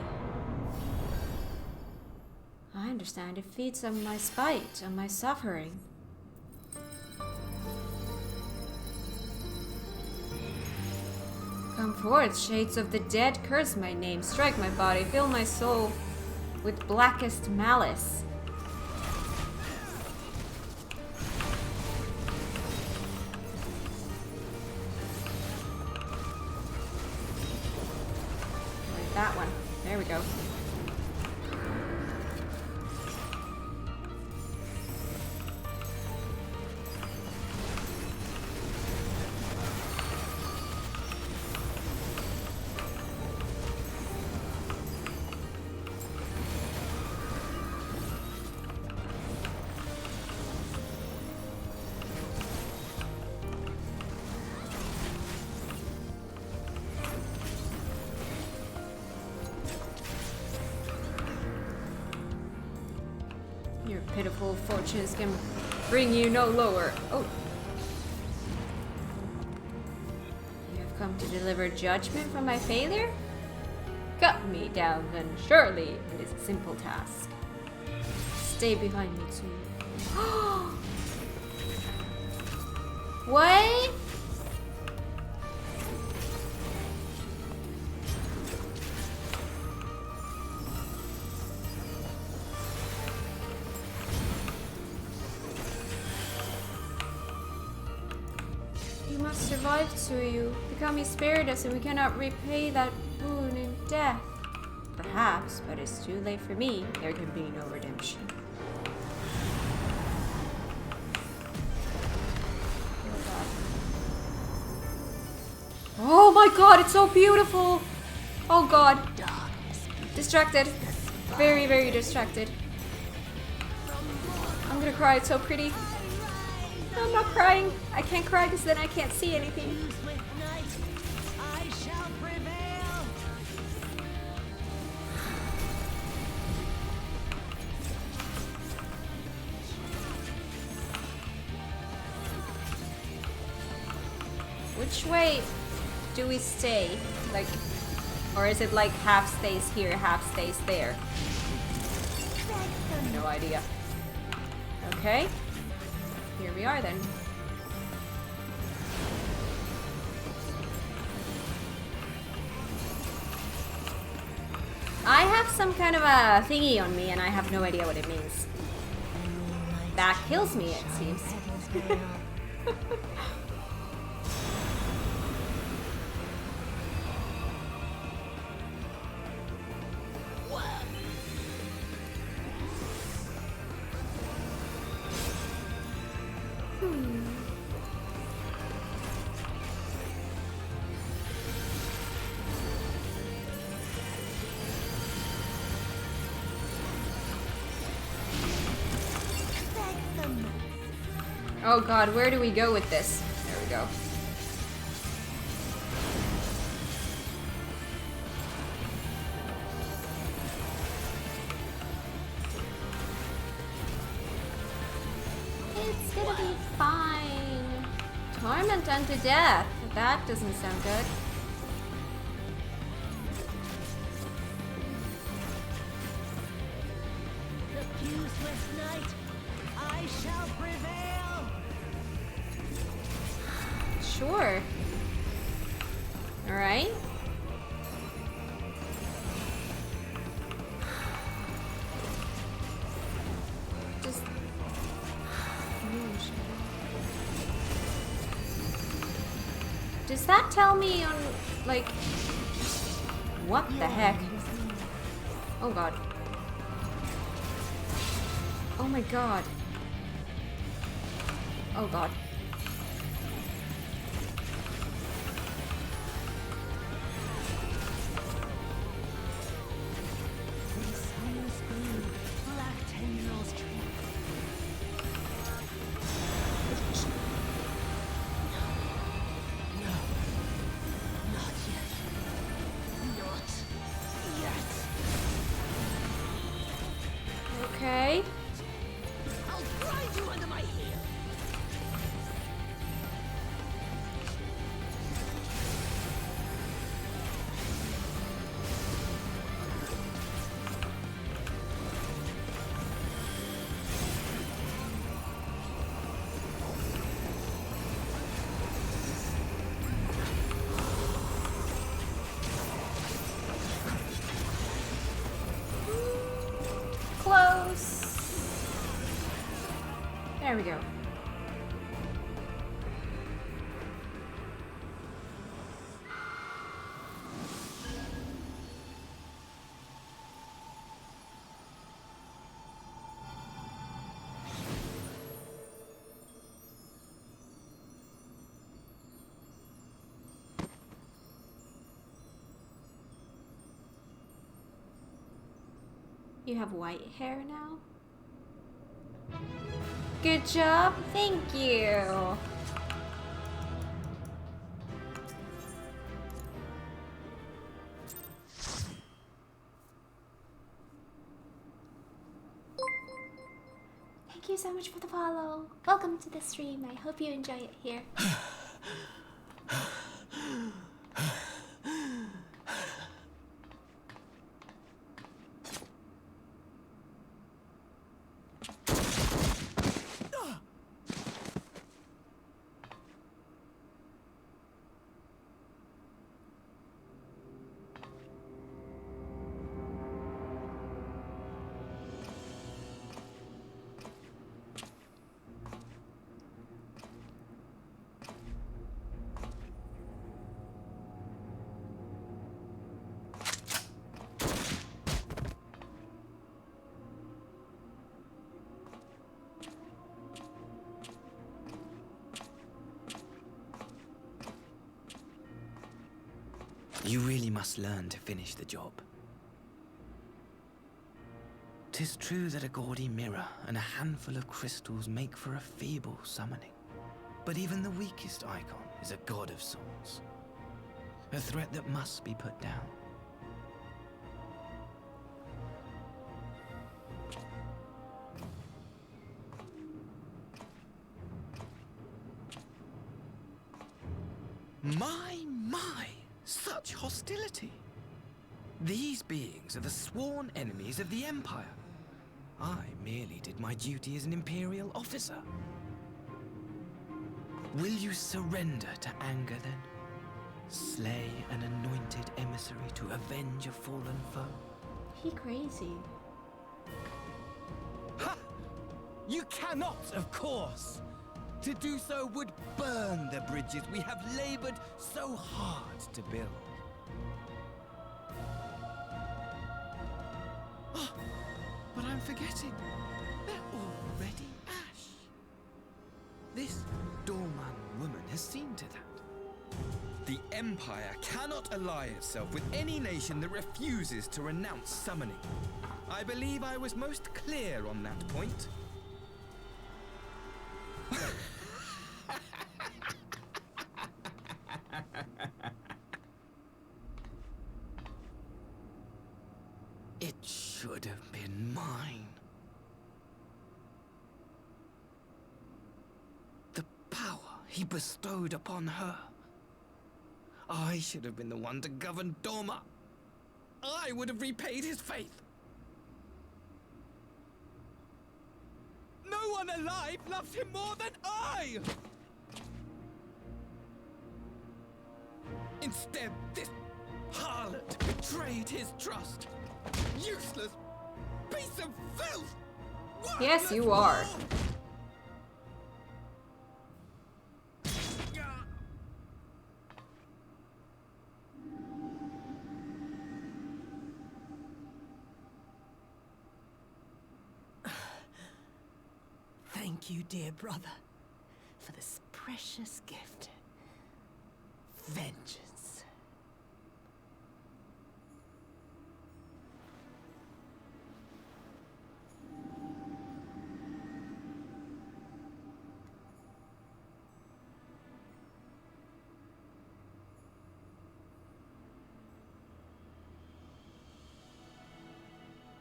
I understand. It feeds on my spite, on my suffering. Come forth, shades of the dead, curse my name, strike my body, fill my soul with blackest malice. Like that one. There we go. Your pitiful fortunes can bring you no lower. Oh. You have come to deliver judgment for my failure? Cut me down, then surely it is a simple task. Stay behind me too. What? Survive to you, become his spirit us, and we cannot repay that boon in death. Perhaps, but it's too late for me. There can be no redemption. Oh my god, it's so beautiful! Oh god. Distracted. Very, very distracted. I'm gonna cry, it's so pretty. No, I'm not crying. I can't cry because then I can't see anything. Which way do we stay? Like, or is it like half stays here, half stays there? No idea. Okay. Here we are then. I have some kind of a thingy on me and I have no idea what it means. That kills me, it seems. Oh god, where do we go with this? There we go. It's gonna be fine. Torment unto death. That doesn't sound good. The useless night, I shall prevail. Sure. All right. Just. Does that tell me on, like, what the heck? Oh god. Oh my god. Oh god. Okay. I'll grind you under my heel. There we go. You have white hair now? Good job, thank you. Thank you so much for the follow. Welcome to the stream. I hope you enjoy it here. You really must learn to finish the job. 'Tis true that a gaudy mirror and a handful of crystals make for a feeble summoning. But even the weakest icon is a god of sorts. A threat that must be put down. My! Such hostility! These beings are the sworn enemies of the Empire. I merely did my duty as an Imperial officer. Will you surrender to anger then? Slay an anointed emissary to avenge a fallen foe? He crazy. Ha! You cannot, of course! To do so would burn the bridges we have labored so hard to build. Oh, but I'm forgetting. They're already ash. This Dorman woman has seen to that. The Empire cannot ally itself with any nation that refuses to renounce summoning. I believe I was most clear on that point. It should have been mine. The power he bestowed upon her. I should have been the one to govern Doma. I would have repaid his faith. No one alive loves him more than I! Instead, this harlot betrayed his trust. Useless piece of filth! Yes, you are. Thank you, dear brother, for this precious gift. Vengeance.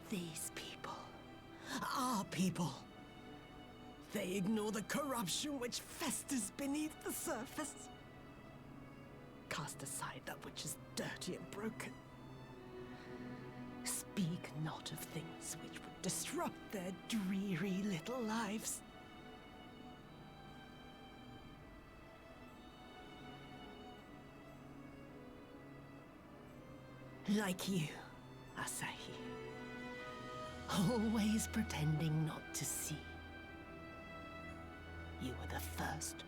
These people, our people, they ignore the corruption which festers beneath the surface. Cast aside that which is dirty and broken. Speak not of things which would disrupt their dreary little lives. Like you, Asahi. Always pretending not to see. You were the first.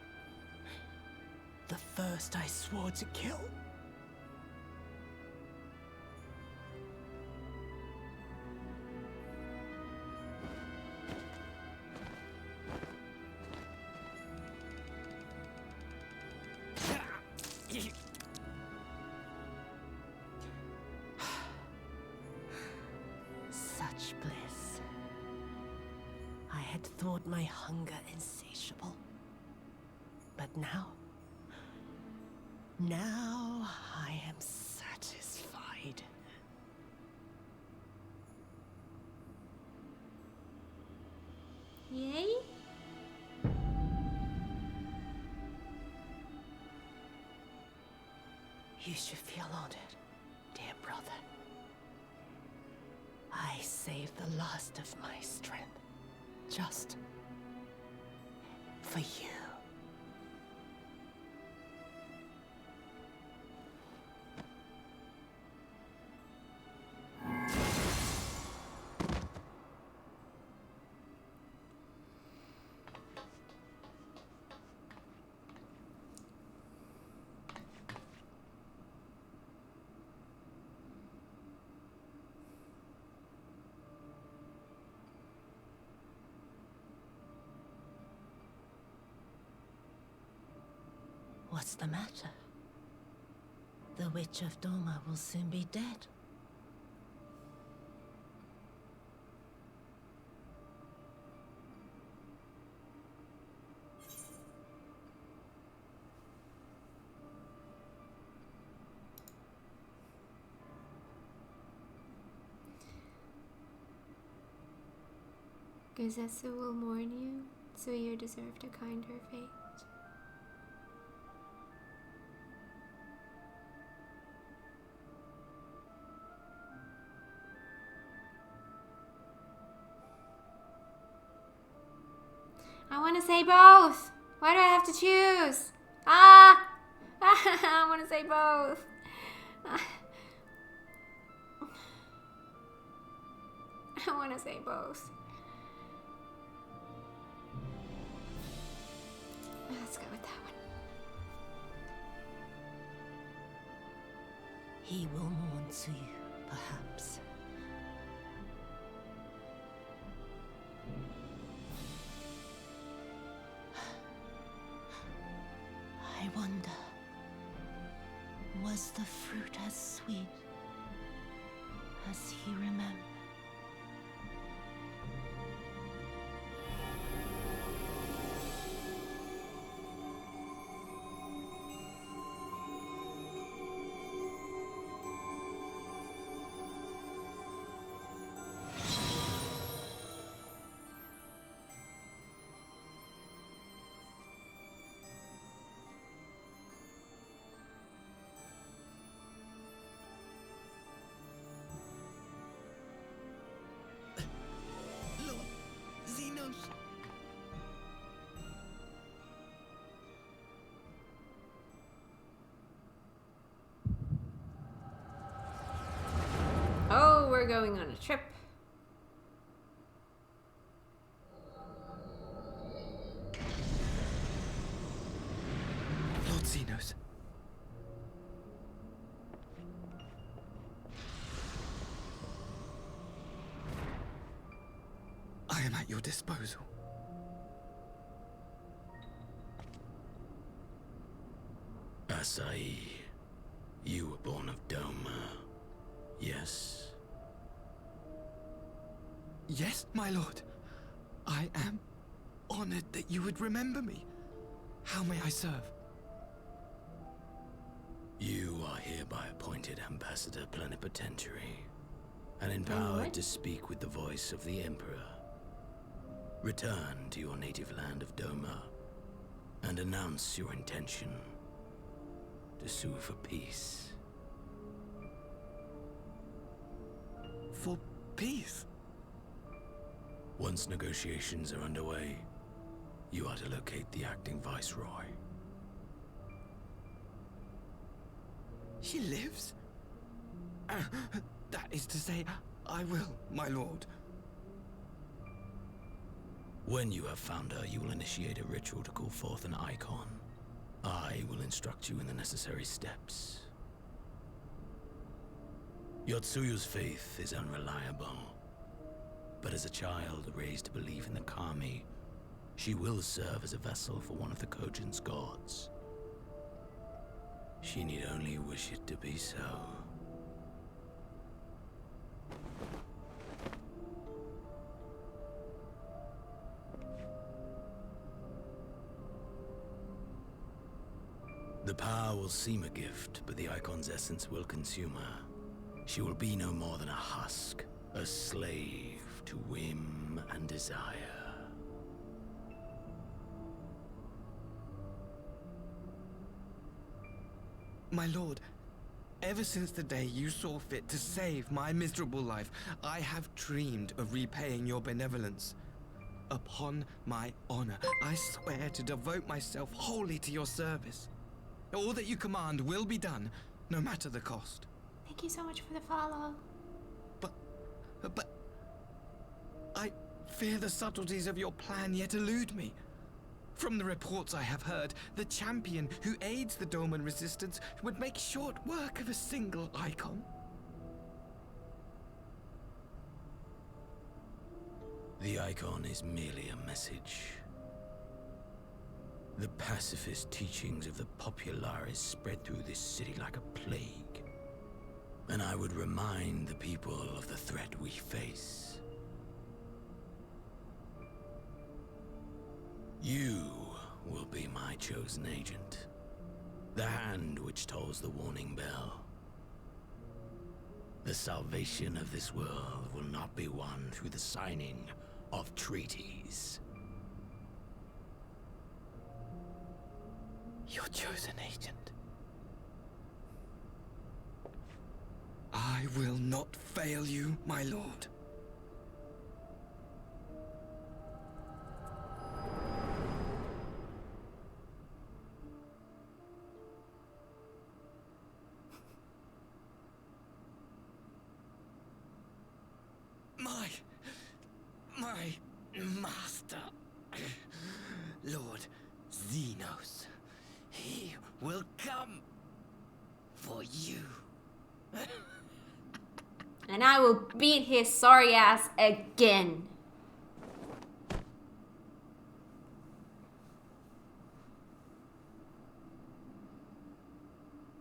The first I swore to kill. Such bliss. I had thought my hunger insatiable. But now I am satisfied. Yay? You should feel honored, dear brother. I saved the last of my strength, just for you. What's the matter? The Witch of Doma will soon be dead. Gazetsu will mourn you, so you deserve to kind her fate. I want to say both. Why do I have to choose? Ah! I want to say both. I want to say both. Let's go with that one. He will mourn to you, perhaps. I wonder, was the fruit as sweet as he remembered? Oh, we're going on a trip. Lord Xenos. I am at your disposal. Asai, you were born of Doma, yes? Yes, my lord. I am honored that you would remember me. How may I serve? You are hereby appointed Ambassador Plenipotentiary and empowered to speak with the voice of the Emperor. Return to your native land of Doma and announce your intention to sue for peace. For peace? Once negotiations are underway, you are to locate the acting Viceroy. She lives? That is to say, I will, my lord. When you have found her, you will initiate a ritual to call forth an icon. I will instruct you in the necessary steps. Yotsuyu's faith is unreliable, but as a child raised to believe in the kami, she will serve as a vessel for one of the Kojin's gods. She need only wish it to be so. The power will seem a gift, but the icon's essence will consume her. She will be no more than a husk, a slave to whim and desire. My lord, ever since the day you saw fit to save my miserable life, I have dreamed of repaying your benevolence. Upon my honor, I swear to devote myself wholly to your service. All that you command will be done, no matter the cost. Thank you so much for the follow. But I fear the subtleties of your plan yet elude me. From the reports I have heard, the champion who aids the Doman resistance would make short work of a single icon. The icon is merely a message. The pacifist teachings of the Populares spread through this city like a plague. And I would remind the people of the threat we face. You will be my chosen agent. The hand which tolls the warning bell. The salvation of this world will not be won through the signing of treaties. Your chosen agent. I will not fail you, my lord. My master, Lord Xenos, he will come for you. And I will beat his sorry ass again.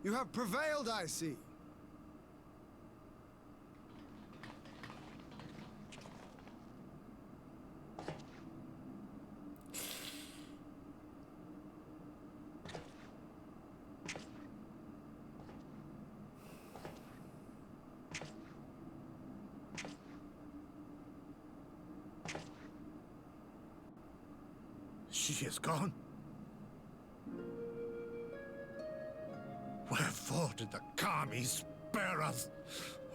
You have prevailed, I see. She is gone. Wherefore did the kami spare us,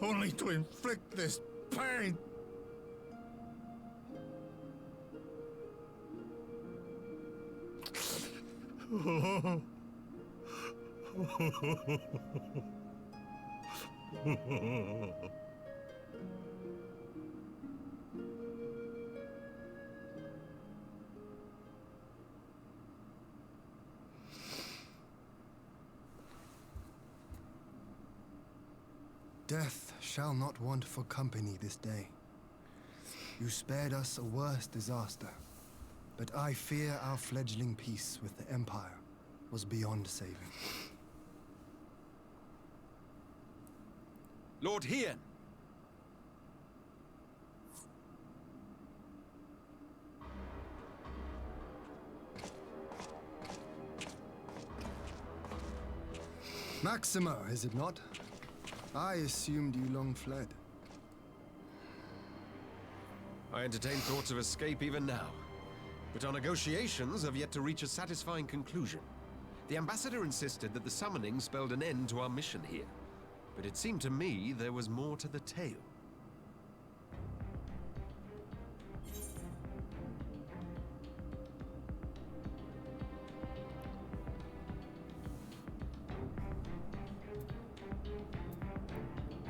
only to inflict this pain? Death shall not want for company this day. You spared us a worse disaster, but I fear our fledgling peace with the Empire was beyond saving. Lord Hien! Maxima, is it not? I assumed you long fled. I entertain thoughts of escape even now, but our negotiations have yet to reach a satisfying conclusion. The ambassador insisted that the summoning spelled an end to our mission here, but it seemed to me there was more to the tale.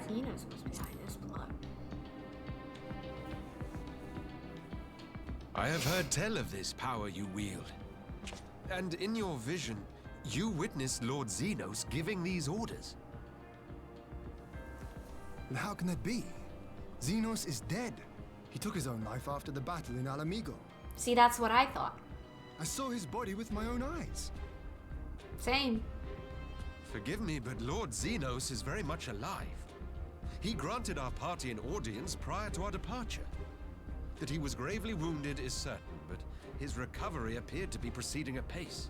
Xenos was behind this plot. I have heard tell of this power you wield. And in your vision, you witnessed Lord Xenos giving these orders. And how can that be? Xenos is dead. He took his own life after the battle in Alamigo. See, that's what I thought. I saw his body with my own eyes. Same. Forgive me, but Lord Xenos is very much alive. He granted our party an audience prior to our departure. That he was gravely wounded is certain, but his recovery appeared to be proceeding apace.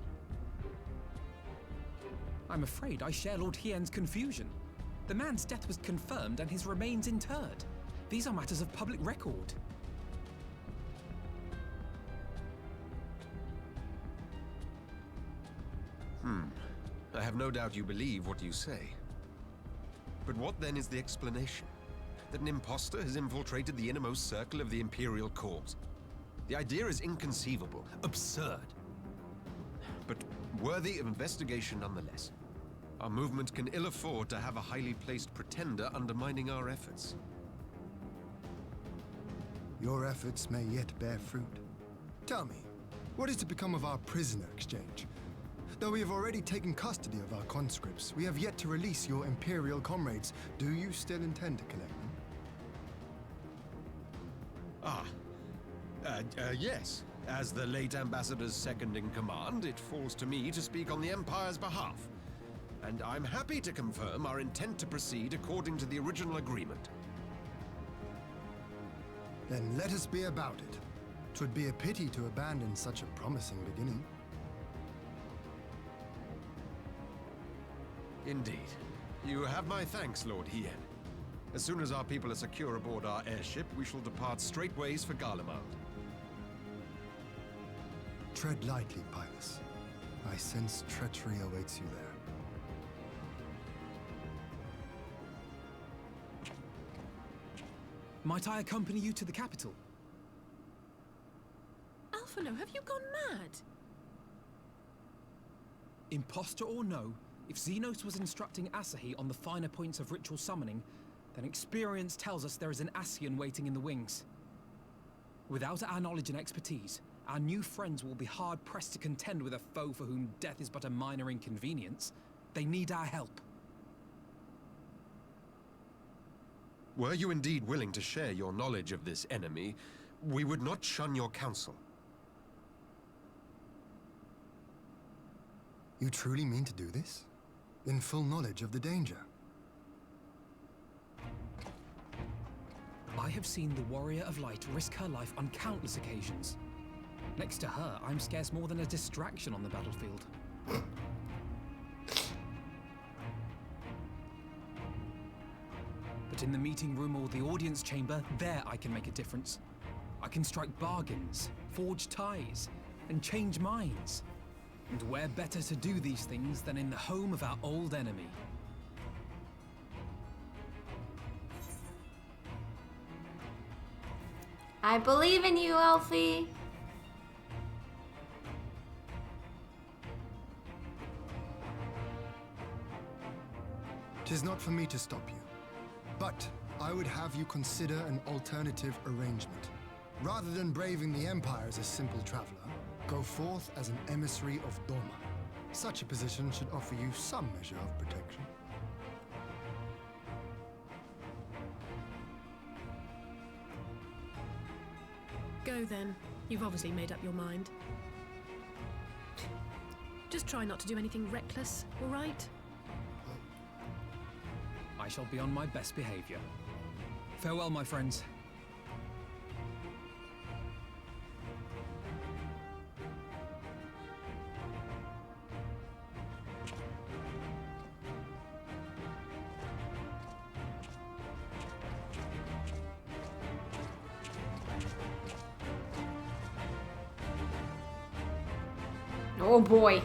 I'm afraid I share Lord Hien's confusion. The man's death was confirmed and his remains interred. These are matters of public record. I have no doubt you believe what you say. But what then is the explanation? That an impostor has infiltrated the innermost circle of the Imperial Court? The idea is inconceivable, absurd. But worthy of investigation nonetheless. Our movement can ill afford to have a highly placed pretender undermining our efforts. Your efforts may yet bear fruit. Tell me, what is to become of our prisoner exchange? Though we have already taken custody of our conscripts, we have yet to release your Imperial comrades. Do you still intend to collect them? Yes. As the late Ambassador's second-in-command, it falls to me to speak on the Empire's behalf. And I'm happy to confirm our intent to proceed according to the original agreement. Then let us be about it. 'Twould be a pity to abandon such a promising beginning. Indeed. You have my thanks, Lord Hien. As soon as our people are secure aboard our airship, we shall depart straightways for Garlemald. Tread lightly, Pilus. I sense treachery awaits you there. Might I accompany you to the capital? Alphino, have you gone mad? Imposter or no, if Xenos was instructing Asahi on the finer points of ritual summoning, then experience tells us there is an Ascian waiting in the wings. Without our knowledge and expertise, our new friends will be hard-pressed to contend with a foe for whom death is but a minor inconvenience. They need our help. Were you indeed willing to share your knowledge of this enemy, we would not shun your counsel. You truly mean to do this? In full knowledge of the danger? I have seen the Warrior of Light risk her life on countless occasions. Next to her, I'm scarce more than a distraction on the battlefield. But in the meeting room or the audience chamber, there I can make a difference. I can strike bargains, forge ties, and change minds. And where better to do these things than in the home of our old enemy? I believe in you, Elfie. 'Tis not for me to stop you, but I would have you consider an alternative arrangement. Rather than braving the Empire as a simple traveler, go forth as an emissary of Doma. Such a position should offer you some measure of protection. Go then. You've obviously made up your mind. Just try not to do anything reckless, all right? I shall be on my best behavior. Farewell, my friends. Oh boy.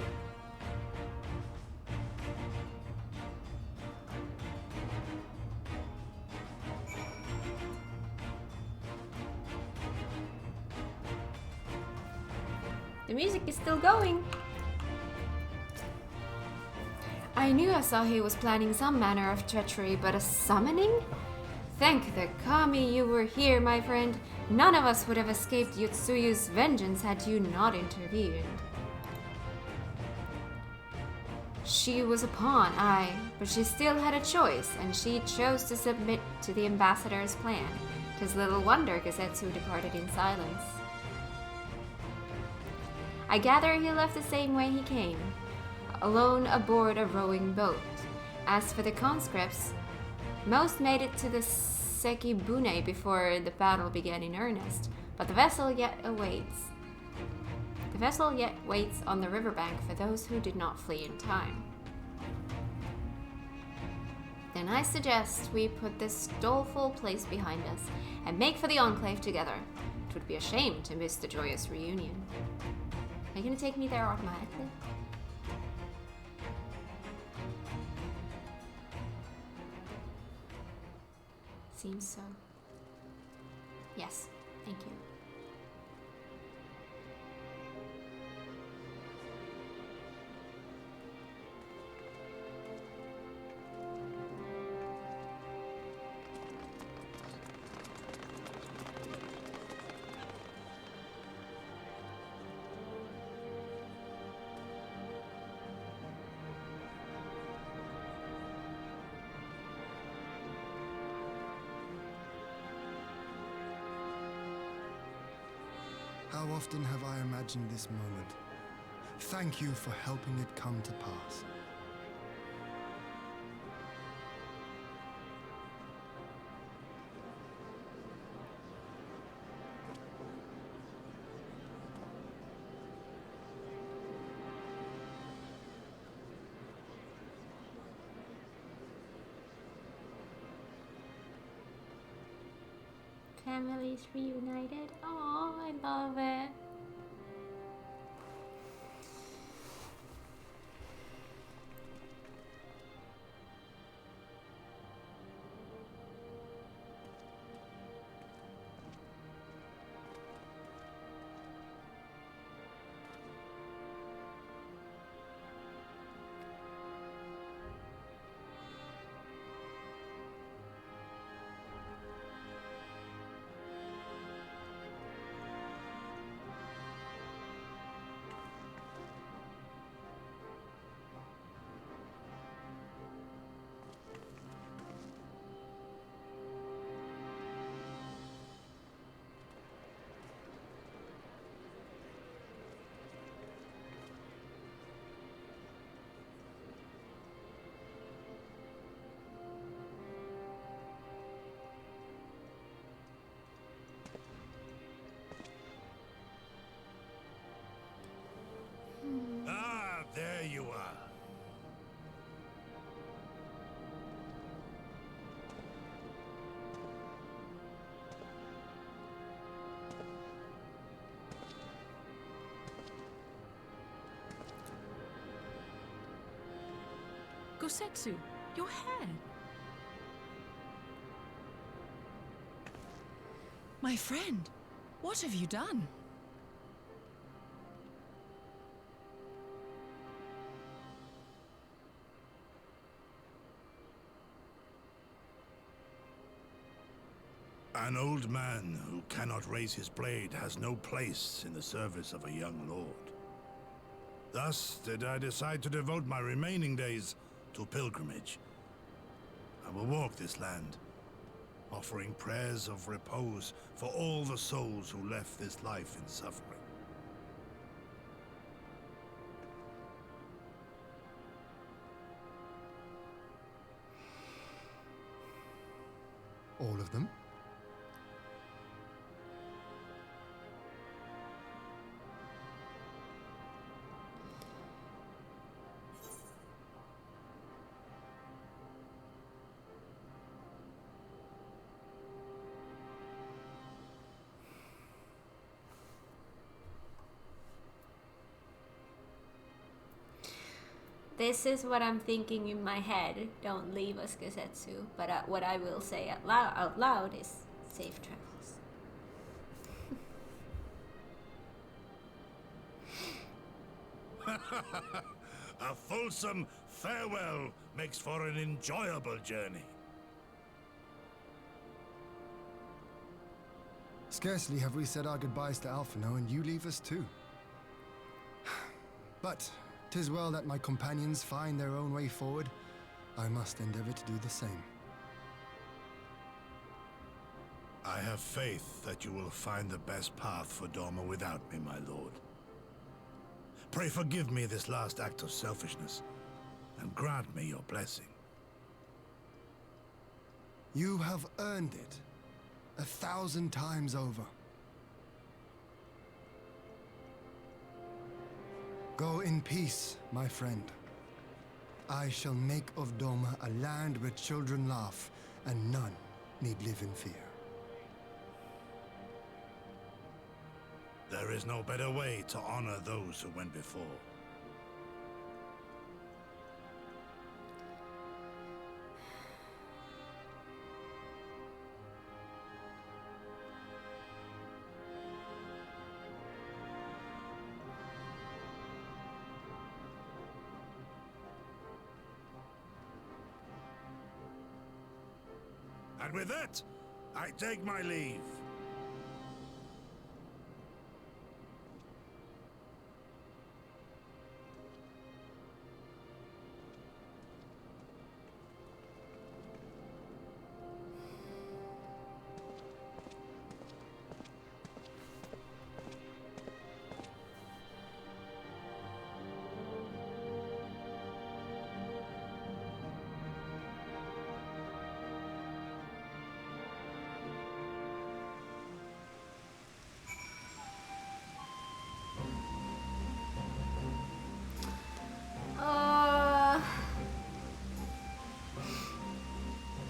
The music is still going. I knew Asahi was planning some manner of treachery, but a summoning? Thank the kami you were here, my friend. None of us would have escaped Yotsuyu's vengeance had you not intervened. She was a pawn, aye, but she still had a choice, and she chose to submit to the ambassador's plan. 'Tis little wonder Gesetsu departed in silence. I gather he left the same way he came, alone aboard a rowing boat. As for the conscripts, most made it to the Sekibune before the battle began in earnest, but the vessel yet awaits. The vessel yet waits on the riverbank for those who did not flee in time. Then I suggest we put this doleful place behind us and make for the Enclave together. It would be a shame to miss the joyous reunion. Are you gonna take me there automatically? Seems so. Yes, thank you. How often have I imagined this moment? Thank you for helping it come to pass. Families reunited. Oh, I love it. Ah, there you are. Gosetsu, your hair. My friend, what have you done? An old man who cannot raise his blade has no place in the service of a young lord. Thus did I decide to devote my remaining days to pilgrimage. I will walk this land, offering prayers of repose for all the souls who left this life in suffering. All of them? This is what I'm thinking in my head. Don't leave us, Gesetsu. But what I will say out loud is safe travels. A fulsome farewell makes for an enjoyable journey. Scarcely have we said our goodbyes to Alphino, and you leave us too. But 'tis well that my companions find their own way forward. I must endeavor to do the same. I have faith that you will find the best path for Doma without me, my lord. Pray forgive me this last act of selfishness, and grant me your blessing. You have earned it 1,000 times over. Go in peace, my friend. I shall make of Doma a land where children laugh and none need live in fear. There is no better way to honor those who went before. And with that, I take my leave.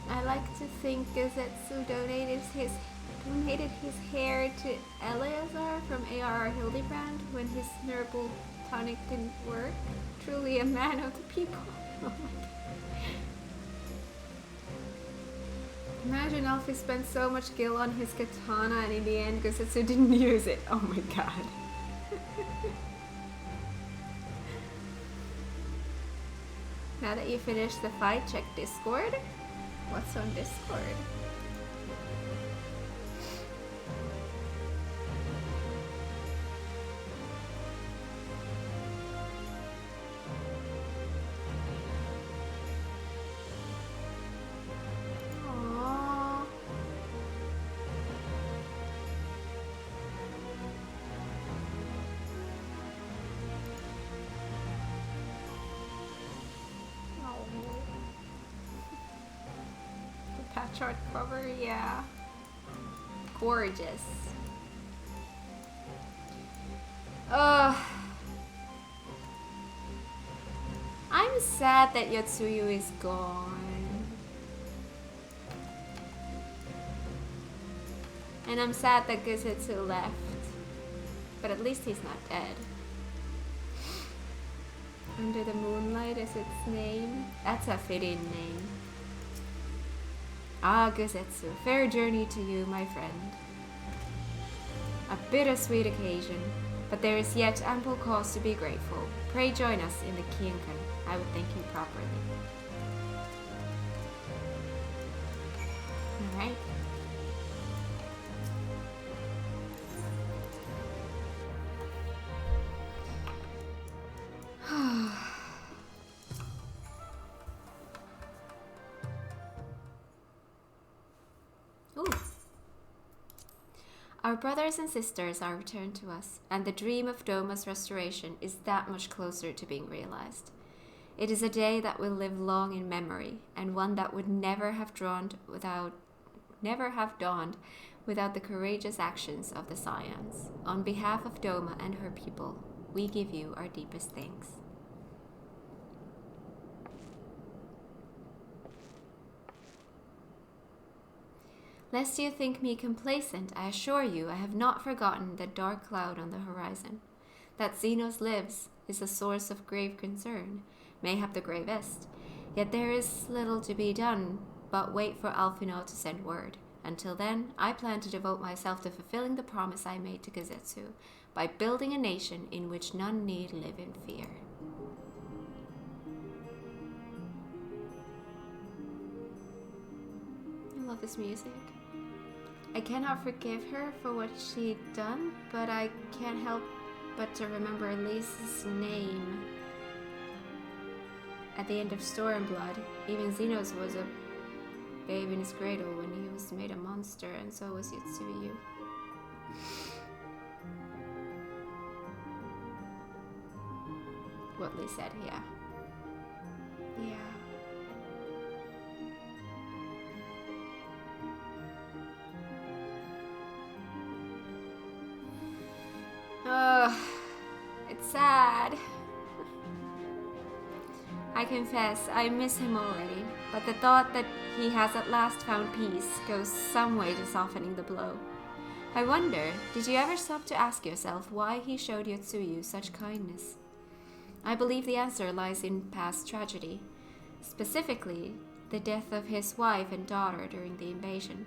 I like to think Gazetsu donated his hair to Eleazar from A.R.R. Hildebrand when his herbal tonic didn't work. Truly a man of the people. Oh my god. Imagine Alfie spent so much gil on his katana and in the end Gazetsu didn't use it. Oh my god. Now that you finished the fight, check Discord. What's on Discord? Aww. Patch art cover, yeah. Gorgeous. I'm sad that Yotsuyu is gone. And I'm sad that Gazetsu left. But at least he's not dead. Under the Moonlight is its name. That's a fitting name. Ah, Gazetsu, fair journey to you, my friend. A bittersweet occasion, but there is yet ample cause to be grateful. Pray join us in the Kienkan. I would thank you properly. Alright. Ooh. Our brothers and sisters are returned to us, and the dream of Doma's restoration is that much closer to being realized. It is a day that will live long in memory, and one that would never have dawned without the courageous actions of the Scions. On behalf of Doma and her people, we give you our deepest thanks. Lest you think me complacent, I assure you I have not forgotten the dark cloud on the horizon. That Xenos lives is a source of grave concern, mayhap the gravest. Yet there is little to be done but wait for Alphino to send word. Until then, I plan to devote myself to fulfilling the promise I made to Gazetsu by building a nation in which none need live in fear. I love this music. I cannot forgive her for what she'd done, but I can't help but to remember Elise's name. At the end of Stormblood, even Xenos was a babe in his cradle when he was made a monster, and so was Yotsuyu. What Lee said, yeah. Yeah. It's sad. I confess, I miss him already, but the thought that he has at last found peace goes some way to softening the blow. I wonder, did you ever stop to ask yourself why he showed Yotsuyu such kindness? I believe the answer lies in past tragedy, specifically the death of his wife and daughter during the invasion.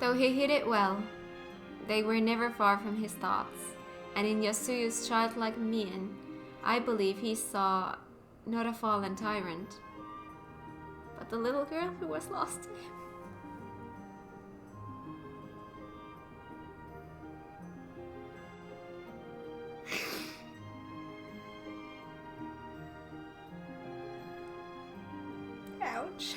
Though he hid it well, they were never far from his thoughts, and in Yotsuyu's childlike mien, I believe he saw not a fallen tyrant, but the little girl who was lost to him. Ouch.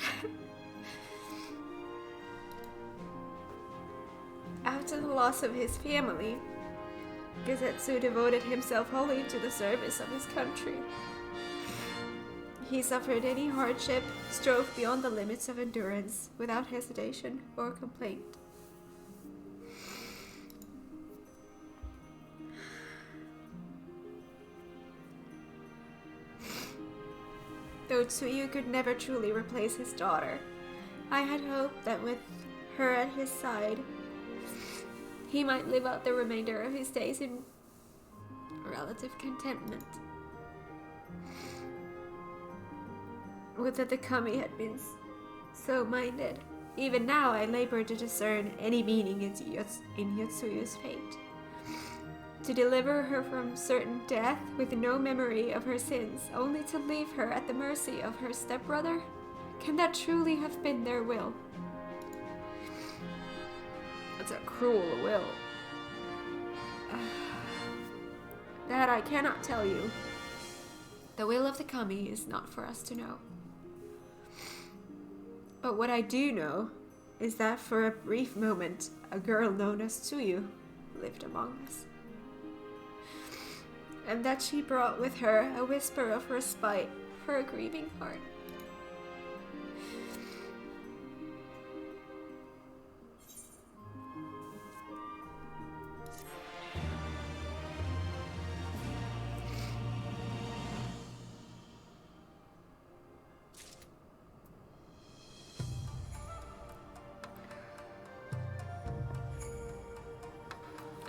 After the loss of his family, Gezetsu devoted himself wholly to the service of his country. He suffered any hardship, strove beyond the limits of endurance, without hesitation or complaint. Though Tsuyu could never truly replace his daughter, I had hoped that with her at his side, he might live out the remainder of his days in relative contentment. Would that the kami had been so minded. Even now I labor to discern any meaning in Yotsuyu's fate. To deliver her from certain death with no memory of her sins, only to leave her at the mercy of her stepbrother? Can that truly have been their will? It's a cruel will. That I cannot tell you. The will of the kami is not for us to know. But what I do know is that for a brief moment, a girl known as Tsuyu lived among us. And that she brought with her a whisper of respite for a grieving heart.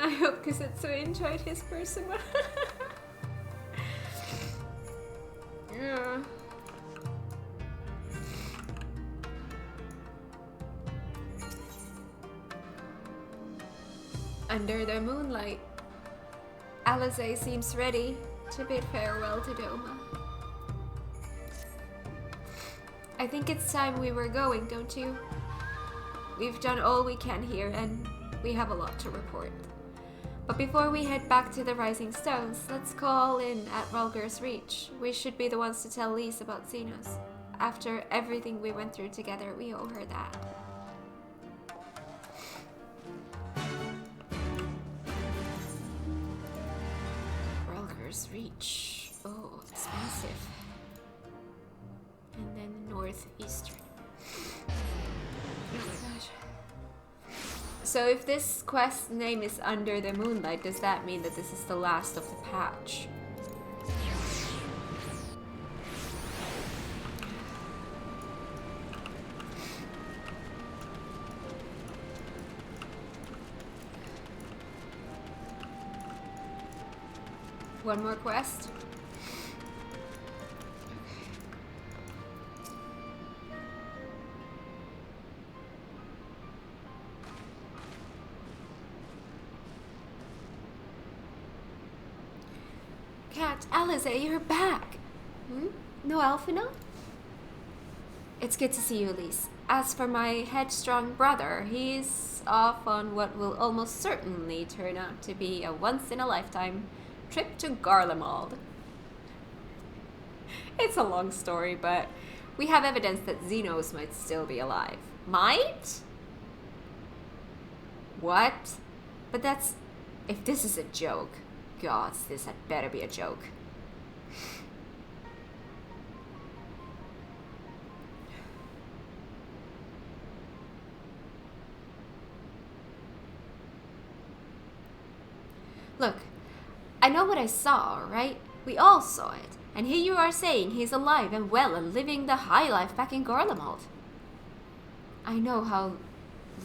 I hope Kusetsu enjoyed his personal. Yeah. Under the moonlight, Alize seems ready to bid farewell to Doma. I think it's time we were going, don't you? We've done all we can here, and we have a lot to report. But before we head back to the Rising Stones, let's call in at Rulger's Reach. We should be the ones to tell Lise about Xenos. After everything we went through together, we owe her that. Rulger's Reach. Oh, expensive. And then Northeastern. Oh my gosh. So if this quest name is Under the Moonlight, does that mean that this is the last of the patch? One more quest? Kat, Alize, you're back! No Alphina? It's good to see you, Elise. as for my headstrong brother, he's off on what will almost certainly turn out to be a once-in-a-lifetime trip to Garlemald. It's a long story, but we have evidence that Xenos might still be alive. Might? What? But that's... If this is a joke, gods, this had better be a joke. Look, I know what I saw, right? We all saw it. And here you are saying he's alive and well and living the high life back in Garlemald. I know how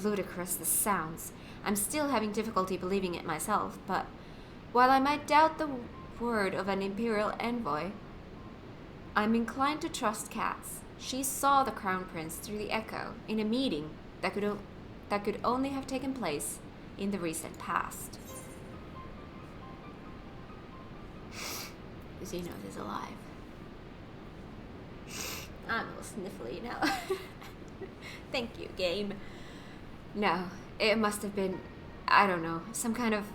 ludicrous this sounds. I'm still having difficulty believing it myself, but while I might doubt the word of an Imperial envoy, I'm inclined to trust Kat's. She saw the Crown Prince through the Echo in a meeting that could only have taken place in the recent past. Xenos is alive. I'm all sniffly now. Thank you, game. No, it must have been, I don't know, some kind of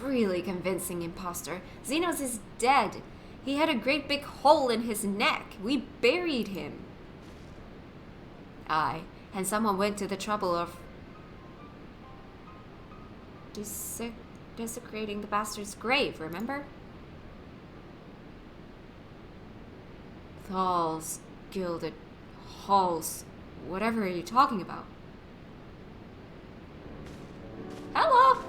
really convincing imposter. Xenos is dead. He had a great big hole in his neck. We buried him. Aye, and someone went to the trouble of desecrating the bastard's grave, remember? Halls, gilded halls, whatever are you talking about? Hello!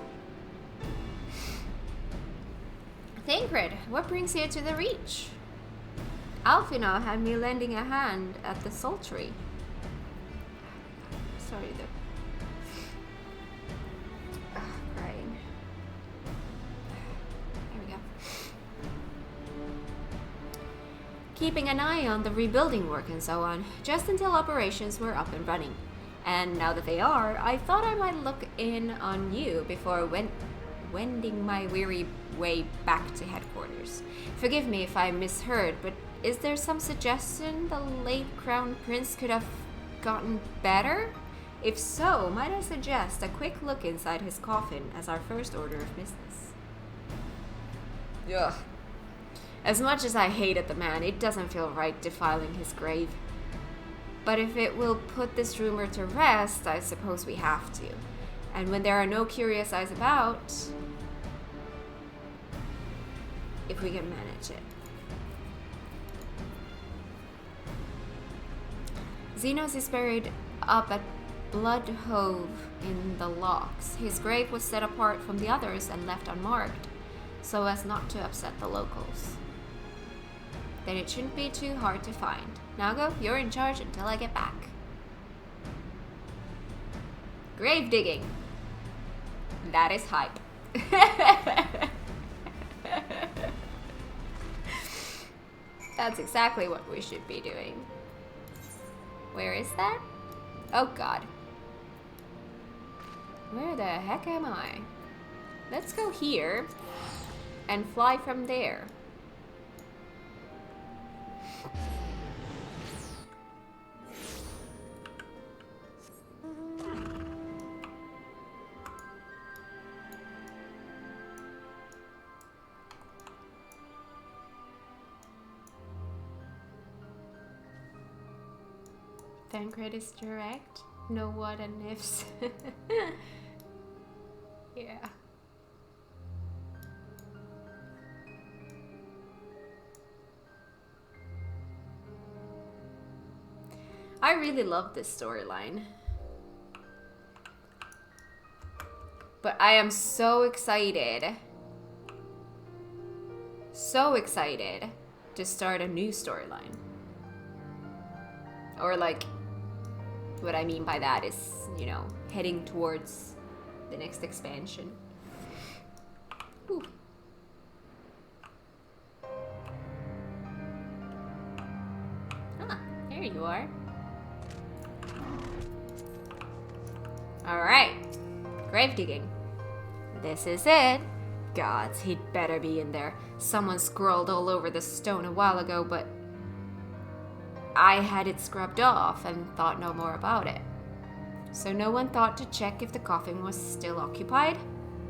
Thancred, what brings you to the Reach? Alfina had me lending a hand at the sultry. Sorry, crying. There we go. Keeping an eye on the rebuilding work and so on, just until operations were up and running. And now that they are, I thought I might look in on you before wending my weary way back to headquarters. Forgive me if I misheard, but is there some suggestion the late Crown Prince could have gotten better? If so, might I suggest a quick look inside his coffin as our first order of business? Ugh. As much as I hated the man, it doesn't feel right defiling his grave. But if it will put this rumor to rest, I suppose we have to. And when there are no curious eyes about, if we can manage it. Xenos is buried up at Bloodhove in the Locks. His grave was set apart from the others and left unmarked, so as not to upset the locals. Then it shouldn't be too hard to find. Nago, you're in charge until I get back. Grave digging. That is hype. That's exactly what we should be doing. Where is that? Oh god. Where the heck am I? Let's go here and fly from there. Thancred is direct. No what and ifs. Yeah. I really love this storyline. But I am so excited. So excited to start a new storyline. Or like, what I mean by that is, you know, heading towards the next expansion. Ooh. Ah, there you are. Alright. Grave digging. This is it. Gods, he'd better be in there. Someone scrawled all over the stone a while ago, but I had it scrubbed off and thought no more about it. So no one thought to check if the coffin was still occupied?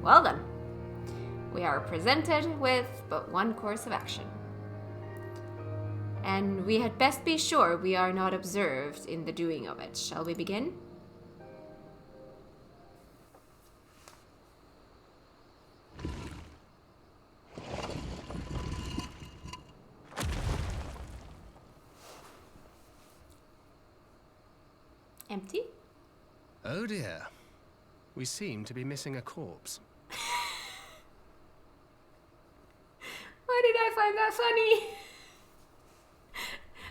Well then, we are presented with but one course of action. And we had best be sure we are not observed in the doing of it. Shall we begin? Empty? Oh dear. We seem to be missing a corpse. Why did I find that funny?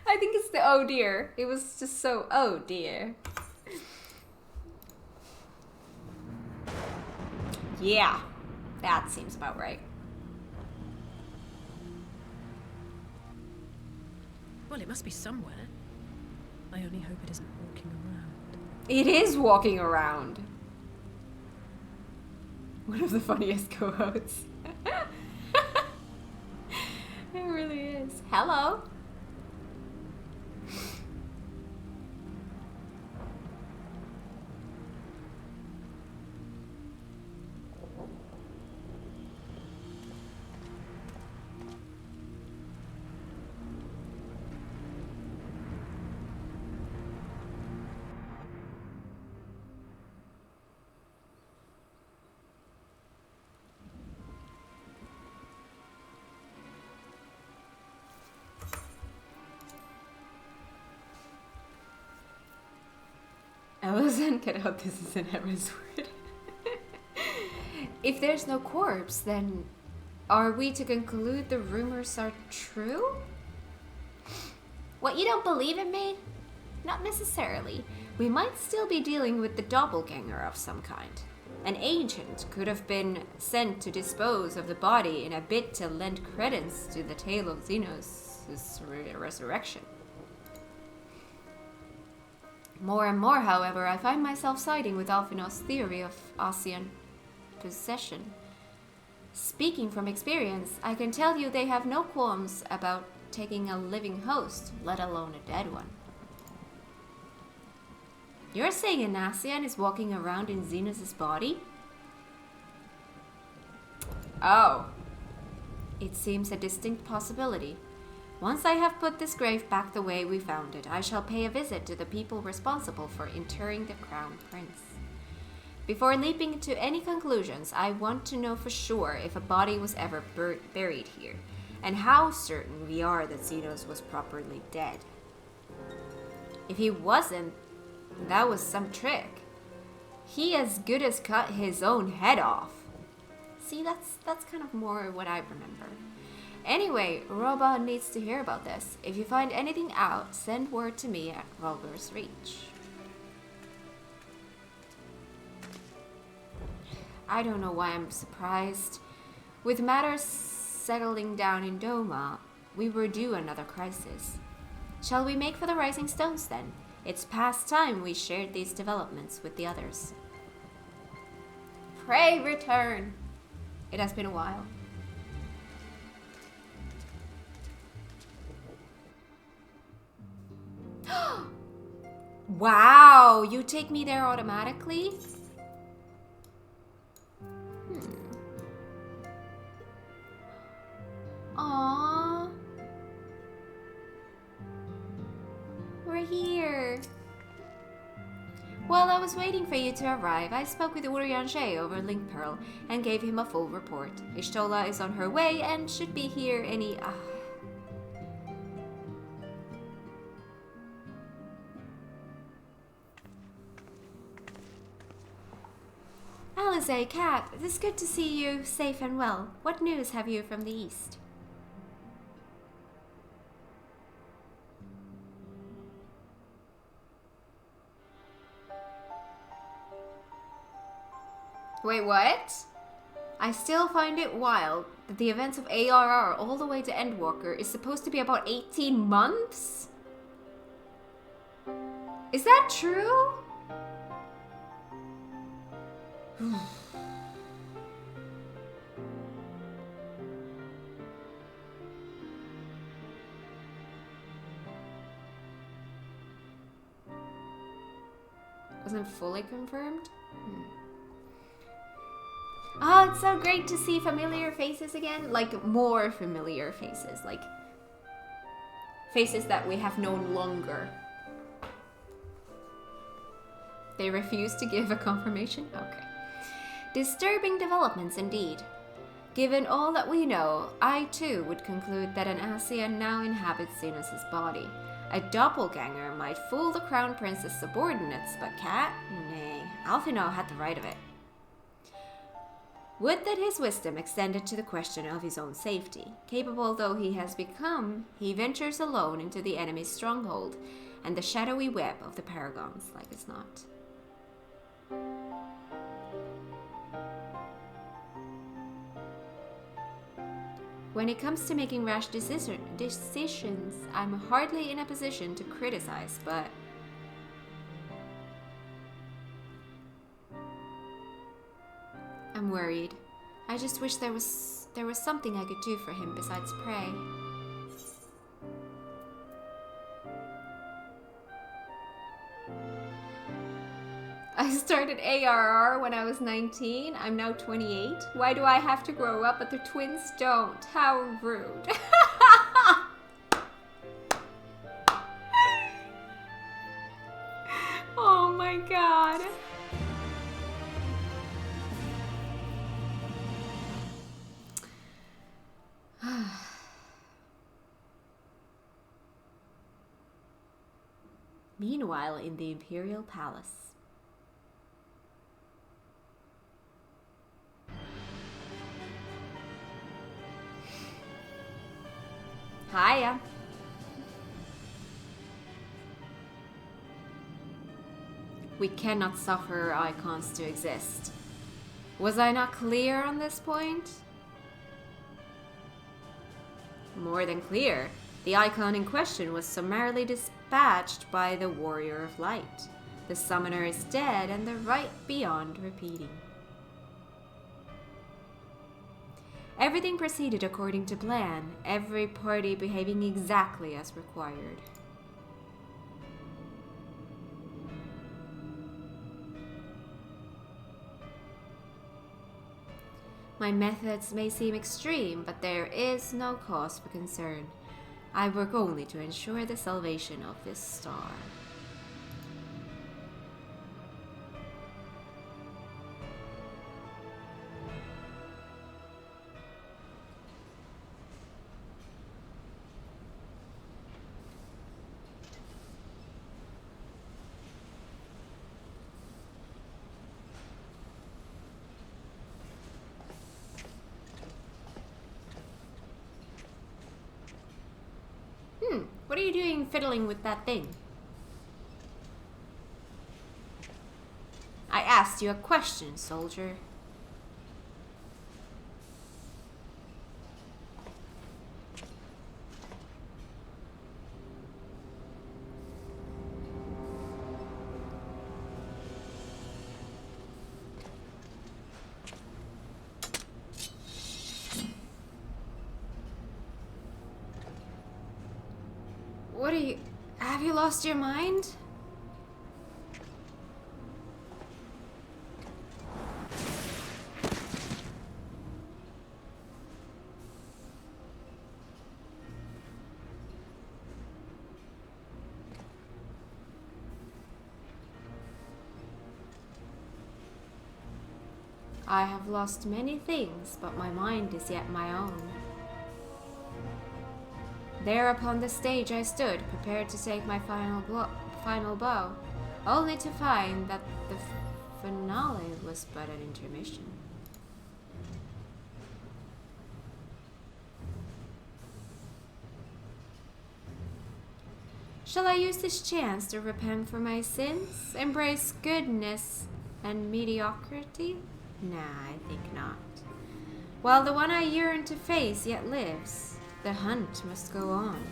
I think it's the oh dear. It was just so oh dear. Yeah, that seems about right. Well, it must be somewhere. I only hope it isn't walking around. It is walking around. One of the funniest co-hosts. It really is. Hello. Ellison, get out, this is an Emma's word. If there's no corpse, then are we to conclude the rumors are true? What, you don't believe in me? Not necessarily. We might still be dealing with the doppelganger of some kind. An agent could have been sent to dispose of the body in a bid to lend credence to the tale of Xenos' resurrection. More and more, however, I find myself siding with Alphinaud's theory of Asian possession. Speaking from experience, I can tell you they have no qualms about taking a living host, let alone a dead one. You're saying an Asian is walking around in Xenos' body? Oh. It seems a distinct possibility. Once I have put this grave back the way we found it, I shall pay a visit to the people responsible for interring the Crown Prince. Before leaping to any conclusions, I want to know for sure if a body was ever buried here, and how certain we are that Xenos was properly dead. If he wasn't, that was some trick. He as good as cut his own head off. See, that's kind of more what I remember. Anyway, Roba needs to hear about this. If you find anything out, send word to me at Rober's Reach. I don't know why I'm surprised. With matters settling down in Doma, we were due another crisis. Shall we make for the Rising Stones then? It's past time we shared these developments with the others. Pray return! It has been a while. Wow, you take me there automatically? Aww. We're here. While I was waiting for you to arrive, I spoke with Urianger over Link Pearl and gave him a full report. Ishtola is on her way and should be here any... Alice, Kat, it is good to see you safe and well. What news have you from the east? Wait, what? I still find it wild that the events of ARR all the way to Endwalker is supposed to be about 18 months? Is that true? Wasn't fully confirmed? Oh, it's so great to see familiar faces again. Like, more familiar faces. Like, faces that we have known longer. They refuse to give a confirmation? Okay. Disturbing developments indeed. Given all that we know, I too would conclude that an Asian now inhabits Xenos' body. A doppelganger might fool the Crown Prince's subordinates, but Kat? Nay, Alphinaud had the right of it. Would that his wisdom extended to the question of his own safety. Capable though he has become, he ventures alone into the enemy's stronghold, and the shadowy web of the Paragons, like as not. When it comes to making rash decisions, I'm hardly in a position to criticize, but... I'm worried. I just wish there was something I could do for him besides pray. I started ARR when I was 19. I'm now 28. Why do I have to grow up but the twins don't? How rude. Oh my god. Meanwhile, in the Imperial Palace. Hiya. We cannot suffer icons to exist. Was I not clear on this point? More than clear. The icon in question was summarily dispatched by the Warrior of Light. The summoner is dead and the rite beyond repeating. Everything proceeded according to plan, every party behaving exactly as required. My methods may seem extreme, but there is no cause for concern. I work only to ensure the salvation of this star. What are you doing fiddling with that thing? I asked you a question, soldier. What are you... Have you lost your mind? I have lost many things, but my mind is yet my own. There upon the stage I stood, prepared to take my final bow, only to find that the finale was but an intermission. Shall I use this chance to repent for my sins? Embrace goodness and mediocrity? Nah, I think not. While the one I yearn to face yet lives, the hunt must go on.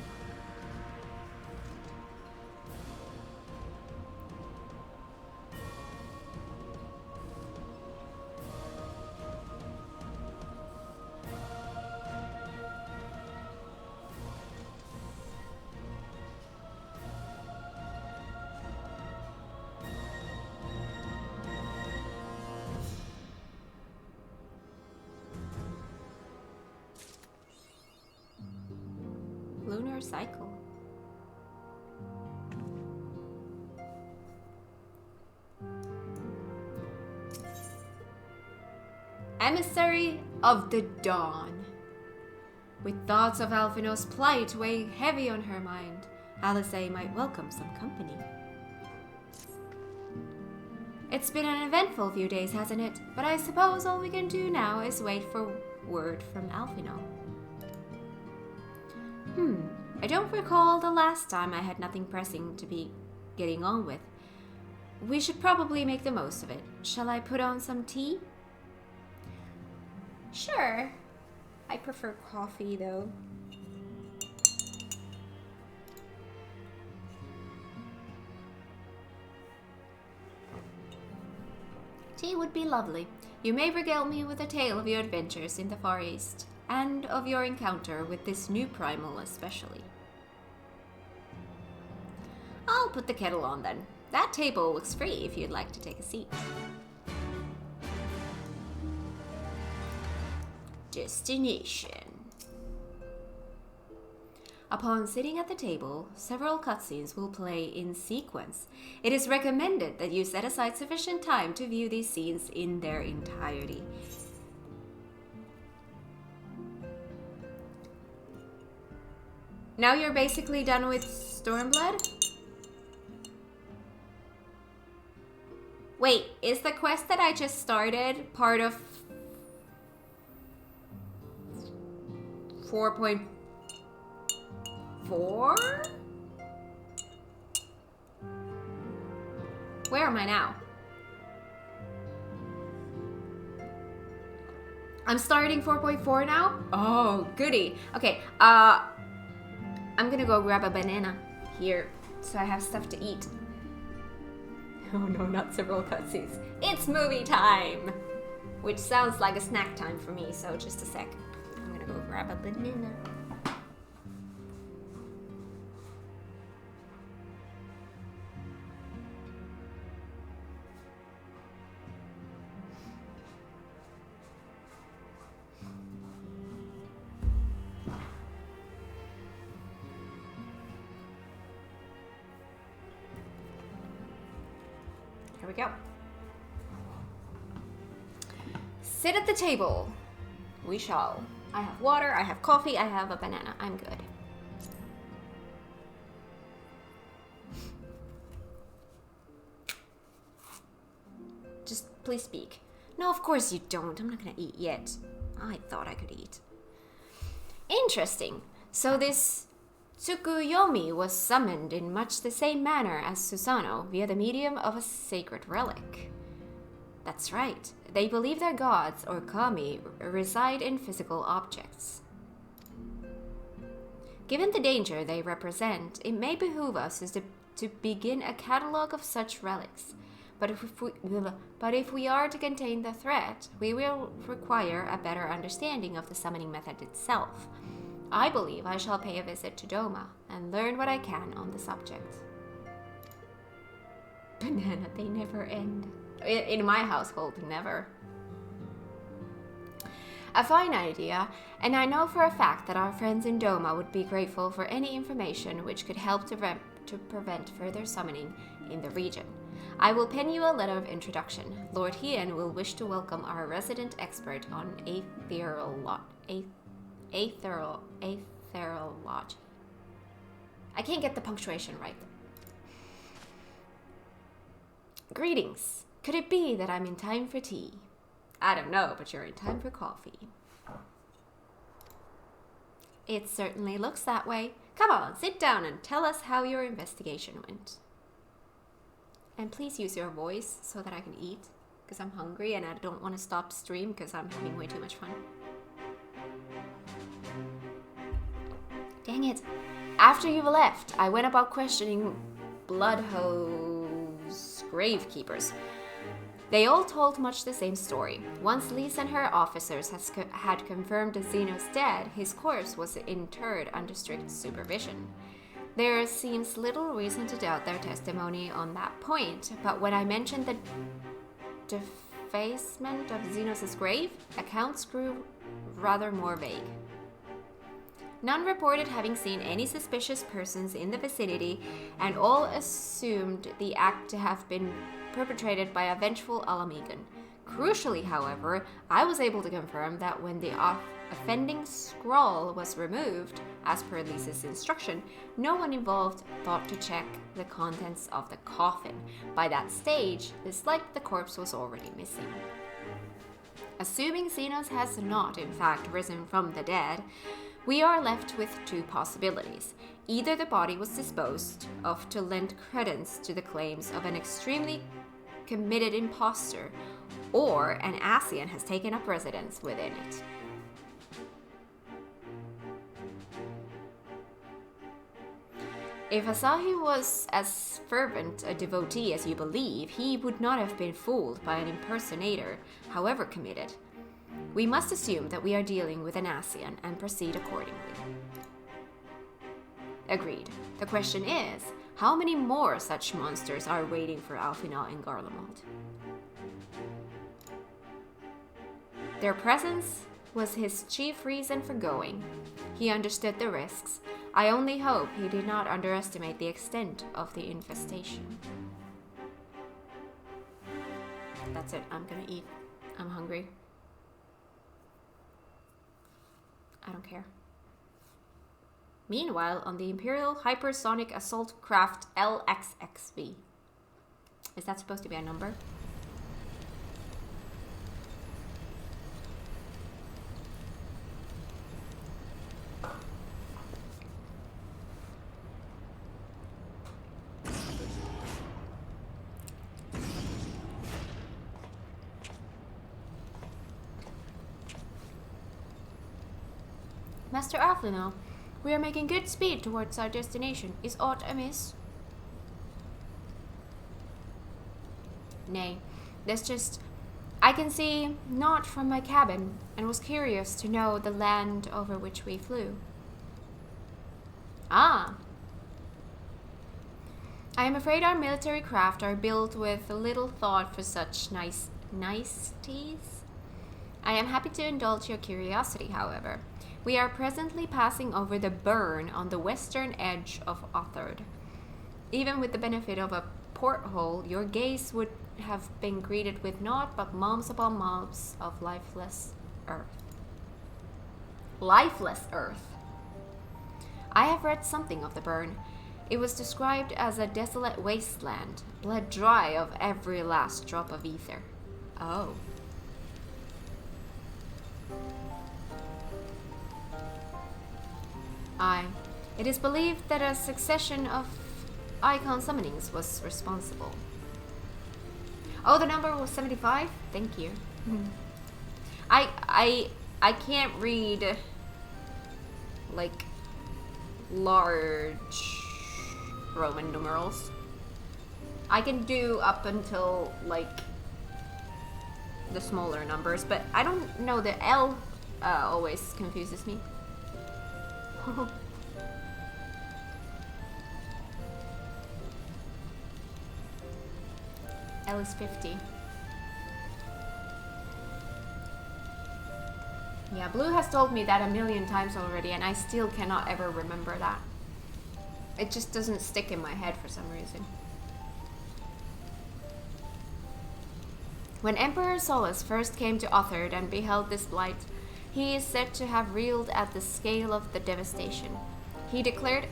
her cycle. Emissary of the Dawn. With thoughts of Alphinaud's plight weighing heavy on her mind, Alice might welcome some company. It's been an eventful few days, hasn't it? But I suppose all we can do now is wait for word from Alphinaud. I don't recall the last time I had nothing pressing to be getting on with. We should probably make the most of it. Shall I put on some tea? Sure. I prefer coffee, though. Tea would be lovely. You may regale me with a tale of your adventures in the Far East, and of your encounter with this new primal especially. I'll put the kettle on then. That table looks free if you'd like to take a seat. Destination. Upon sitting at the table, several cutscenes will play in sequence. It is recommended that you set aside sufficient time to view these scenes in their entirety. Now you're basically done with Stormblood? Wait, is the quest that I just started part of 4.4? Where am I now? I'm starting 4.4 now? Oh, goody. Okay, I'm gonna go grab a banana here so I have stuff to eat. Oh no, not several cutscenes. It's movie time! Which sounds like a snack time for me, so just a sec. I'm gonna go grab a banana. Here we go. Sit at the table. We shall. I have water, I have coffee, I have a banana. I'm good. Just please speak. No, of course you don't. I'm not gonna eat yet. I thought I could eat. Interesting. So this Tsukuyomi was summoned in much the same manner as Susano via the medium of a sacred relic. That's right. They believe their gods, or kami, reside in physical objects. Given the danger they represent, it may behoove us to begin a catalogue of such relics. But if we are to contain the threat, we will require a better understanding of the summoning method itself. I believe I shall pay a visit to Doma and learn what I can on the subject. Banana, they never end. In my household, never. A fine idea, and I know for a fact that our friends in Doma would be grateful for any information which could help to prevent further summoning in the region. I will pen you a letter of introduction. Lord Hien will wish to welcome our resident expert on aetherology. I can't get the punctuation right. Greetings. Could it be that I'm in time for tea? I don't know, but you're in time for coffee. It certainly looks that way. Come on, sit down and tell us how your investigation went. And please use your voice so that I can eat, because I'm hungry and I don't want to stop stream because I'm having way too much fun. Dang it. After you left, I went about questioning Bloodhoe's gravekeepers. They all told much the same story. Once Lise and her officers had confirmed Zeno's dead, his corpse was interred under strict supervision. There seems little reason to doubt their testimony on that point, but when I mentioned the defacement of Zenos' grave, accounts grew rather more vague. None reported having seen any suspicious persons in the vicinity, and all assumed the act to have been perpetrated by a vengeful Alamegan. Crucially, however, I was able to confirm that when the offending scroll was removed, as per Lisa's instruction, no one involved thought to check the contents of the coffin. By that stage, it's like the corpse was already missing. Assuming Xenos has not, in fact, risen from the dead, we are left with two possibilities. Either the body was disposed of to lend credence to the claims of an extremely committed imposter, or an Asian has taken up residence within it. If Asahi was as fervent a devotee as you believe, he would not have been fooled by an impersonator, however committed. We must assume that we are dealing with an Asian and proceed accordingly. Agreed. The question is, how many more such monsters are waiting for Alfina and Garlemald? Their presence was his chief reason for going. He understood the risks. I only hope he did not underestimate the extent of the infestation. That's it. I'm gonna eat. I'm hungry. I don't care. Meanwhile, on the Imperial Hypersonic Assault Craft LXXV. Is that supposed to be a number? Master Alfino, we are making good speed towards our destination. Is aught amiss? Nay, there's just... I can see naught from my cabin, and was curious to know the land over which we flew. Ah! I am afraid our military craft are built with little thought for such niceties. I am happy to indulge your curiosity, however. We are presently passing over the burn on the western edge of Othard. Even with the benefit of a porthole, your gaze would have been greeted with naught but mobs upon mobs of lifeless earth. Lifeless earth! I have read something of the burn. It was described as a desolate wasteland, bled dry of every last drop of ether. Oh. Aye. It is believed that a succession of icon summonings was responsible. Oh, the number was 75? Thank you. I can't read like large Roman numerals. I can do up until like the smaller numbers, but I don't know, the L always confuses me. L is 50. Yeah, Blue has told me that a million times already, and I still cannot ever remember that. It just doesn't stick in my head for some reason. When Emperor Solus first came to Othard and beheld this blight, he is said to have reeled at the scale of the devastation. He declared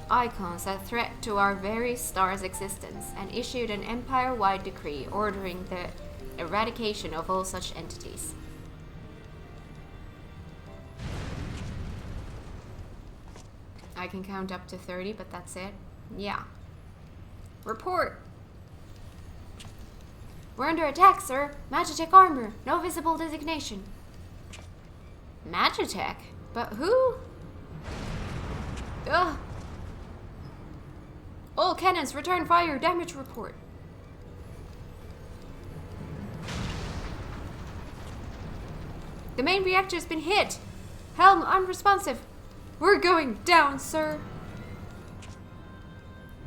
icons a threat to our very star's existence and issued an empire-wide decree ordering the eradication of all such entities. I can count up to 30, but that's it. Yeah. Report! We're under attack, sir. MagiKat armor. No visible designation. MagiKat? But who? Ugh. All cannons return fire. Damage report. The main reactor's been hit. Helm unresponsive. We're going down, sir.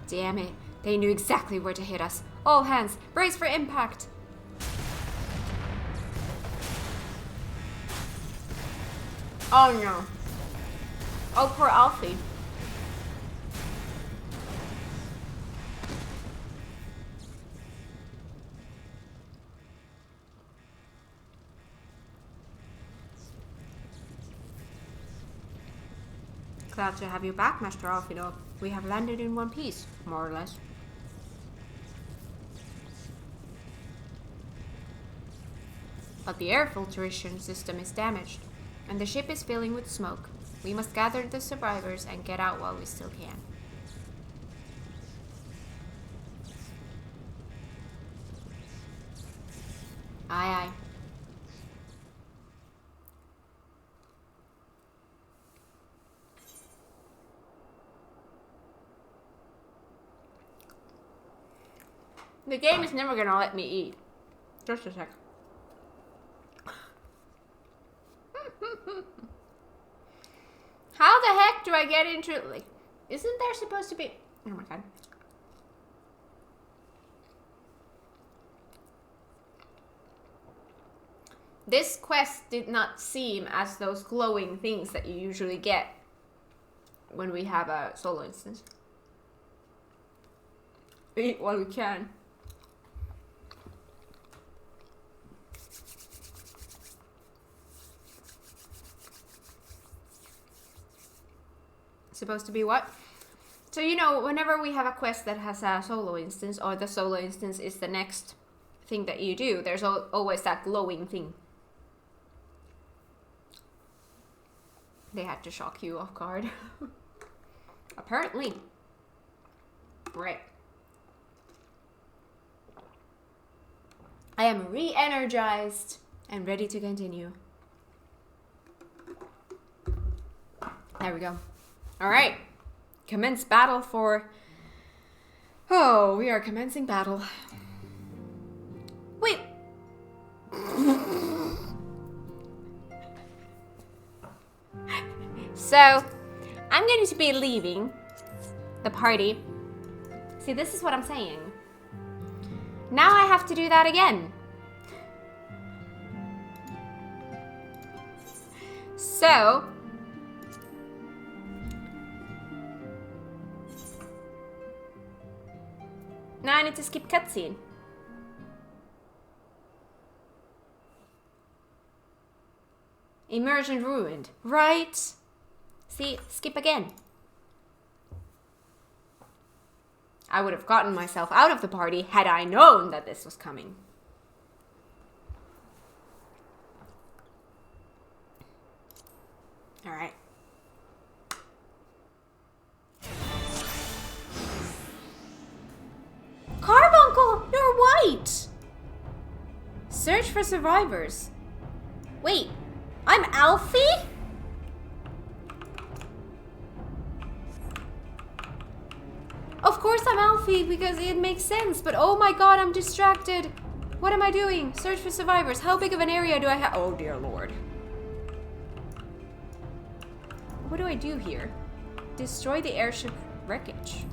Damn it. They knew exactly where to hit us. All hands, brace for impact. Oh no. Oh, poor Alfie. Glad to have you back, Master Alfredo. We have landed in one piece, more or less. But the air filtration system is damaged, and the ship is filling with smoke. We must gather the survivors and get out while we still can. Aye, aye. The game is never gonna let me eat. Just a sec. How the heck do I get into, like, isn't there supposed to be, oh my god. This quest did not seem as those glowing things that you usually get when we have a solo instance. Eat while we can. Supposed to be what? So, you know, whenever we have a quest that has a solo instance, or the solo instance is the next thing that you do, there's always that glowing thing. They had to shock you off guard. Apparently. Right. I am re-energized and ready to continue. There we go. Alright. Commence battle for... Oh, we are commencing battle. Wait. So, I'm going to be leaving the party. See, this is what I'm saying. Now I have to do that again. So... Now I need to skip cutscene. Immersion ruined. Right? See, skip again. I would have gotten myself out of the party had I known that this was coming. Alright. Carbuncle, you're white! Search for survivors. Wait, I'm Alfie? Of course I'm Alfie because it makes sense, but oh my god, I'm distracted. What am I doing? Search for survivors. How big of an area do I have? Oh dear lord. What do I do here? Destroy the airship wreckage.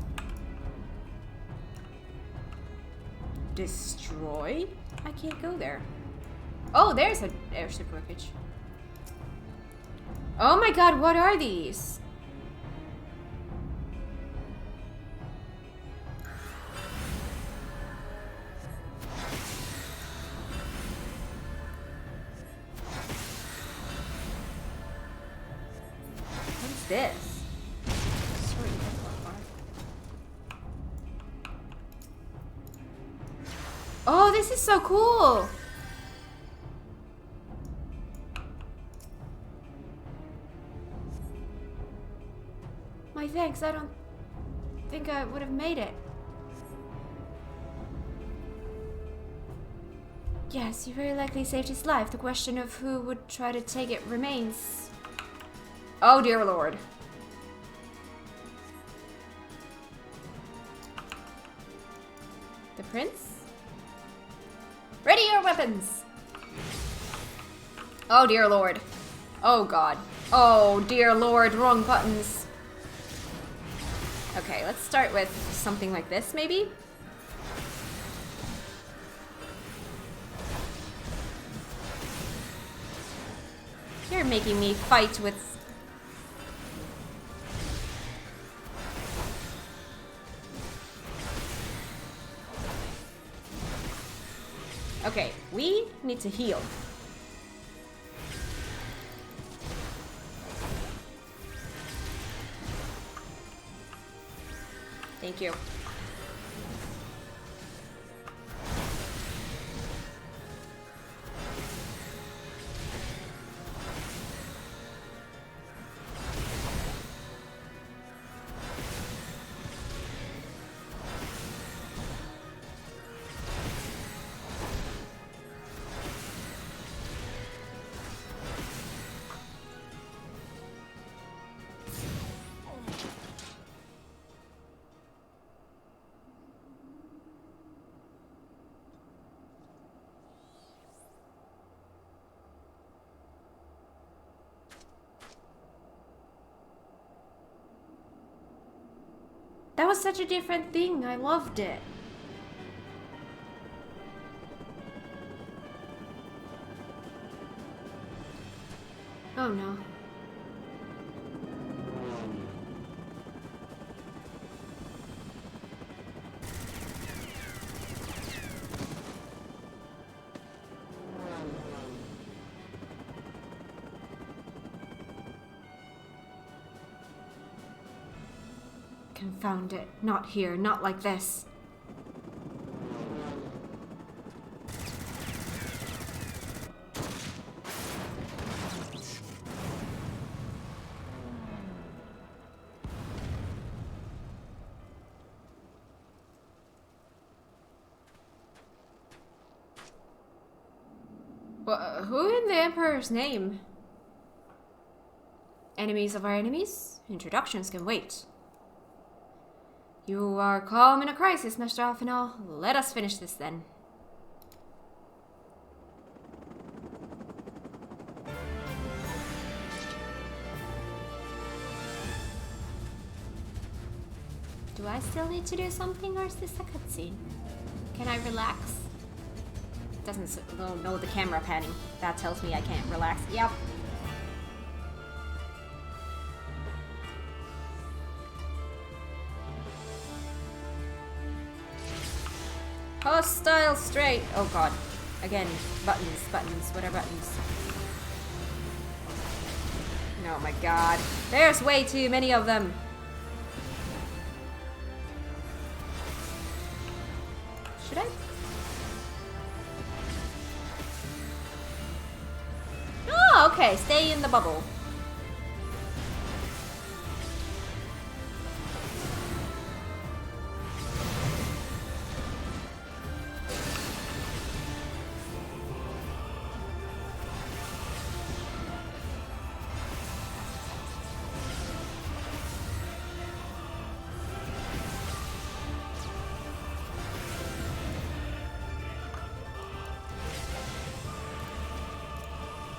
Destroy? I can't go there. Oh, there's an airship wreckage. Oh my god, what are these? What's this? Oh, this is so cool! My thanks, I don't think I would have made it. Yes, you very likely saved his life. The question of who would try to take it remains. Oh dear lord. The prince? Ready your weapons! Oh dear lord. Oh god. Oh dear lord, wrong buttons. Okay, let's start with something like this, maybe? You're making me fight with Okay, we need to heal. Thank you. That was such a different thing. I loved it. Oh no. Confound it. Not here. Not like this. Who in the Emperor's name? Enemies of our enemies? Introductions can wait. You are calm in a crisis, Master Alphinaud. Let us finish this then. Do I still need to do something, or is this a cutscene? Can I relax? It doesn't know the camera panning. That tells me I can't relax. Yep. Hostile straight. Oh god. Again, buttons. What are buttons? Oh my god. There's way too many of them. Should I? Oh, okay. Stay in the bubble.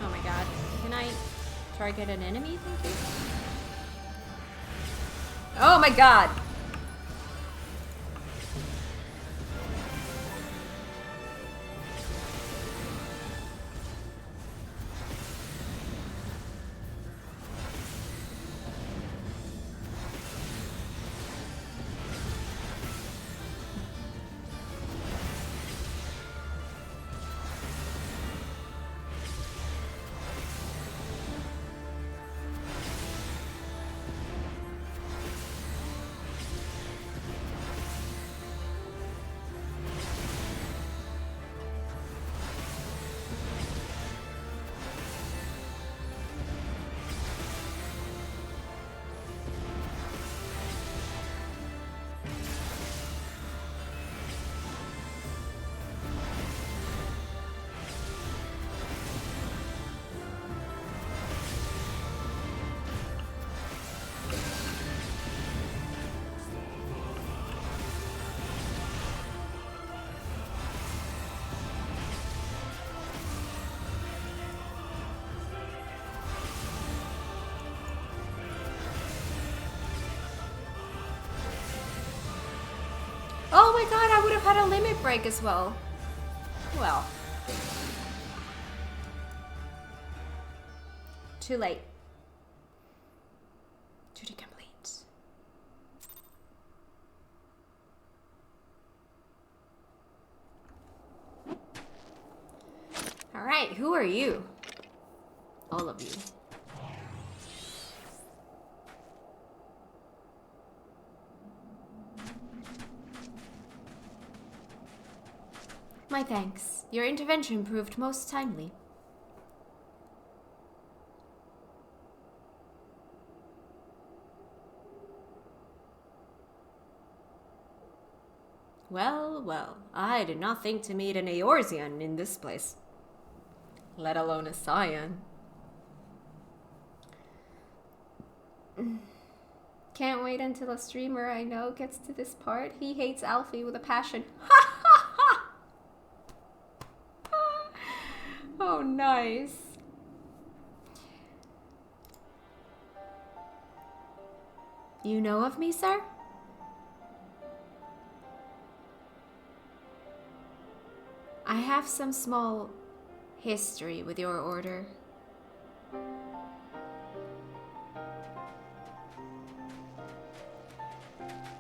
Oh my god. Can I target an enemy? Thank you. Oh my god! Oh my god, I would have had a limit break as well. Well. Too late. Duty complete. Wait, who are you? All of you. My thanks. Your intervention proved most timely. Well, well, I did not think to meet an Eorzean in this place. Let alone a Scion. Can't wait until a streamer I know gets to this part. He hates Alfie with a passion. Ha ha ha! Oh, nice. You know of me, sir? I have some small history with your order.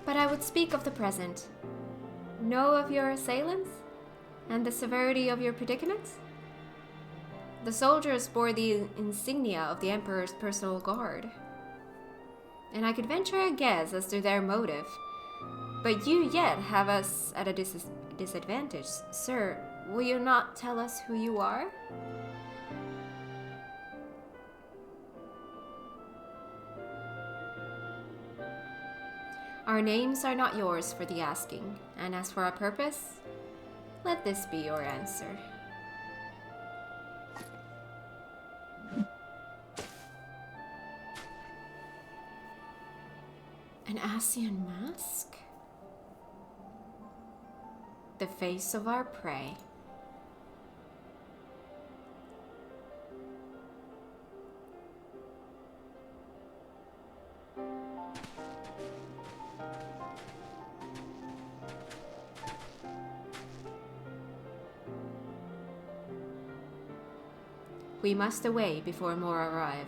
But I would speak of the present. Know of your assailants? And the severity of your predicament? The soldiers bore the insignia of the Emperor's personal guard. And I could venture a guess as to their motive. But you yet have us at a disadvantage. Sir, will you not tell us who you are? Our names are not yours for the asking, and as for our purpose, let this be your answer. An Ascian mask? The face of our prey. We must away before more arrive.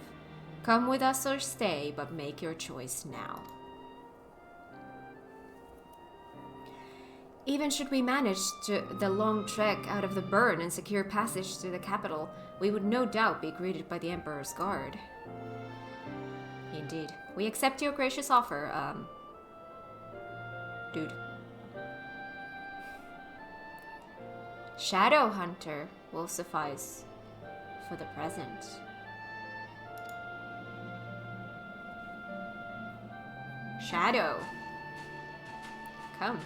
Come with us or stay, but make your choice now. Even should we manage the long trek out of the burn and secure passage to the capital, we would no doubt be greeted by the Emperor's guard. Indeed. We accept your gracious offer, dude. Shadow Hunter will suffice for the present. Shadow. Come.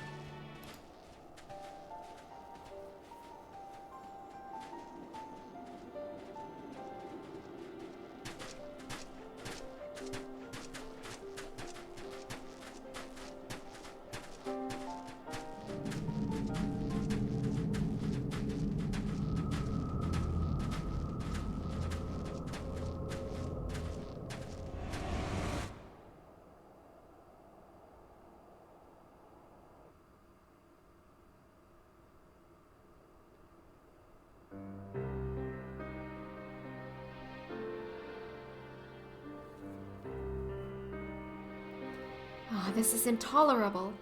Oh, this is intolerable.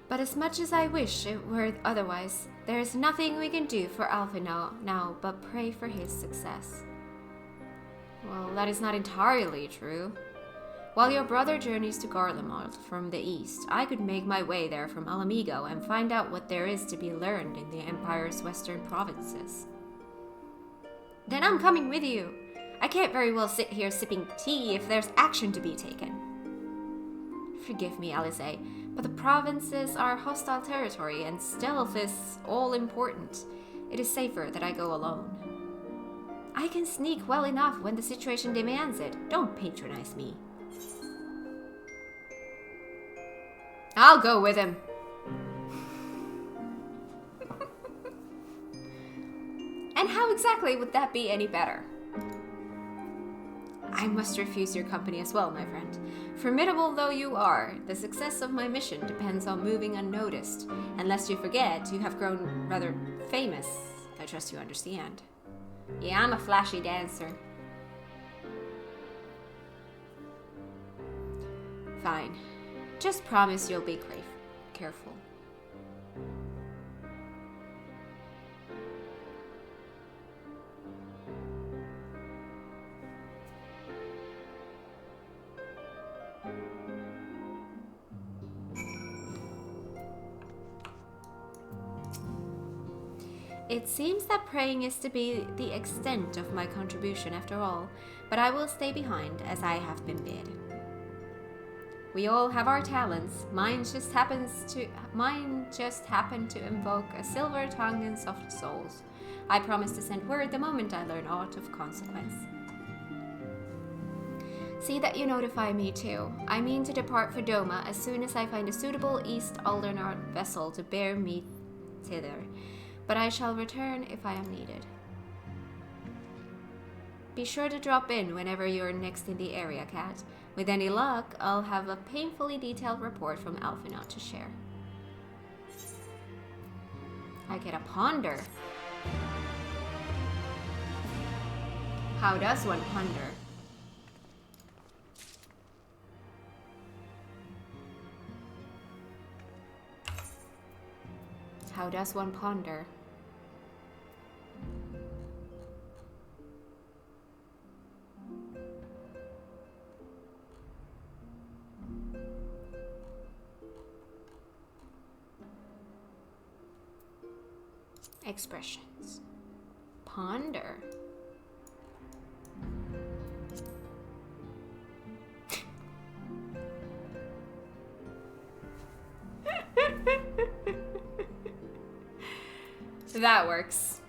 But as much as I wish it were otherwise, there is nothing we can do for Alpha now but pray for his success. Well, that is not entirely true. While your brother journeys to Garlemald from the east, I could make my way there from Alamigo and find out what there is to be learned in the Empire's western provinces. Then I'm coming with you. I can't very well sit here sipping tea if there's action to be taken. Forgive me, Alisaie, but the provinces are hostile territory and stealth is all important. It is safer that I go alone. I can sneak well enough when the situation demands it. Don't patronize me. I'll go with him. And how exactly would that be any better? I must refuse your company as well, my friend. Formidable though you are, the success of my mission depends on moving unnoticed. Unless you forget, you have grown rather famous. I trust you understand. Yeah, I'm a flashy dancer. Fine. Just promise you'll be careful. It seems that praying is to be the extent of my contribution after all, but I will stay behind as I have been bid. We all have our talents. Mine just happened to invoke a silver tongue and soft souls. I promise to send word the moment I learn aught of consequence. See that you notify me too. I mean to depart for Doma as soon as I find a suitable East Aldernard vessel to bear me thither, but I shall return if I am needed. Be sure to drop in whenever you're next in the area, Kat. With any luck, I'll have a painfully detailed report from Alphinaud to share. I get a ponder. How does one ponder? How does one ponder? Expressions. Ponder. That works.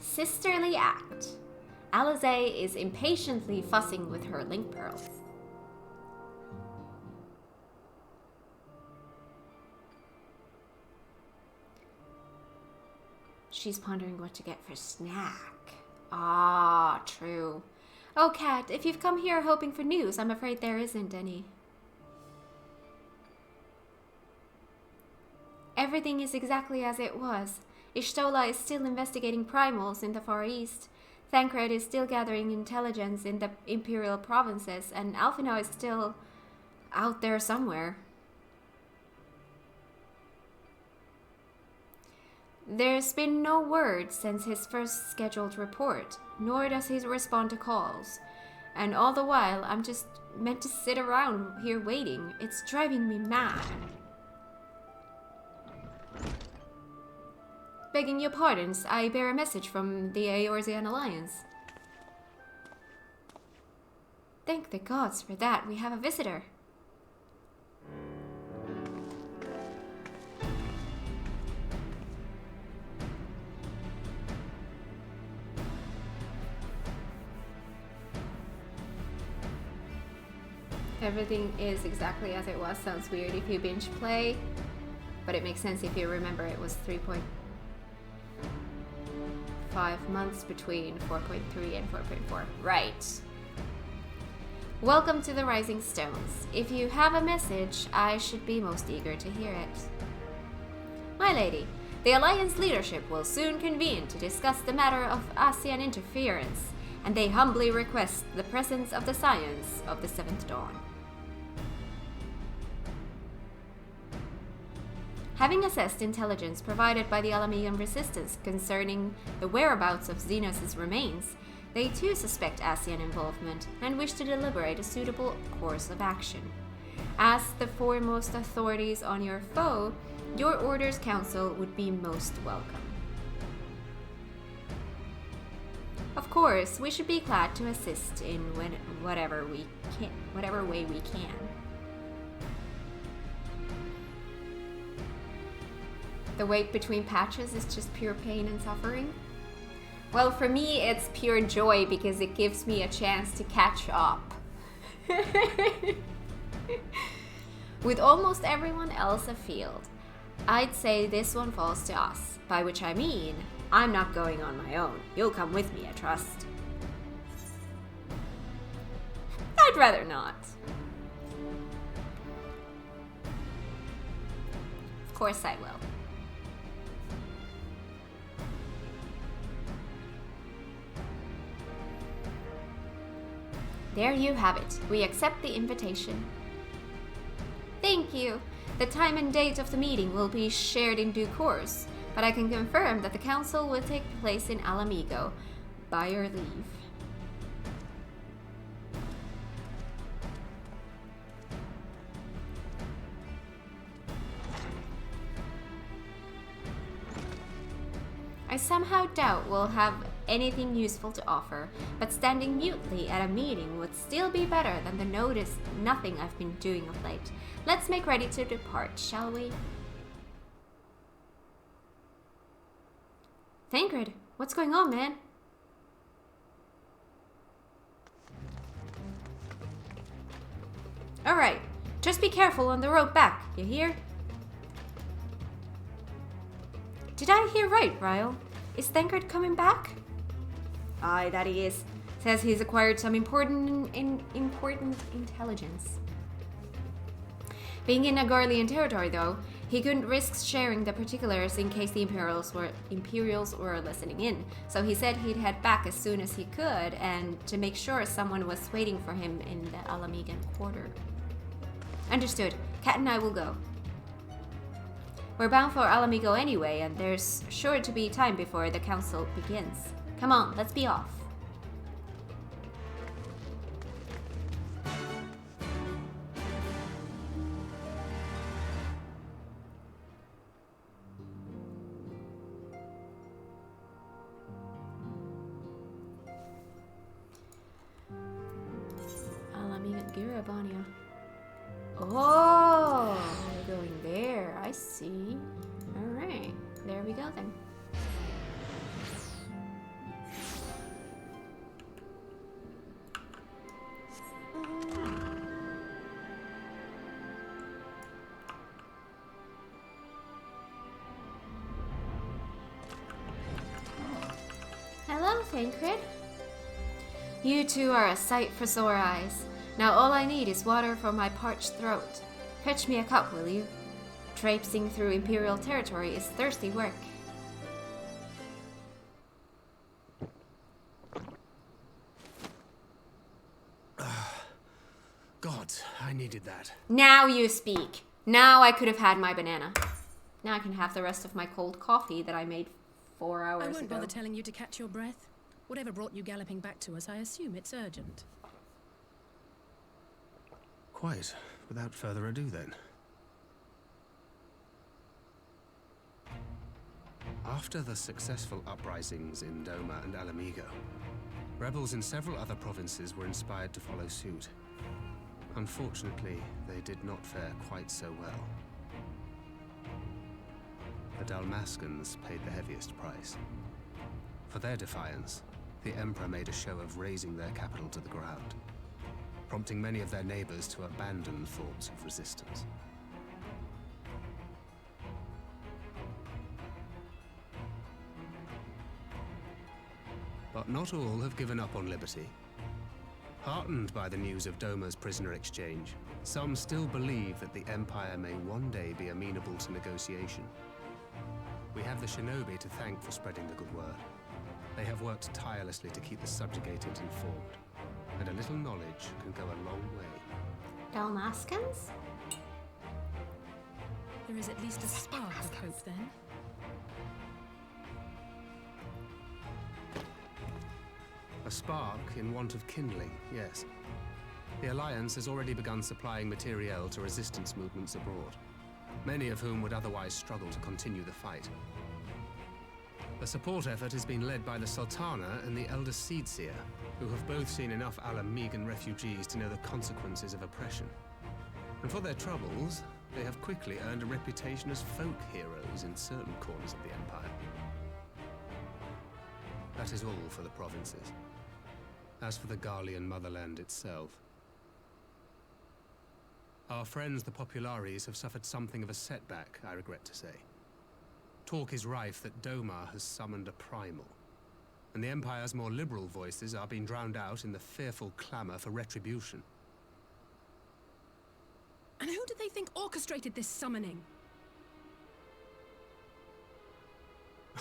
Sisterly act. Alize is impatiently fussing with her link pearls. She's pondering what to get for snack. Ah, true. Oh, Kat, if you've come here hoping for news, I'm afraid there isn't any. Everything is exactly as it was. Ishtola is still investigating primals in the Far East. Thancred is still gathering intelligence in the Imperial provinces, and Alphinaud is still out there somewhere. There's been no word since his first scheduled report, nor does he respond to calls. And all the while, I'm just meant to sit around here waiting. It's driving me mad. Begging your pardons, I bear a message from the Eorzean Alliance. Thank the gods for that. We have a visitor. Everything is exactly as it was. Sounds weird if you binge play, but it makes sense if you remember it was 3.5 months between 4.3 and 4.4. Right. Welcome to the Rising Stones. If you have a message, I should be most eager to hear it. My lady, the Alliance leadership will soon convene to discuss the matter of ASEAN interference, and they humbly request the presence of the Scions of the Seventh Dawn. Having assessed intelligence provided by the Alamean resistance concerning the whereabouts of Xenos' remains, they too suspect ASEAN involvement and wish to deliberate a suitable course of action. As the foremost authorities on your foe, your Order's counsel would be most welcome. Of course, we should be glad to assist in whatever way we can. The wait between patches is just pure pain and suffering? Well, for me, it's pure joy because it gives me a chance to catch up. With almost everyone else afield, I'd say this one falls to us, by which I mean, I'm not going on my own. You'll come with me, I trust. I'd rather not. Of course I will. There you have it. We accept the invitation. Thank you. The time and date of the meeting will be shared in due course, but I can confirm that the council will take place in Alamigo. By your leave. I somehow doubt we'll have anything useful to offer, but standing mutely at a meeting would still be better than the notice nothing I've been doing of late. Let's make ready to depart, shall we? Tancred, what's going on, man? Alright, just be careful on the road back, you hear? Did I hear right, Ryle? Is Tancred coming back? Aye, that he is. Says he's acquired some important intelligence. Being in Agarlian territory, though, he couldn't risk sharing the particulars in case the Imperials were listening in. So he said he'd head back as soon as he could, and to make sure someone was waiting for him in the Alamegan quarter. Understood. Kat and I will go. We're bound for Alamigo anyway, and there's sure to be time before the council begins. Come on, let's be off. Alamiga Girabania. Oh, we're going there. I see. Alright, there we go then. Hello, Tancred. You two are a sight for sore eyes. Now all I need is water for my parched throat. Fetch me a cup, will you? Traipsing through Imperial territory is thirsty work. God, I needed that. Now you speak. Now I could have had my banana. Now I can have the rest of my cold coffee that I made 4 hours ago. I won't bother telling you to catch your breath. Whatever brought you galloping back to us, I assume it's urgent. Quite. Without further ado, then. After the successful uprisings in Doma and Alamigo, rebels in several other provinces were inspired to follow suit. Unfortunately, they did not fare quite so well. The Dalmascans paid the heaviest price. For their defiance, the Emperor made a show of razing their capital to the ground, prompting many of their neighbors to abandon thoughts of resistance. But not all have given up on liberty. Heartened by the news of Doma's prisoner exchange, some still believe that the Empire may one day be amenable to negotiation. We have the shinobi to thank for spreading the good word. They have worked tirelessly to keep the subjugated informed, and a little knowledge can go a long way. Dalmascans? There is at least a spark of hope, then. A spark in want of kindling, yes. The Alliance has already begun supplying materiel to resistance movements abroad, many of whom would otherwise struggle to continue the fight. The support effort has been led by the Sultana and the Elder Seedseer, who have both seen enough Alamegan refugees to know the consequences of oppression. And for their troubles, they have quickly earned a reputation as folk heroes in certain corners of the Empire. That is all for the provinces. As for the Garlean motherland itself, our friends the Populares have suffered something of a setback, I regret to say. Talk is rife that Doma has summoned a primal, and the Empire's more liberal voices are being drowned out in the fearful clamor for retribution. And who do they think orchestrated this summoning?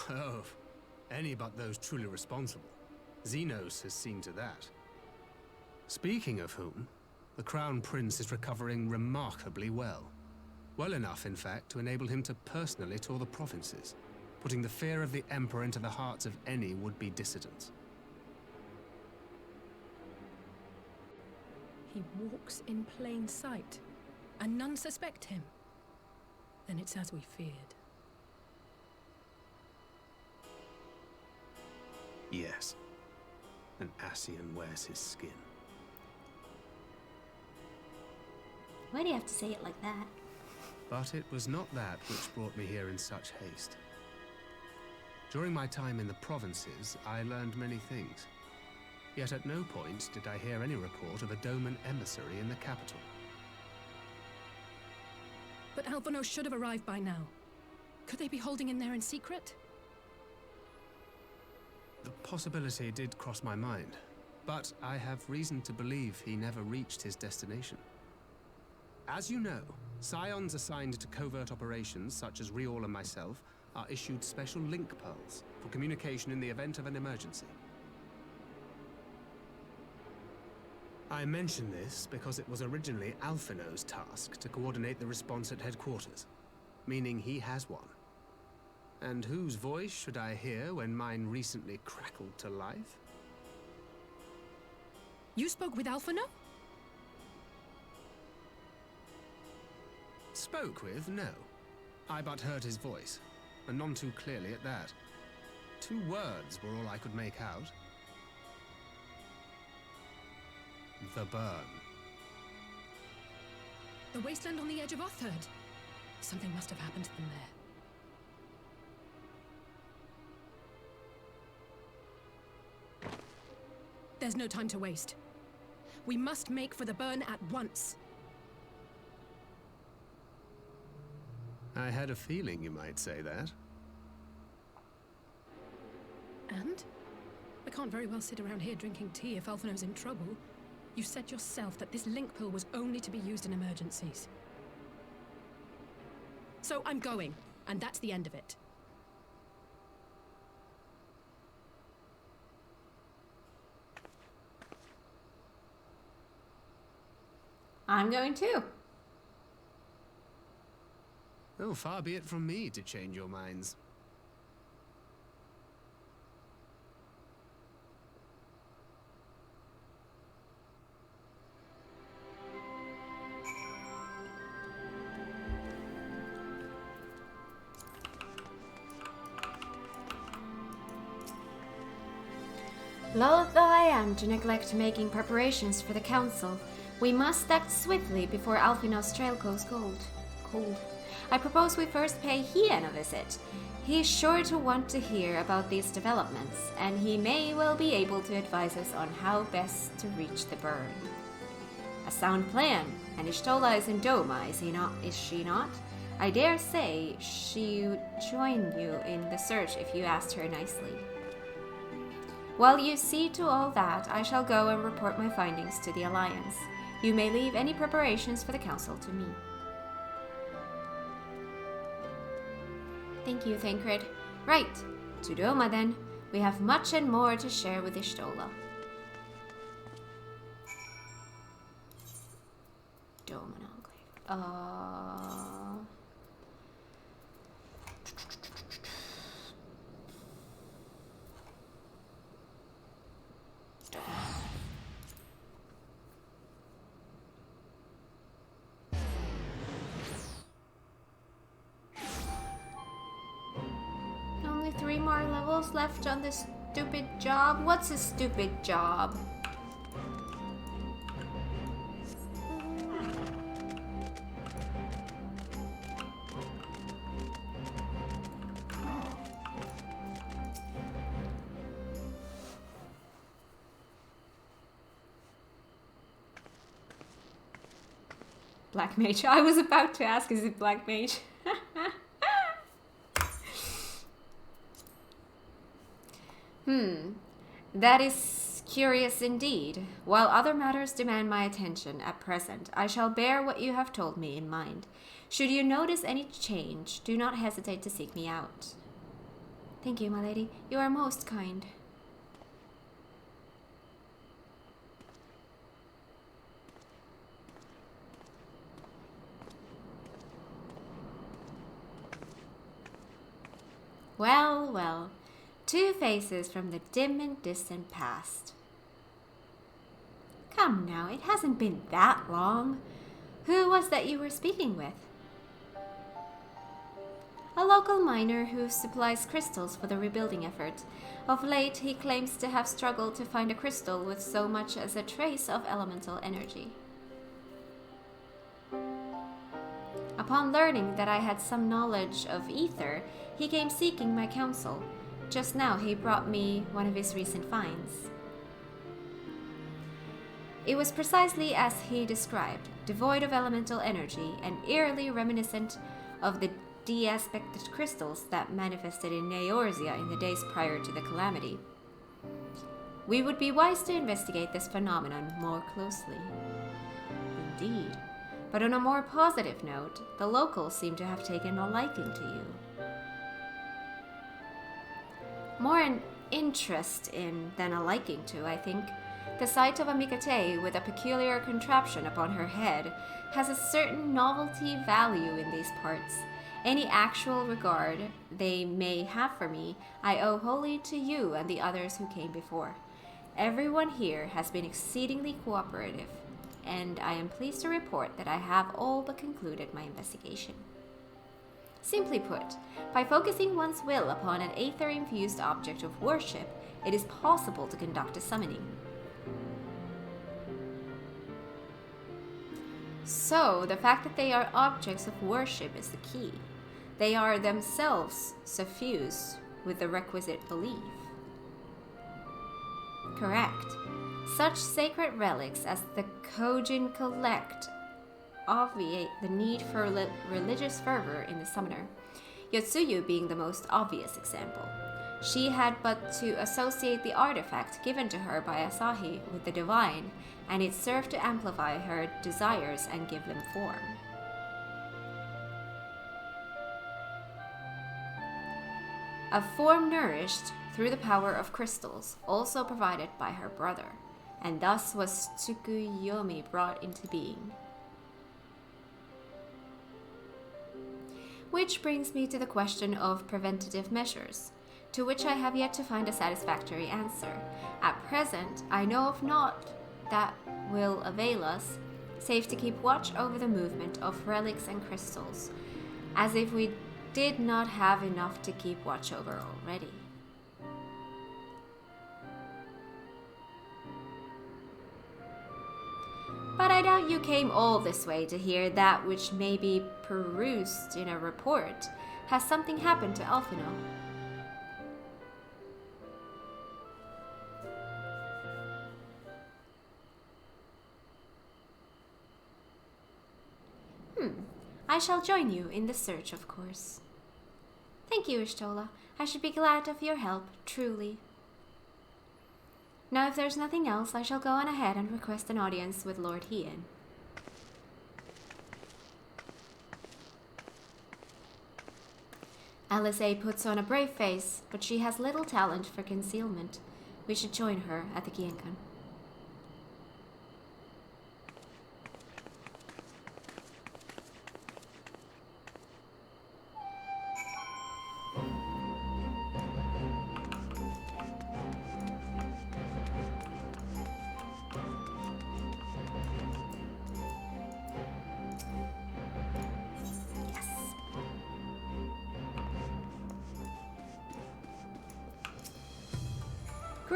Oh, any but those truly responsible. Xenos has seen to that. Speaking of whom, the Crown Prince is recovering remarkably well. Well enough, in fact, to enable him to personally tour the provinces, putting the fear of the Emperor into the hearts of any would-be dissidents. He walks in plain sight, and none suspect him. Then it's as we feared. Yes. An Ascian wears his skin. Why do you have to say it like that? But it was not that which brought me here in such haste. During my time in the provinces, I learned many things. Yet at no point did I hear any report of a Doman emissary in the capital. But Alphonse should have arrived by now. Could they be holding him there in secret? The possibility did cross my mind, but I have reason to believe he never reached his destination. As you know, scions assigned to covert operations, such as Riol and myself, are issued special link pearls for communication in the event of an emergency. I mention this because it was originally Alphino's task to coordinate the response at headquarters, meaning he has one. And whose voice should I hear when mine recently crackled to life? You spoke with Alphino? Spoke with? No. I but heard his voice, and none too clearly at that. 2 words were all I could make out. The burn. The wasteland on the edge of Otherd. Something must have happened to them there. There's no time to waste. We must make for the burn at once. I had a feeling you might say that. And? I can't very well sit around here drinking tea if Alphino's in trouble. You said yourself that this link pill was only to be used in emergencies. So I'm going, and that's the end of it. I'm going too. Oh, far be it from me to change your minds. Loath I am to neglect making preparations for the council. We must act swiftly before Alphino's trail goes cold. I propose we first pay Hien a visit. He is sure to want to hear about these developments, and he may well be able to advise us on how best to reach the burn. A sound plan, and Y'shtola is in Doma, is she not? I dare say she would join you in the search if you asked her nicely. While you see to all that, I shall go and report my findings to the Alliance. You may leave any preparations for the council to me. Thank you, Thancred. Right, to Doma then. We have much and more to share with Y'shtola. Doman Enclave. Only 3 more levels left on this stupid job. What's a stupid job? Black Mage. I was about to ask, is it Black Mage? That is curious indeed. While other matters demand my attention at present, I shall bear what you have told me in mind. Should you notice any change, do not hesitate to seek me out. Thank you, my lady. You are most kind. Well, well. 2 faces from the dim and distant past. Come now, it hasn't been that long. Who was that you were speaking with? a local miner who supplies crystals for the rebuilding effort. Of late, he claims to have struggled to find a crystal with so much as a trace of elemental energy. Upon learning that I had some knowledge of ether, he came seeking my counsel. Just now, he brought me one of his recent finds. It was precisely as he described, devoid of elemental energy and eerily reminiscent of the de-aspected crystals that manifested in Eorzea in the days prior to the calamity. We would be wise to investigate this phenomenon more closely. Indeed. But on a more positive note, the locals seem to have taken a liking to you. More an interest in than a liking to, I think. The sight of a MagiKat with a peculiar contraption upon her head has a certain novelty value in these parts. Any actual regard they may have for me, I owe wholly to you and the others who came before. Everyone here has been exceedingly cooperative, and I am pleased to report that I have all but concluded my investigation. Simply put, by focusing one's will upon an aether-infused object of worship, it is possible to conduct a summoning. So, the fact that they are objects of worship is the key. They are themselves suffused with the requisite belief. Correct. Such sacred relics as the Kojin collect obviate the need for religious fervor in the summoner, Yotsuyu being the most obvious example. She had but to associate the artifact given to her by Asahi with the divine, and it served to amplify her desires and give them form. A form nourished through the power of crystals, also provided by her brother, and thus was Tsukuyomi brought into being. Which brings me to the question of preventative measures, to which I have yet to find a satisfactory answer. At present, I know of naught that will avail us, save to keep watch over the movement of relics and crystals, as if we did not have enough to keep watch over already. But I doubt you came all this way to hear that which may be perused in a report. Has something happened to Alphino? I shall join you in the search, of course. Thank you, Ishtola. I should be glad of your help, truly. Now, if there's nothing else, I shall go on ahead and request an audience with Lord Hien. Alisaie puts on a brave face, but she has little talent for concealment. We should join her at the Gienkan.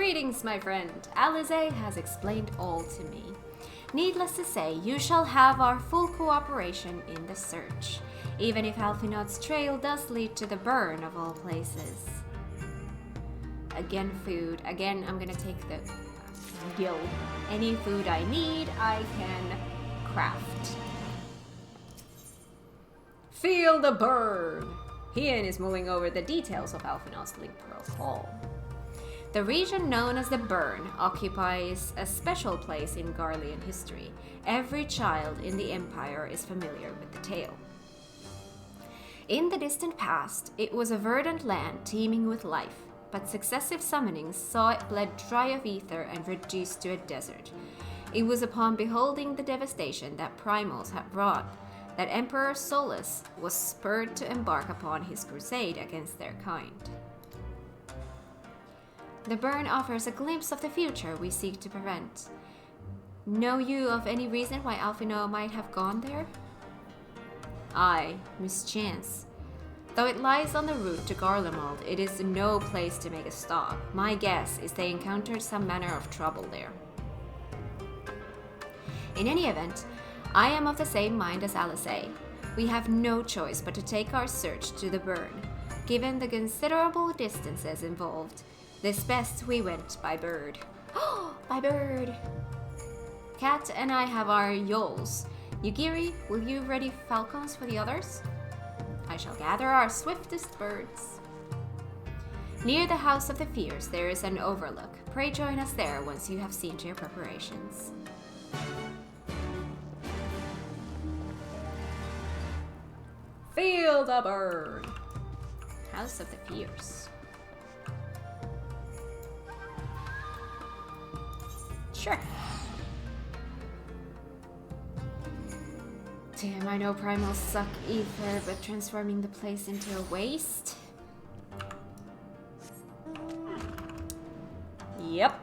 Greetings, my friend. Alisaie has explained all to me. Needless to say, you shall have our full cooperation in the search, even if Alphinaud's trail does lead to the burn of all places. Again, food. Again, I'm gonna take the guild. Any food I need, I can craft. Feel the burn! Hien is mulling over the details of Alphinaud's Link Pearl Hall. The region known as the Burn occupies a special place in Garlean history. Every child in the Empire is familiar with the tale. In the distant past, it was a verdant land teeming with life, but successive summonings saw it bled dry of ether and reduced to a desert. It was upon beholding the devastation that Primals had wrought that Emperor Solus was spurred to embark upon his crusade against their kind. The burn offers a glimpse of the future we seek to prevent. Know you of any reason why Alphinaud might have gone there? Aye, mischance. Though it lies on the route to Garlemald, it is no place to make a stop. My guess is they encountered some manner of trouble there. In any event, I am of the same mind as Alice. We have no choice but to take our search to the burn. Given the considerable distances involved, this best we went by bird. Oh, by bird! Kat and I have our yoles. Yugiri, will you ready falcons for the others? I shall gather our swiftest birds. Near the House of the Fierce there is an overlook. Pray join us there once you have seen to your preparations. Feel the burn! House of the Fierce. Sure. Damn, I know primals suck ether, but transforming the place into a waste? Yep.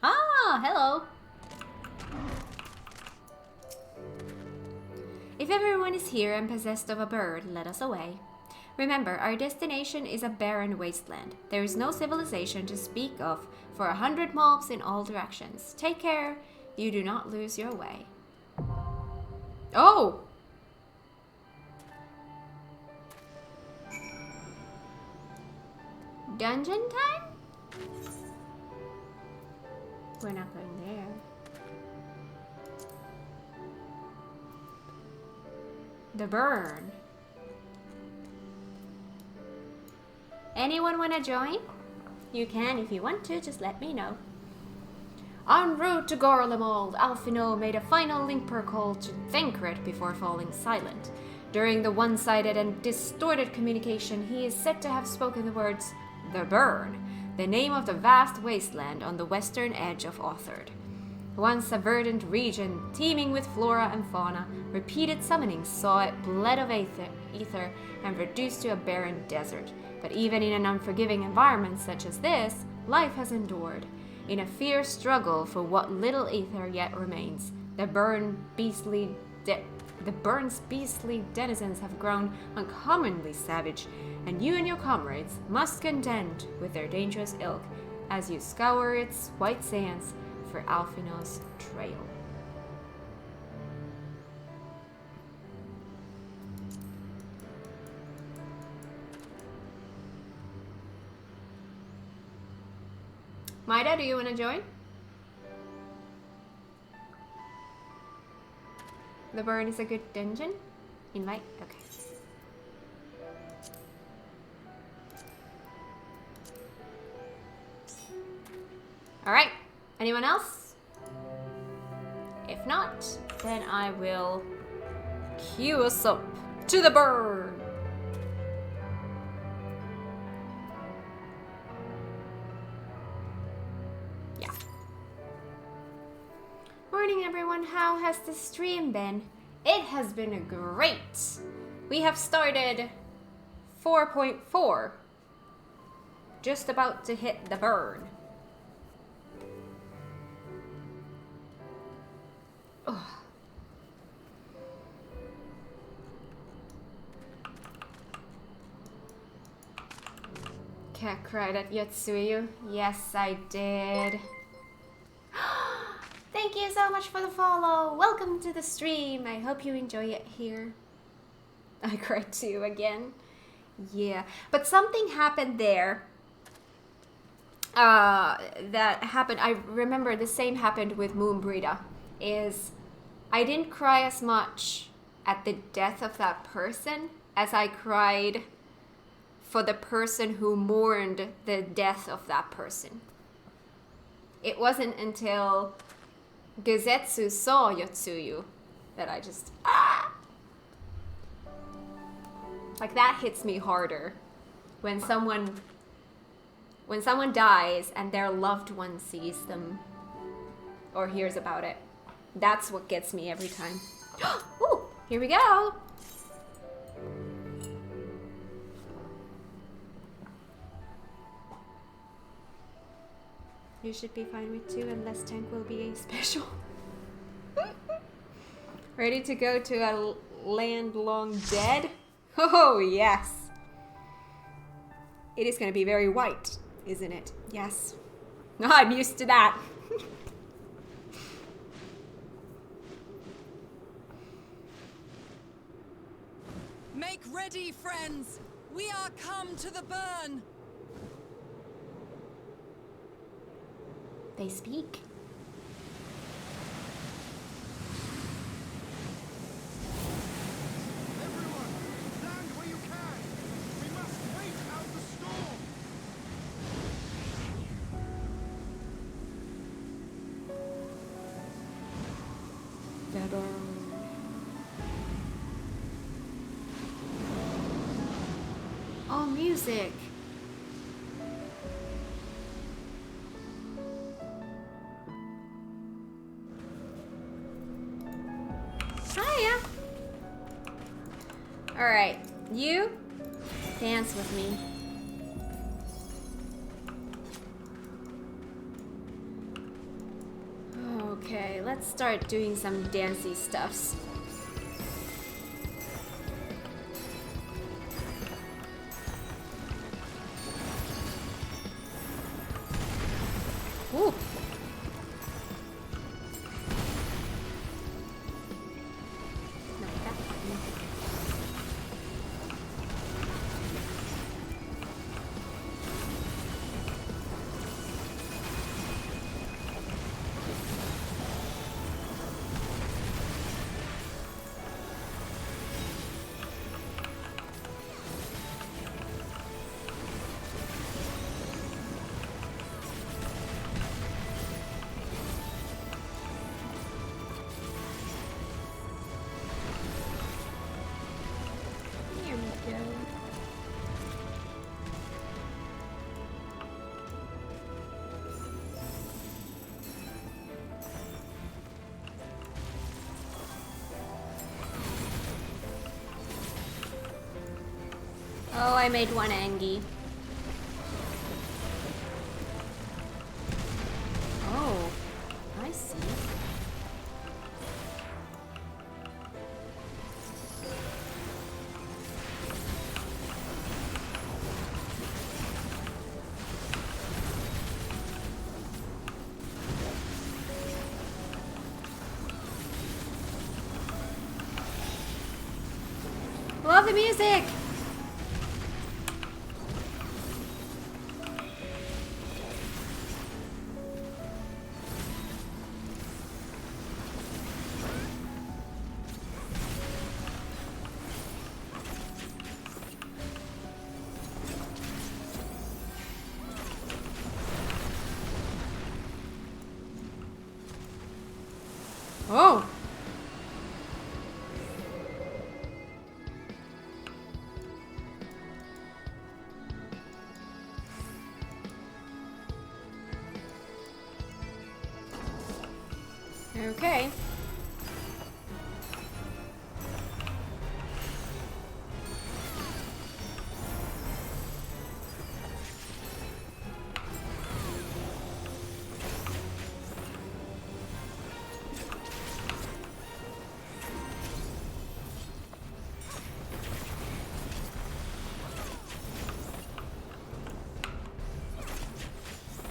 Ah, hello. If everyone is here and possessed of a bird, let us away. Remember, our destination is a barren wasteland. There is no civilization to speak of for 100 mobs in all directions. Take care, you do not lose your way. Oh! Dungeon time? We're not going there. The burn. Anyone want to join? You can if you want to, just let me know. En route to Garlemald, Alphino made a final Linkper call to Thancred before falling silent. During the one-sided and distorted communication, he is said to have spoken the words, "The Burn," the name of the vast wasteland on the western edge of Authard. Once a verdant region teeming with flora and fauna, repeated summonings saw it bled of ether and reduced to a barren desert. But even in an unforgiving environment such as this, life has endured. In a fierce struggle for what little ether yet remains, the burn's beastly denizens have grown uncommonly savage, and you and your comrades must contend with their dangerous ilk as you scour its white sands for Alphino's trail. Maida, do you want to join? The burn is a good dungeon. Invite? Okay. Alright. Anyone else? If not, then I will queue us up to the burn. Yeah. Morning everyone, how has the stream been? It has been great. We have started 4.4. Just about to hit the burn. Oh. Cat cried at Yotsuyu. Yes, I did. Thank you so much for the follow. Welcome to the stream. I hope you enjoy it here. I cried too again. Yeah, but something happened there. That happened. I remember the same happened with Moonbreeda. Is I didn't cry as much at the death of that person as I cried for the person who mourned the death of that person. It wasn't until Gezetsu saw Yotsuyu that I just like that hits me harder when someone dies and their loved one sees them or hears about it. That's what gets me every time. Ooh, here we go. you should be fine with too, unless tank will be a special. Ready to go to a land long dead? Oh, yes. It is going to be very white, isn't it? Yes. I'm used to that. Make ready, friends! We are come to the burn! They speak. Everyone, land where you can. We must wait out the storm. Oh, music. Hiya. All right, you dance with me. Okay, let's start doing some dancey stuffs. Ooh. Not that button. Here we go. Oh, I made one Angie. Oh, I see. Love the music! Oh! Okay.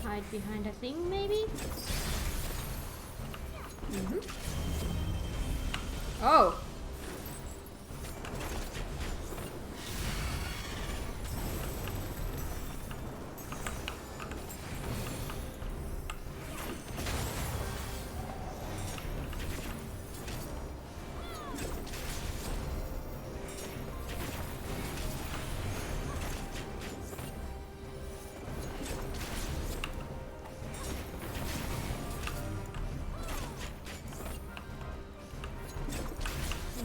Hide behind a thing, maybe? Oh!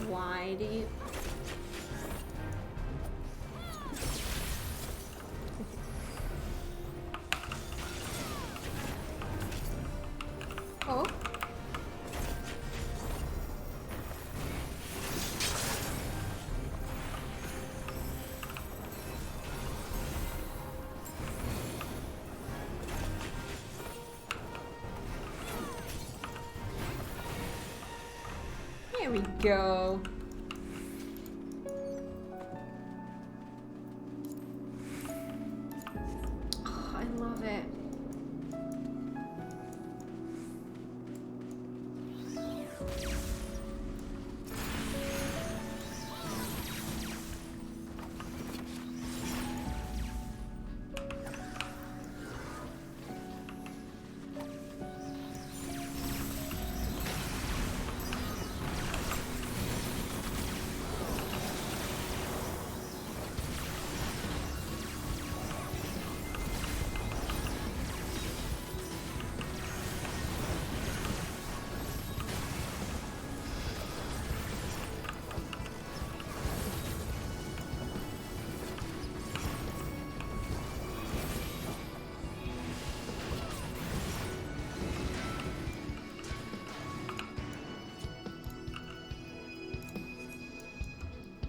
Why do you... Oh. we go. Oh, I love it.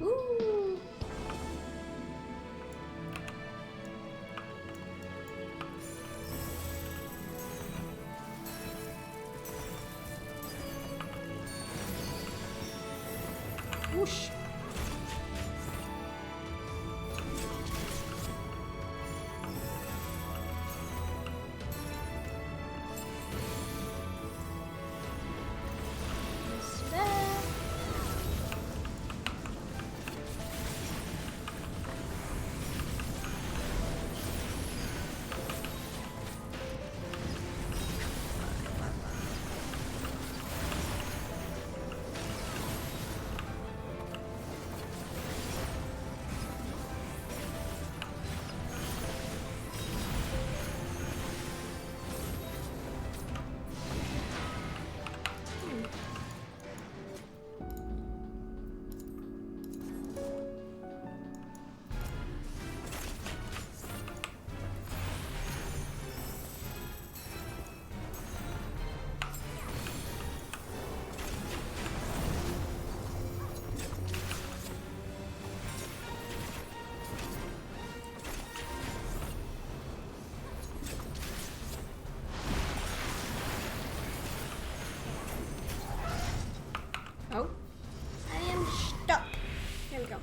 Ooh. Whoosh. Just there. Oh, I am stuck. There we go.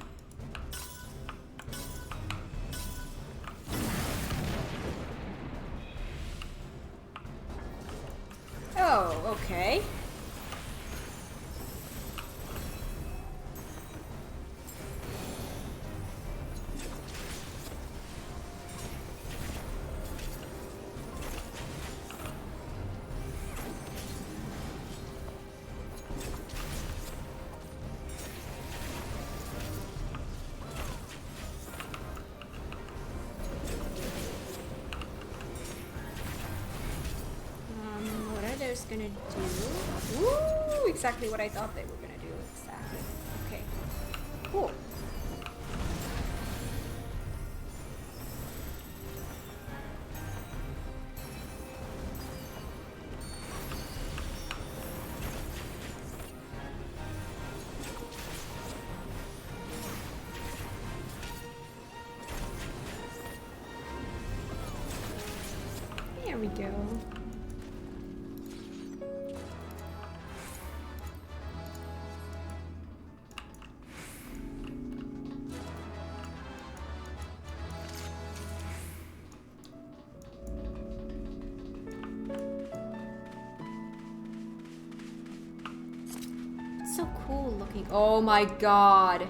Oh, okay. What are those gonna do? Woo! Exactly what I thought they were gonna do. Exactly. Okay. Cool. There we go. So cool looking. Oh my god.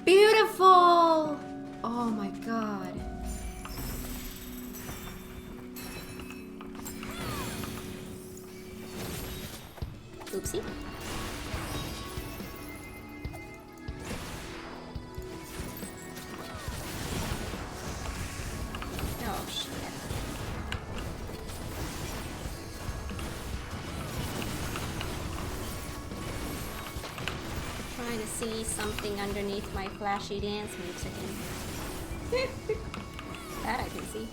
Beautiful. Oh my god. Oopsie. Oh shit. Trying to see something underneath my flashy dance moves again. That I can see.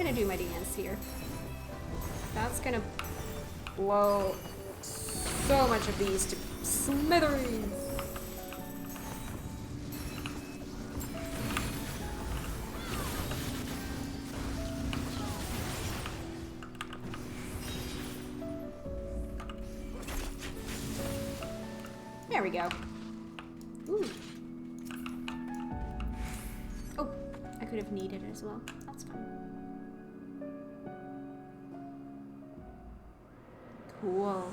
gonna do my dance here. That's gonna blow so much of these to smithereens. There we go. Ooh. Oh, I could have kneaded it as well. That's fine. Cool.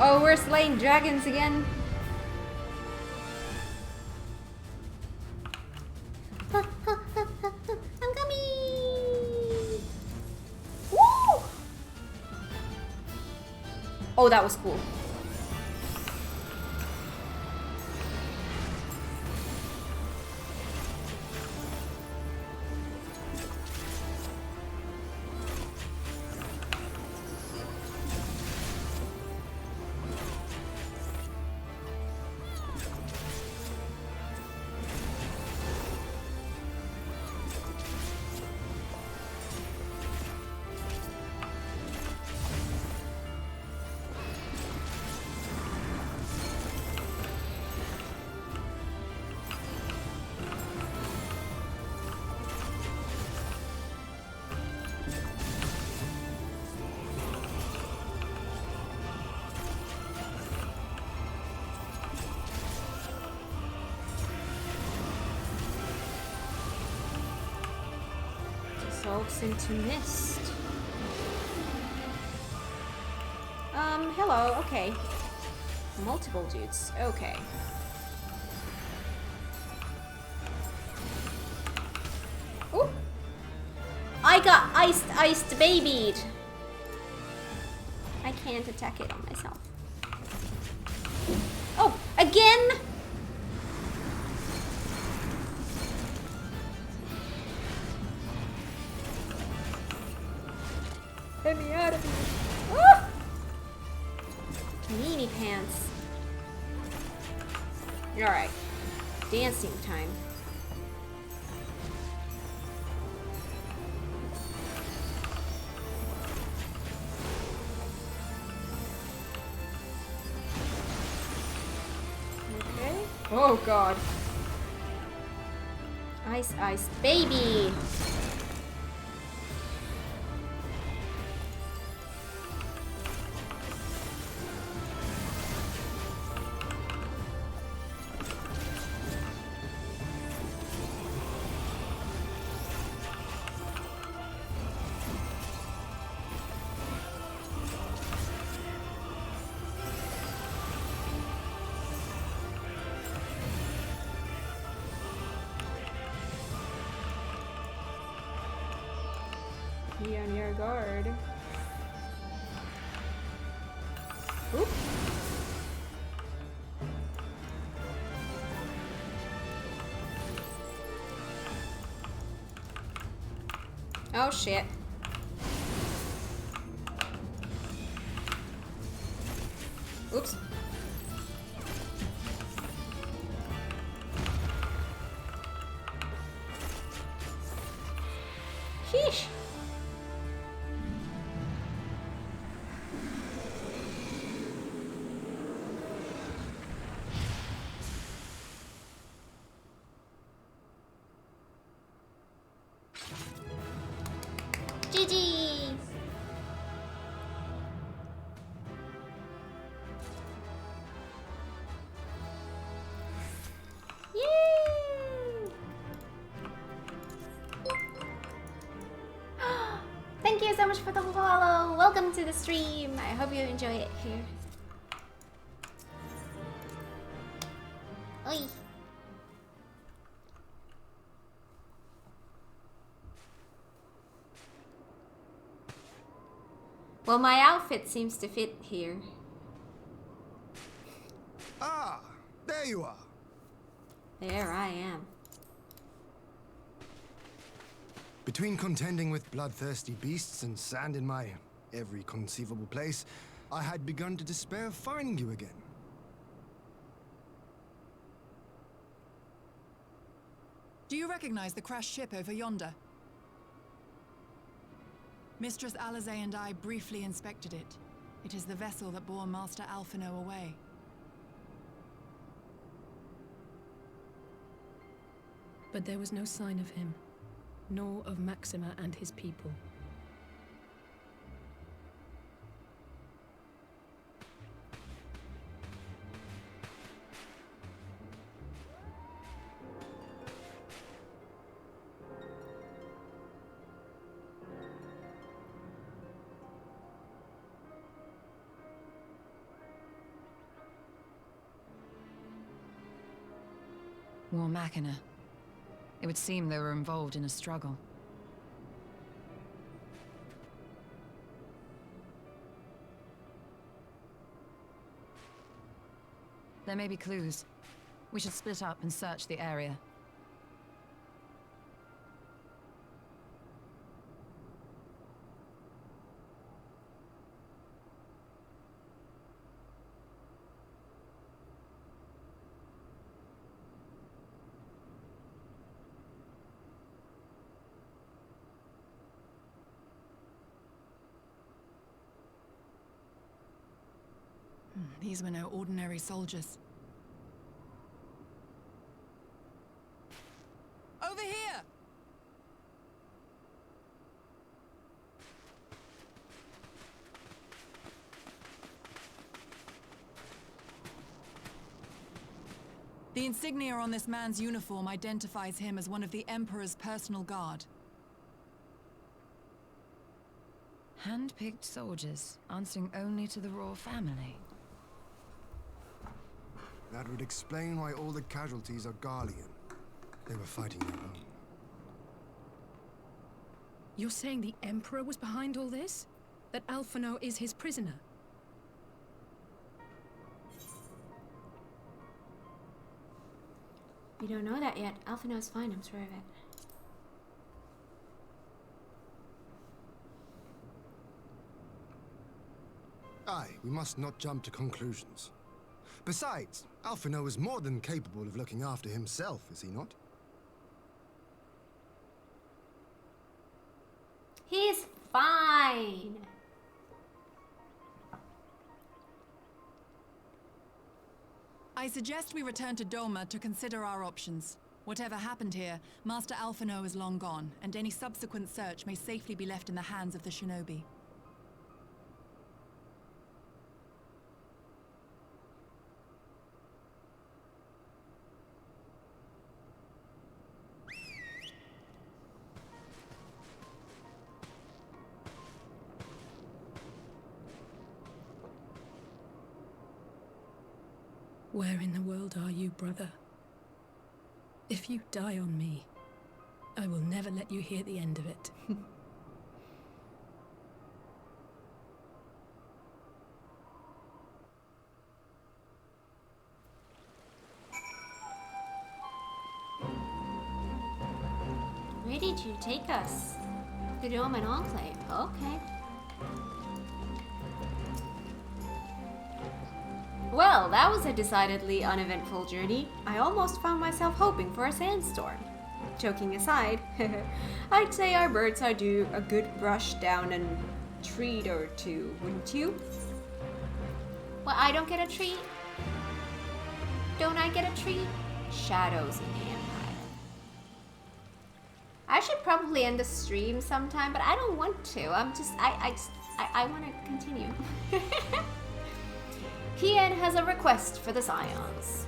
Oh, we're slaying dragons again. I'm coming. Woo! Oh, that was cool. Dissolves into mist. Hello, okay. Multiple dudes, okay. Ooh! I got iced babied! I can't attack it on myself. Oh, again? Get me out of here. Ah! Meanie pants. Alright. Dancing time. Okay. Oh god. Ice, baby! Be on your guard. Oop. Oh shit. Oops. Sheesh. GG! Yay! Thank you so much for the follow! Welcome to the stream! I hope you enjoy it here. Oi! Well, my outfit seems to fit here. Ah, there you are. There I am. Between contending with bloodthirsty beasts and sand in my every conceivable place, I had begun to despair of finding you again. Do you recognize the crashed ship over yonder? Mistress Alizé and I briefly inspected it. It is the vessel that bore Master Alphino away. But there was no sign of him, nor of Maxima and his people. War Machina. It would seem they were involved in a struggle. There may be clues. We should split up and search the area. These were no ordinary soldiers. Over here! The insignia on this man's uniform identifies him as one of the Emperor's personal guard. Hand-picked soldiers, answering only to the royal family. That would explain why all the casualties are Garlean. They were fighting their own. You're saying the Emperor was behind all this? That Alphino is his prisoner? You don't know that yet. Alphino's fine, I'm sure of it. Aye, we must not jump to conclusions. Besides, Alphino is more than capable of looking after himself, is he not? He's fine. I suggest we return to Doma to consider our options. Whatever happened here, Master Alphino is long gone, and any subsequent search may safely be left in the hands of the shinobi. Where in the world are you, brother? If you die on me, I will never let you hear the end of it. Where did you take us? To the Omen Enclave. Okay. Well, that was a decidedly uneventful journey. I almost found myself hoping for a sandstorm. Joking aside, I'd say our birds are due a good brush down and treat or two, wouldn't you? Well, I don't get a treat. Don't I get a treat? Shadows in the Empire. I should probably end the stream sometime, but I don't want to. I want to continue. Kian has a request for the Scions.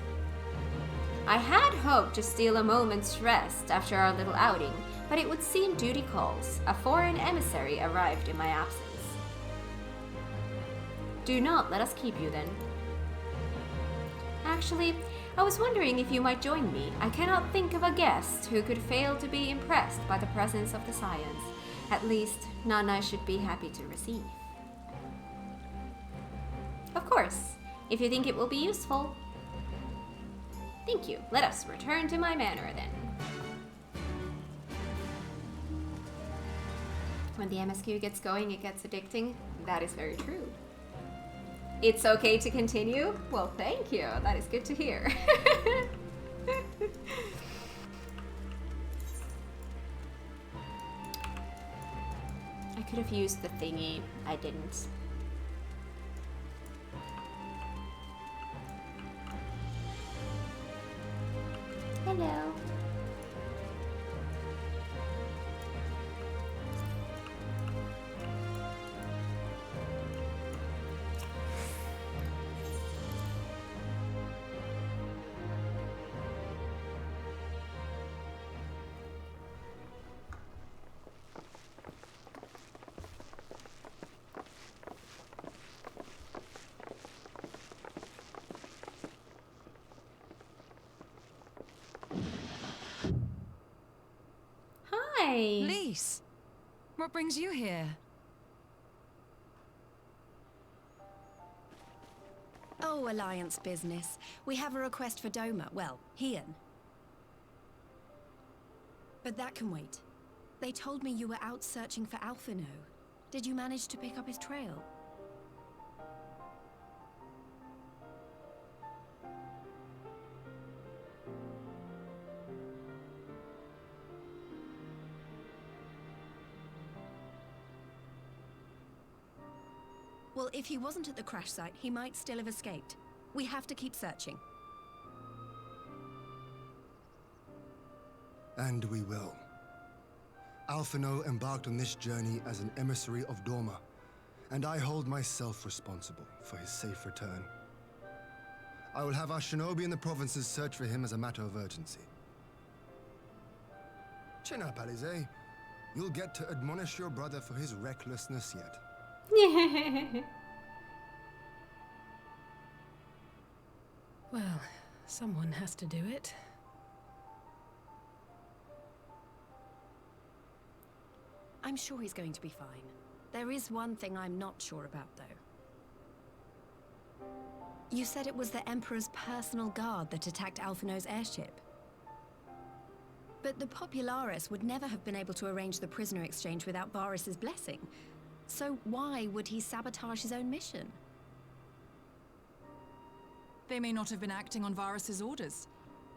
I had hoped to steal a moment's rest after our little outing, but it would seem duty calls. A foreign emissary arrived in my absence. Do not let us keep you then. Actually, I was wondering if you might join me. I cannot think of a guest who could fail to be impressed by the presence of the Scions. At least, none I should be happy to receive. Of course, if you think it will be useful. Thank you. Let us return to my manor then. When the MSQ gets going, it gets addicting. That is very true. It's okay to continue? Well, thank you. That is good to hear. I could have used the thingy. I didn't. Hello. Hi. Lise, what brings you here? Oh, Alliance business. We have a request for Doma. Well, Hien. But that can wait. They told me you were out searching for Alphino. Did you manage to pick up his trail? Well, if he wasn't at the crash site, he might still have escaped. We have to keep searching. And we will. Alphino embarked on this journey as an emissary of Doma, and I hold myself responsible for his safe return. I will have our shinobi in the provinces search for him as a matter of urgency. Chin up, Alize. You'll get to admonish your brother for his recklessness yet. Well, someone has to do it. I'm sure he's going to be fine. There is one thing I'm not sure about, though. You said it was the Emperor's personal guard that attacked Alphino's airship. But the Popularis would never have been able to arrange the prisoner exchange without Varus's blessing. So why would he sabotage his own mission? They may not have been acting on Varus's orders.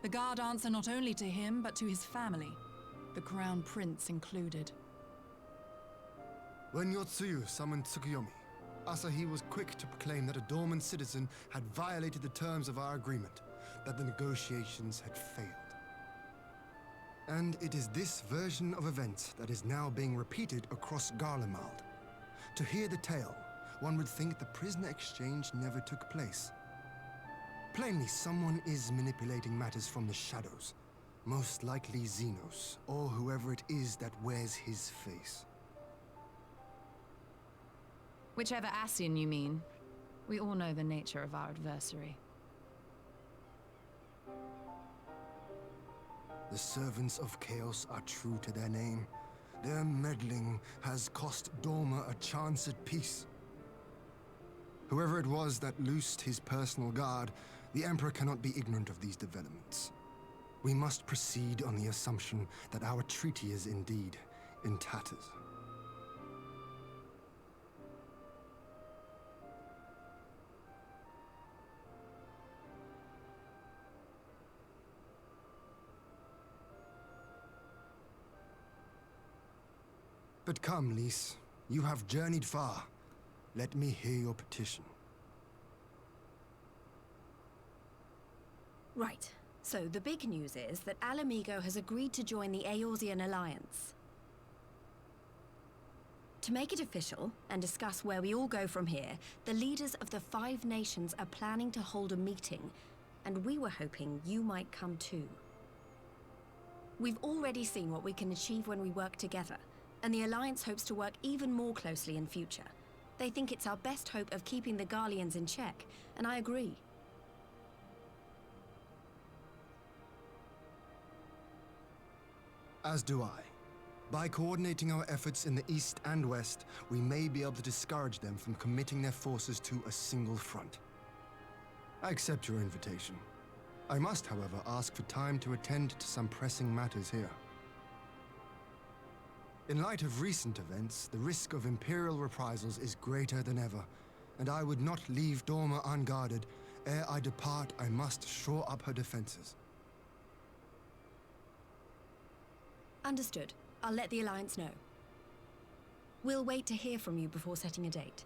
The guard answer not only to him, but to his family, the Crown Prince included. When Yotsuyu summoned Tsukuyomi, Asahi was quick to proclaim that a dormant citizen had violated the terms of our agreement, that the negotiations had failed. And it is this version of events that is now being repeated across Garlemald. To hear the tale, one would think the prisoner exchange never took place. Plainly, someone is manipulating matters from the shadows. Most likely Xenos, or whoever it is that wears his face. Whichever Ascian you mean. We all know the nature of our adversary. The servants of chaos are true to their name. Their meddling has cost Doma a chance at peace. Whoever it was that loosed his personal guard, the Emperor cannot be ignorant of these developments. We must proceed on the assumption that our treaty is indeed in tatters. But come, Lise. You have journeyed far. Let me hear your petition. Right. So the big news is that Alamigo has agreed to join the Eorzean Alliance. To make it official, and discuss where we all go from here, the leaders of the 5 nations are planning to hold a meeting, and we were hoping you might come too. We've already seen what we can achieve when we work together, and the Alliance hopes to work even more closely in future. They think it's our best hope of keeping the Garleans in check, and I agree. As do I. By coordinating our efforts in the east and west, we may be able to discourage them from committing their forces to a single front. I accept your invitation. I must, however, ask for time to attend to some pressing matters here. In light of recent events, the risk of Imperial reprisals is greater than ever, and I would not leave Dorma unguarded. Ere I depart, I must shore up her defenses. Understood. I'll let the Alliance know. We'll wait to hear from you before setting a date.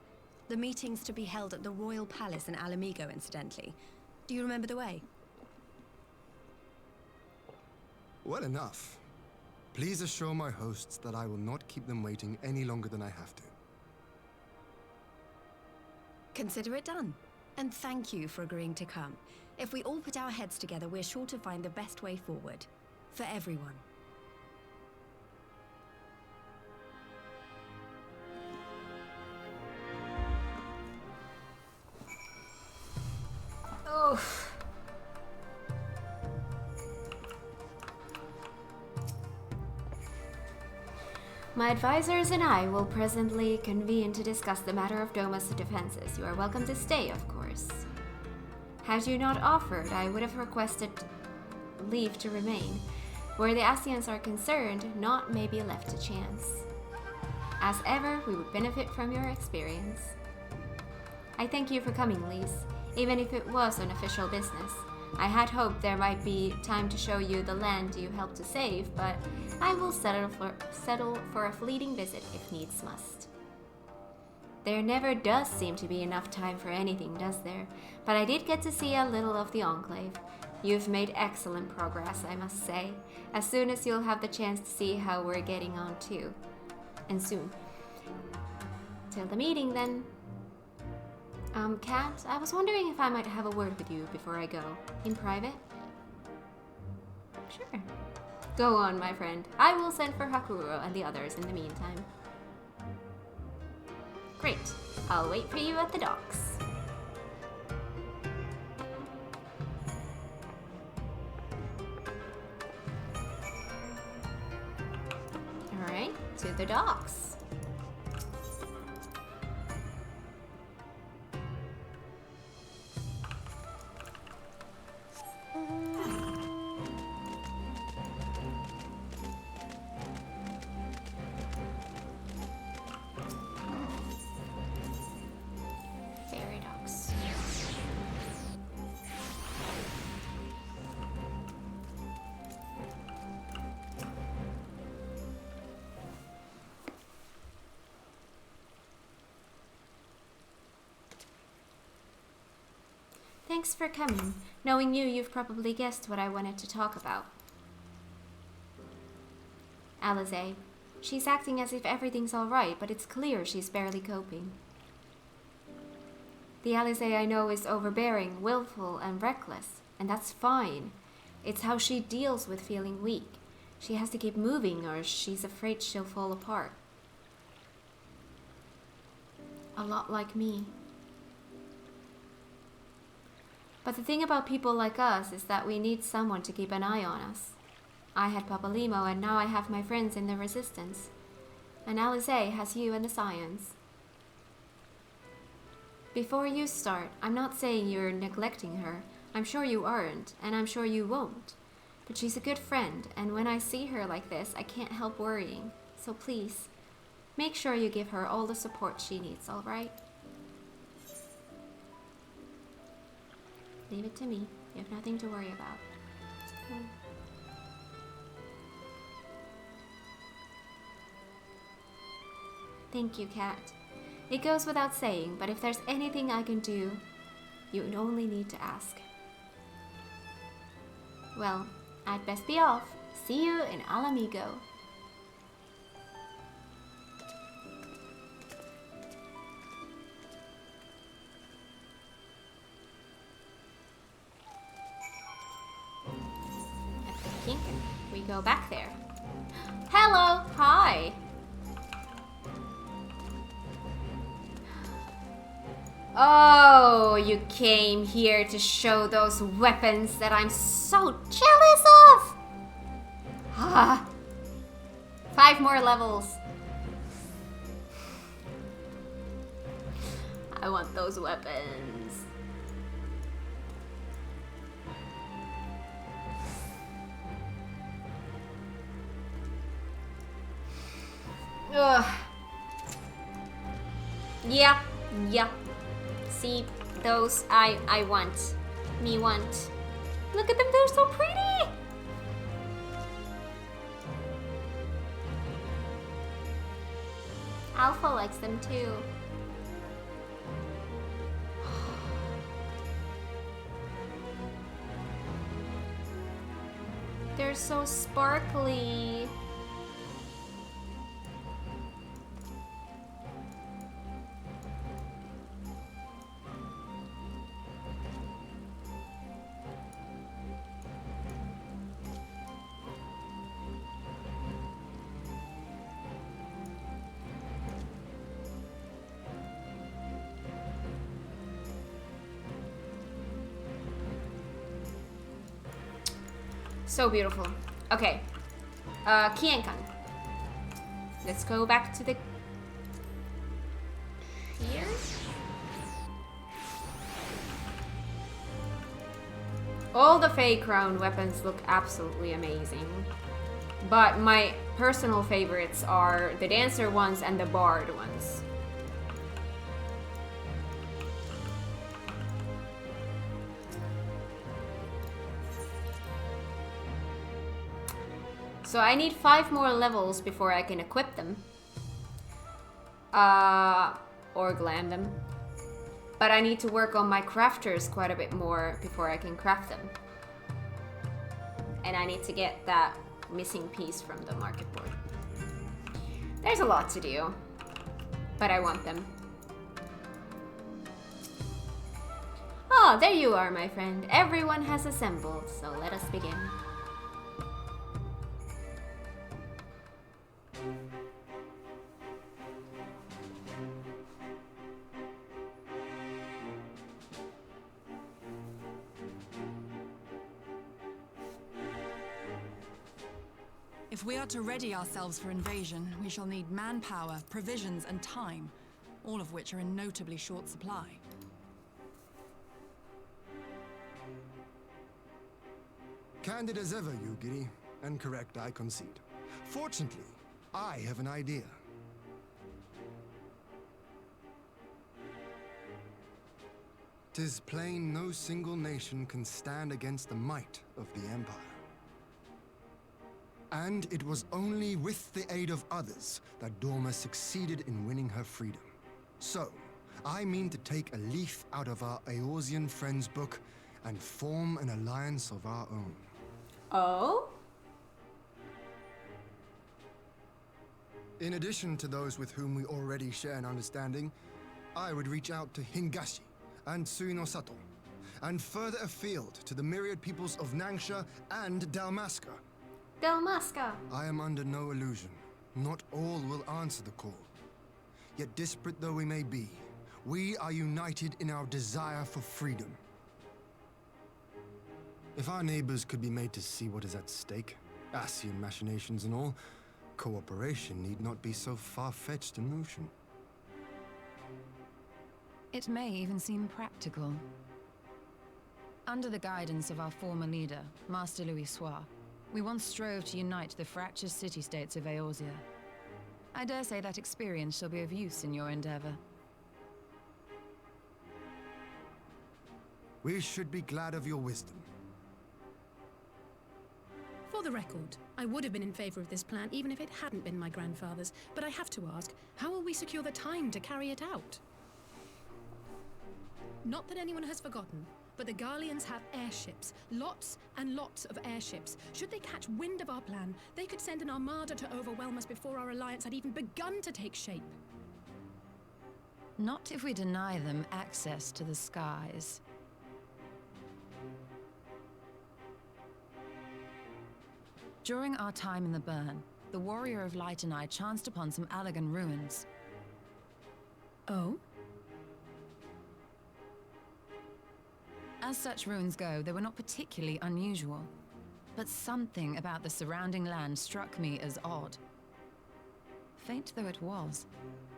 The meeting's to be held at the Royal Palace in Alamigo, incidentally. Do you remember the way? Well enough. Please assure my hosts that I will not keep them waiting any longer than I have to. Consider it done. And thank you for agreeing to come. If we all put our heads together, we're sure to find the best way forward. For everyone. Oh. My advisors and I will presently convene to discuss the matter of Doma's defenses. You are welcome to stay, of course. Had you not offered, I would have requested leave to remain. Where the Ascians are concerned, naught may be left to chance. As ever, we would benefit from your experience. I thank you for coming, Lise, even if it was unofficial business. I had hoped there might be time to show you the land you helped to save, but I will settle for a fleeting visit if needs must. There never does seem to be enough time for anything, does there? But I did get to see a little of the Enclave. You've made excellent progress, I must say. As soon as you'll have the chance to see how we're getting on too. And soon. Till the meeting then. Kat, I was wondering if I might have a word with you before I go. In private? Sure. Go on, my friend. I will send for Hakuro and the others in the meantime. Great. I'll wait for you at the docks. Alright, to the docks. Fairy docks. Thanks for coming. Knowing you, you've probably guessed what I wanted to talk about. Alize. She's acting as if everything's alright, but it's clear she's barely coping. The Alize I know is overbearing, willful, and reckless, and that's fine. It's how she deals with feeling weak. She has to keep moving or she's afraid she'll fall apart. A lot like me. But the thing about people like us is that we need someone to keep an eye on us. I had Papalimo and now I have my friends in the Resistance. And Alize has you and the Scions. Before you start, I'm not saying you're neglecting her. I'm sure you aren't, and I'm sure you won't. But she's a good friend, and when I see her like this, I can't help worrying. So please, make sure you give her all the support she needs, alright? Leave it to me. You have nothing to worry about. Thank you, Kat. It goes without saying, but if there's anything I can do, you would only need to ask. Well, I'd best be off. See you in Alamigo. I think we go back there. Hello! Hi! Oh, you came here to show those weapons that I'm so jealous of! Ah, 5 more levels. I want those weapons. Ugh. Yeah, yeah. See, those I want. Me want. Look at them, they're so pretty! Alpha likes them too. They're so sparkly. So beautiful. Okay. Kienkan. Let's go back to the... Here? All the Fey Crown weapons look absolutely amazing. But my personal favorites are the Dancer ones and the Bard ones. So I need 5 more levels before I can equip them. Or glam them. But I need to work on my crafters quite a bit more before I can craft them. And I need to get that missing piece from the market board. There's a lot to do. But I want them. Oh, there you are, my friend. Everyone has assembled, so let us begin. If we are to ready ourselves for invasion, we shall need manpower, provisions, and time, all of which are in notably short supply. Candid as ever, Yugiri, and correct, I concede. Fortunately, I have an idea. "'Tis plain no single nation can stand against the might of the Empire. And it was only with the aid of others that Dorma succeeded in winning her freedom. So, I mean to take a leaf out of our Eorzean friends' book and form an alliance of our own." Oh? In addition to those with whom we already share an understanding, I would reach out to Hingashi and Suinosato, and further afield to the myriad peoples of Nangsha and Dalmasca. Dalmasca. I am under no illusion. Not all will answer the call. Yet disparate though we may be, we are united in our desire for freedom. If our neighbors could be made to see what is at stake, Ascian machinations and all, cooperation need not be so far-fetched a notion. It may even seem practical. Under the guidance of our former leader, Master Louis Soir, we once strove to unite the fractious city-states of Eorzea. I dare say that experience shall be of use in your endeavor. We should be glad of your wisdom. For the record, I would have been in favor of this plan even if it hadn't been my grandfather's, but I have to ask, how will we secure the time to carry it out? Not that anyone has forgotten, but the Garleans have airships. Lots and lots of airships. Should they catch wind of our plan, they could send an armada to overwhelm us before our alliance had even begun to take shape. Not if we deny them access to the skies. During our time in the Burn, the Warrior of Light and I chanced upon some Allagan ruins. Oh? As such ruins go, they were not particularly unusual. But something about the surrounding land struck me as odd. Faint though it was,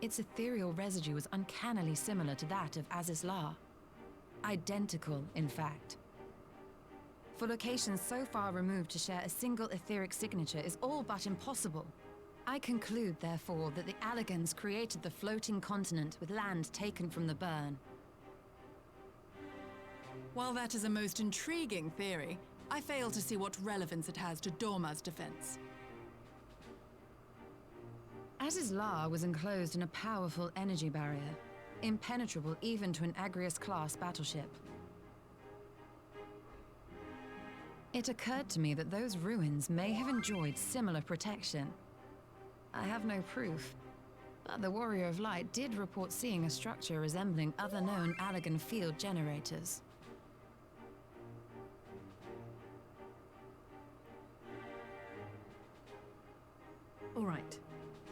its ethereal residue was uncannily similar to that of Azizlar. Identical, in fact. For locations so far removed to share a single etheric signature is all but impossible. I conclude, therefore, that the Allegans created the floating continent with land taken from the burn. While that is a most intriguing theory, I fail to see what relevance it has to Dorma's defense. Azizlar was enclosed in a powerful energy barrier, impenetrable even to an Agrius-class battleship. It occurred to me that those ruins may have enjoyed similar protection. I have no proof, but the Warrior of Light did report seeing a structure resembling other known Allegan field generators. All right.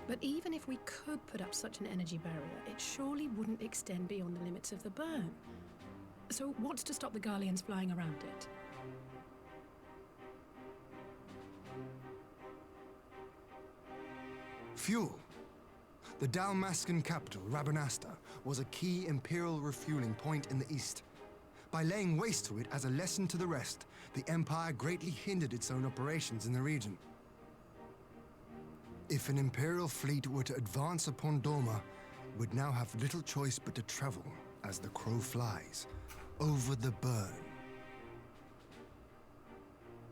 But even if we could put up such an energy barrier, it surely wouldn't extend beyond the limits of the burn. So what's to stop the Garleans flying around it? Fuel. The Dalmascan capital, Rabanasta, was a key Imperial refueling point in the east. By laying waste to it as a lesson to the rest, the Empire greatly hindered its own operations in the region. If an Imperial fleet were to advance upon Dorma, it would now have little choice but to travel, as the crow flies, over the burn.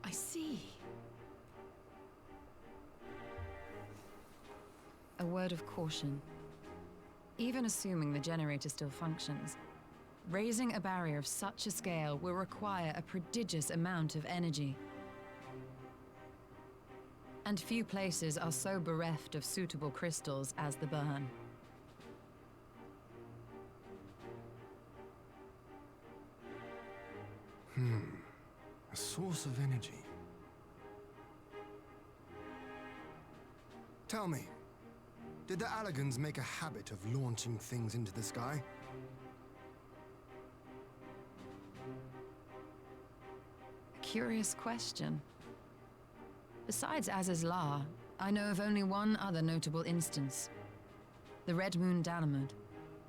I see. A word of caution. Even assuming the generator still functions, raising a barrier of such a scale will require a prodigious amount of energy. And few places are so bereft of suitable crystals as the burn. A source of energy. Tell me, did the Allegans make a habit of launching things into the sky? A curious question. Besides Azizlar, I know of only one other notable instance. The Red Moon Dalamud,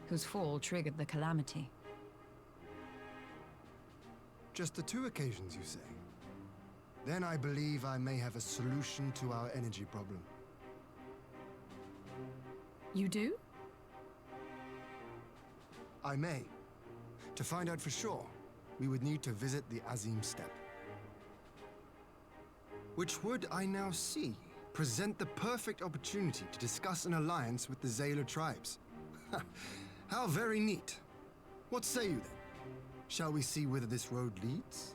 whose fall triggered the calamity. Just the 2 occasions, you say? Then I believe I may have a solution to our energy problem. You do? I may. To find out for sure, we would need to visit the Azim Steppe. Which would, I now see, present the perfect opportunity to discuss an alliance with the Zayla tribes. How very neat. What say you then? Shall we see whither this road leads?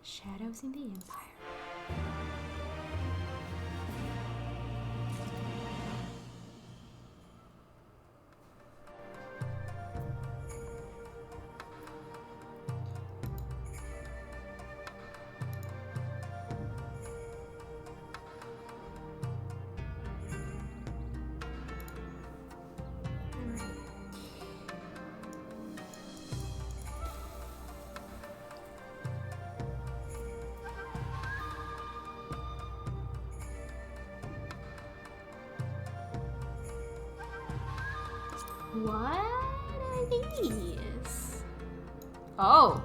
Shadows in the Empire. What are these? Oh.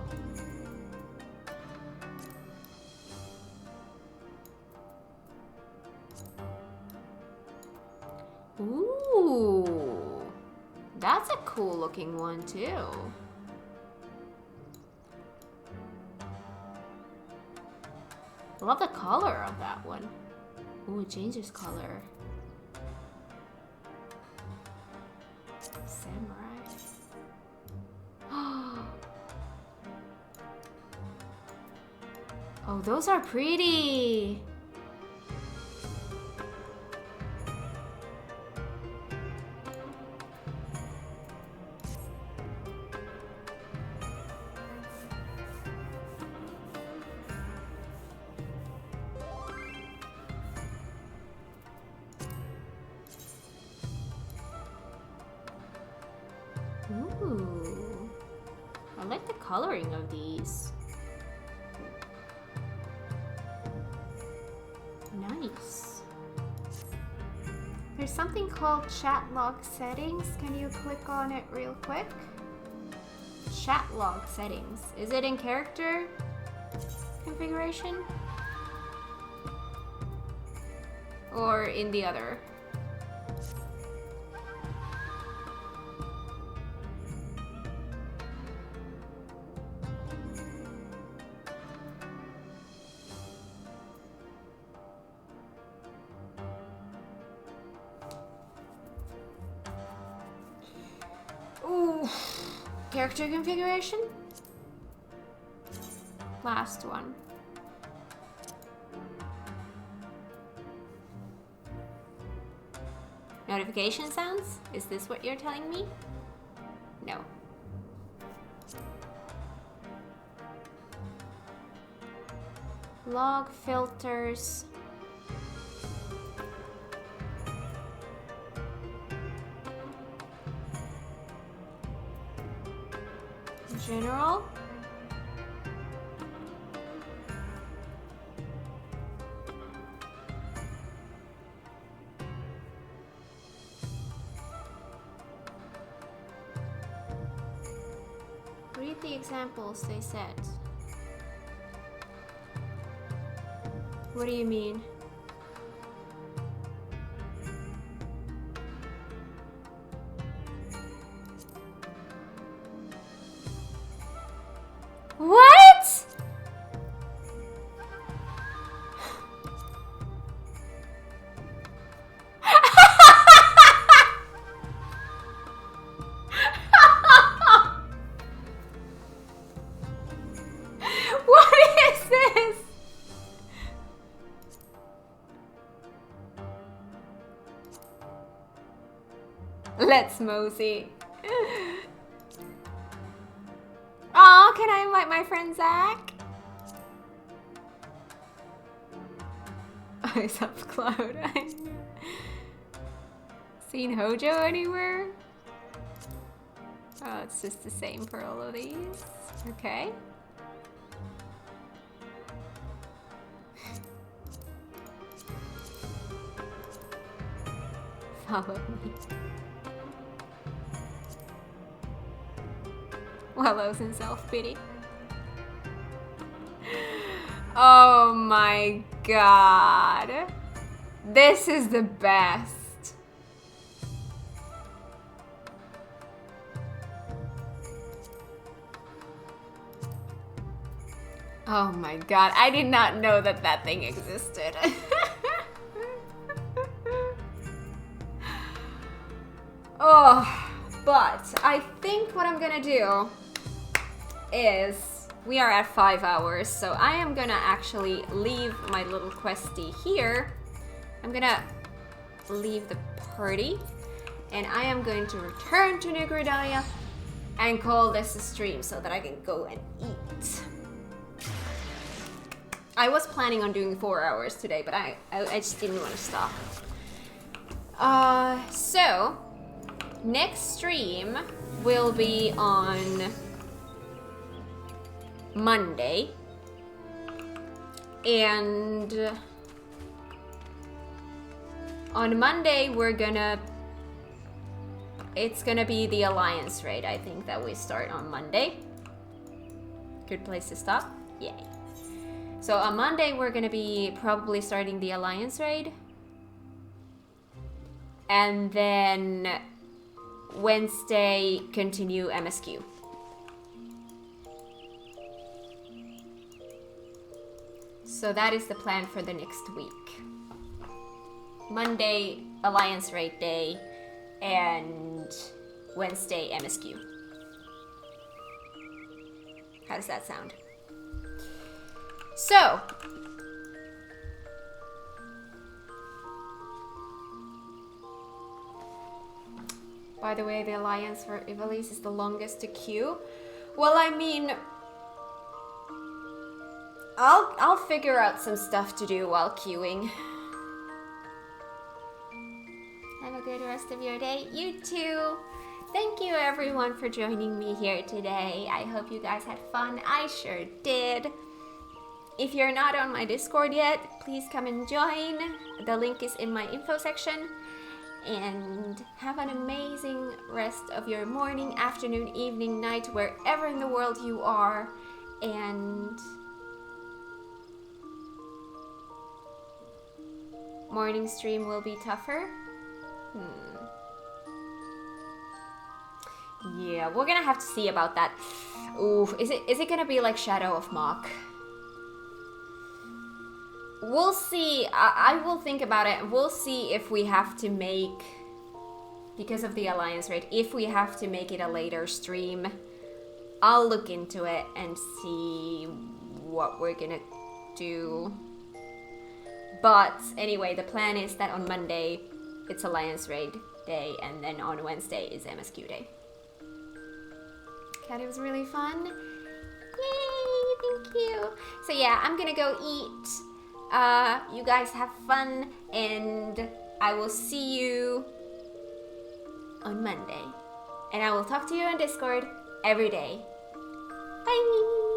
Ooh. That's a cool looking one too. I love the color of that one. Ooh, it changes color. Samurai. Oh, those are pretty. Ooh. I like the coloring of these. Nice. There's something called chat log settings. Can you click on it real quick? chat log settings. Is it in character configuration? Or in the other? Ooh, character configuration? Last one. Notification sounds? Is this what you're telling me? No. Log filters. General. Read the examples they said. What do you mean? What? What is this? Let's mosey. Aw, can I invite my friend Zach? Eyes up cloud. Seen Hojo anywhere? Oh, it's just the same for all of these. Okay. Follow me. Wallows in self-pity. Oh my god. This is the best. Oh my god, I did not know that that thing existed. Oh, but I think what I'm gonna do is, we are at 5 hours, so I am gonna actually leave my little questy here. I'm gonna leave the party, and I am going to return to New Gridania and call this a stream so that I can go and eat. I was planning on doing 4 hours today, but I just didn't want to stop. So, next stream will be on Monday, and on Monday it's gonna be the Alliance raid, I think, that we start on Monday. Good place to stop. Yay. So on Monday we're gonna be probably starting the Alliance raid, and then Wednesday continue MSQ. So that is the plan for the next week. Monday, Alliance raid day, and Wednesday, MSQ. How does that sound? So, by the way, the Alliance for Ivalice is the longest to queue. Well, I mean, I'll figure out some stuff to do while queuing. Have a good rest of your day. You too. Thank you everyone for joining me here today. I hope you guys had fun. I sure did. If you're not on my Discord yet, please come and join. The link is in my info section. and have an amazing rest of your morning, afternoon, evening, night, wherever in the world you are. And morning stream will be tougher. Yeah, we're gonna have to see about that. Ooh, is it gonna be like Shadow of Mach? We'll see. I will think about it. We'll see if we have to make, because of the Alliance raid, if we have to make it a later stream. I'll look into it and see what we're gonna do. But anyway, the plan is that on Monday it's Alliance raid day, and then on Wednesday is MSQ day. Kat, it was really fun. Yay, thank you. So yeah, I'm gonna go eat. You guys have fun, and I will see you on Monday. And I will talk to you on Discord every day. Bye!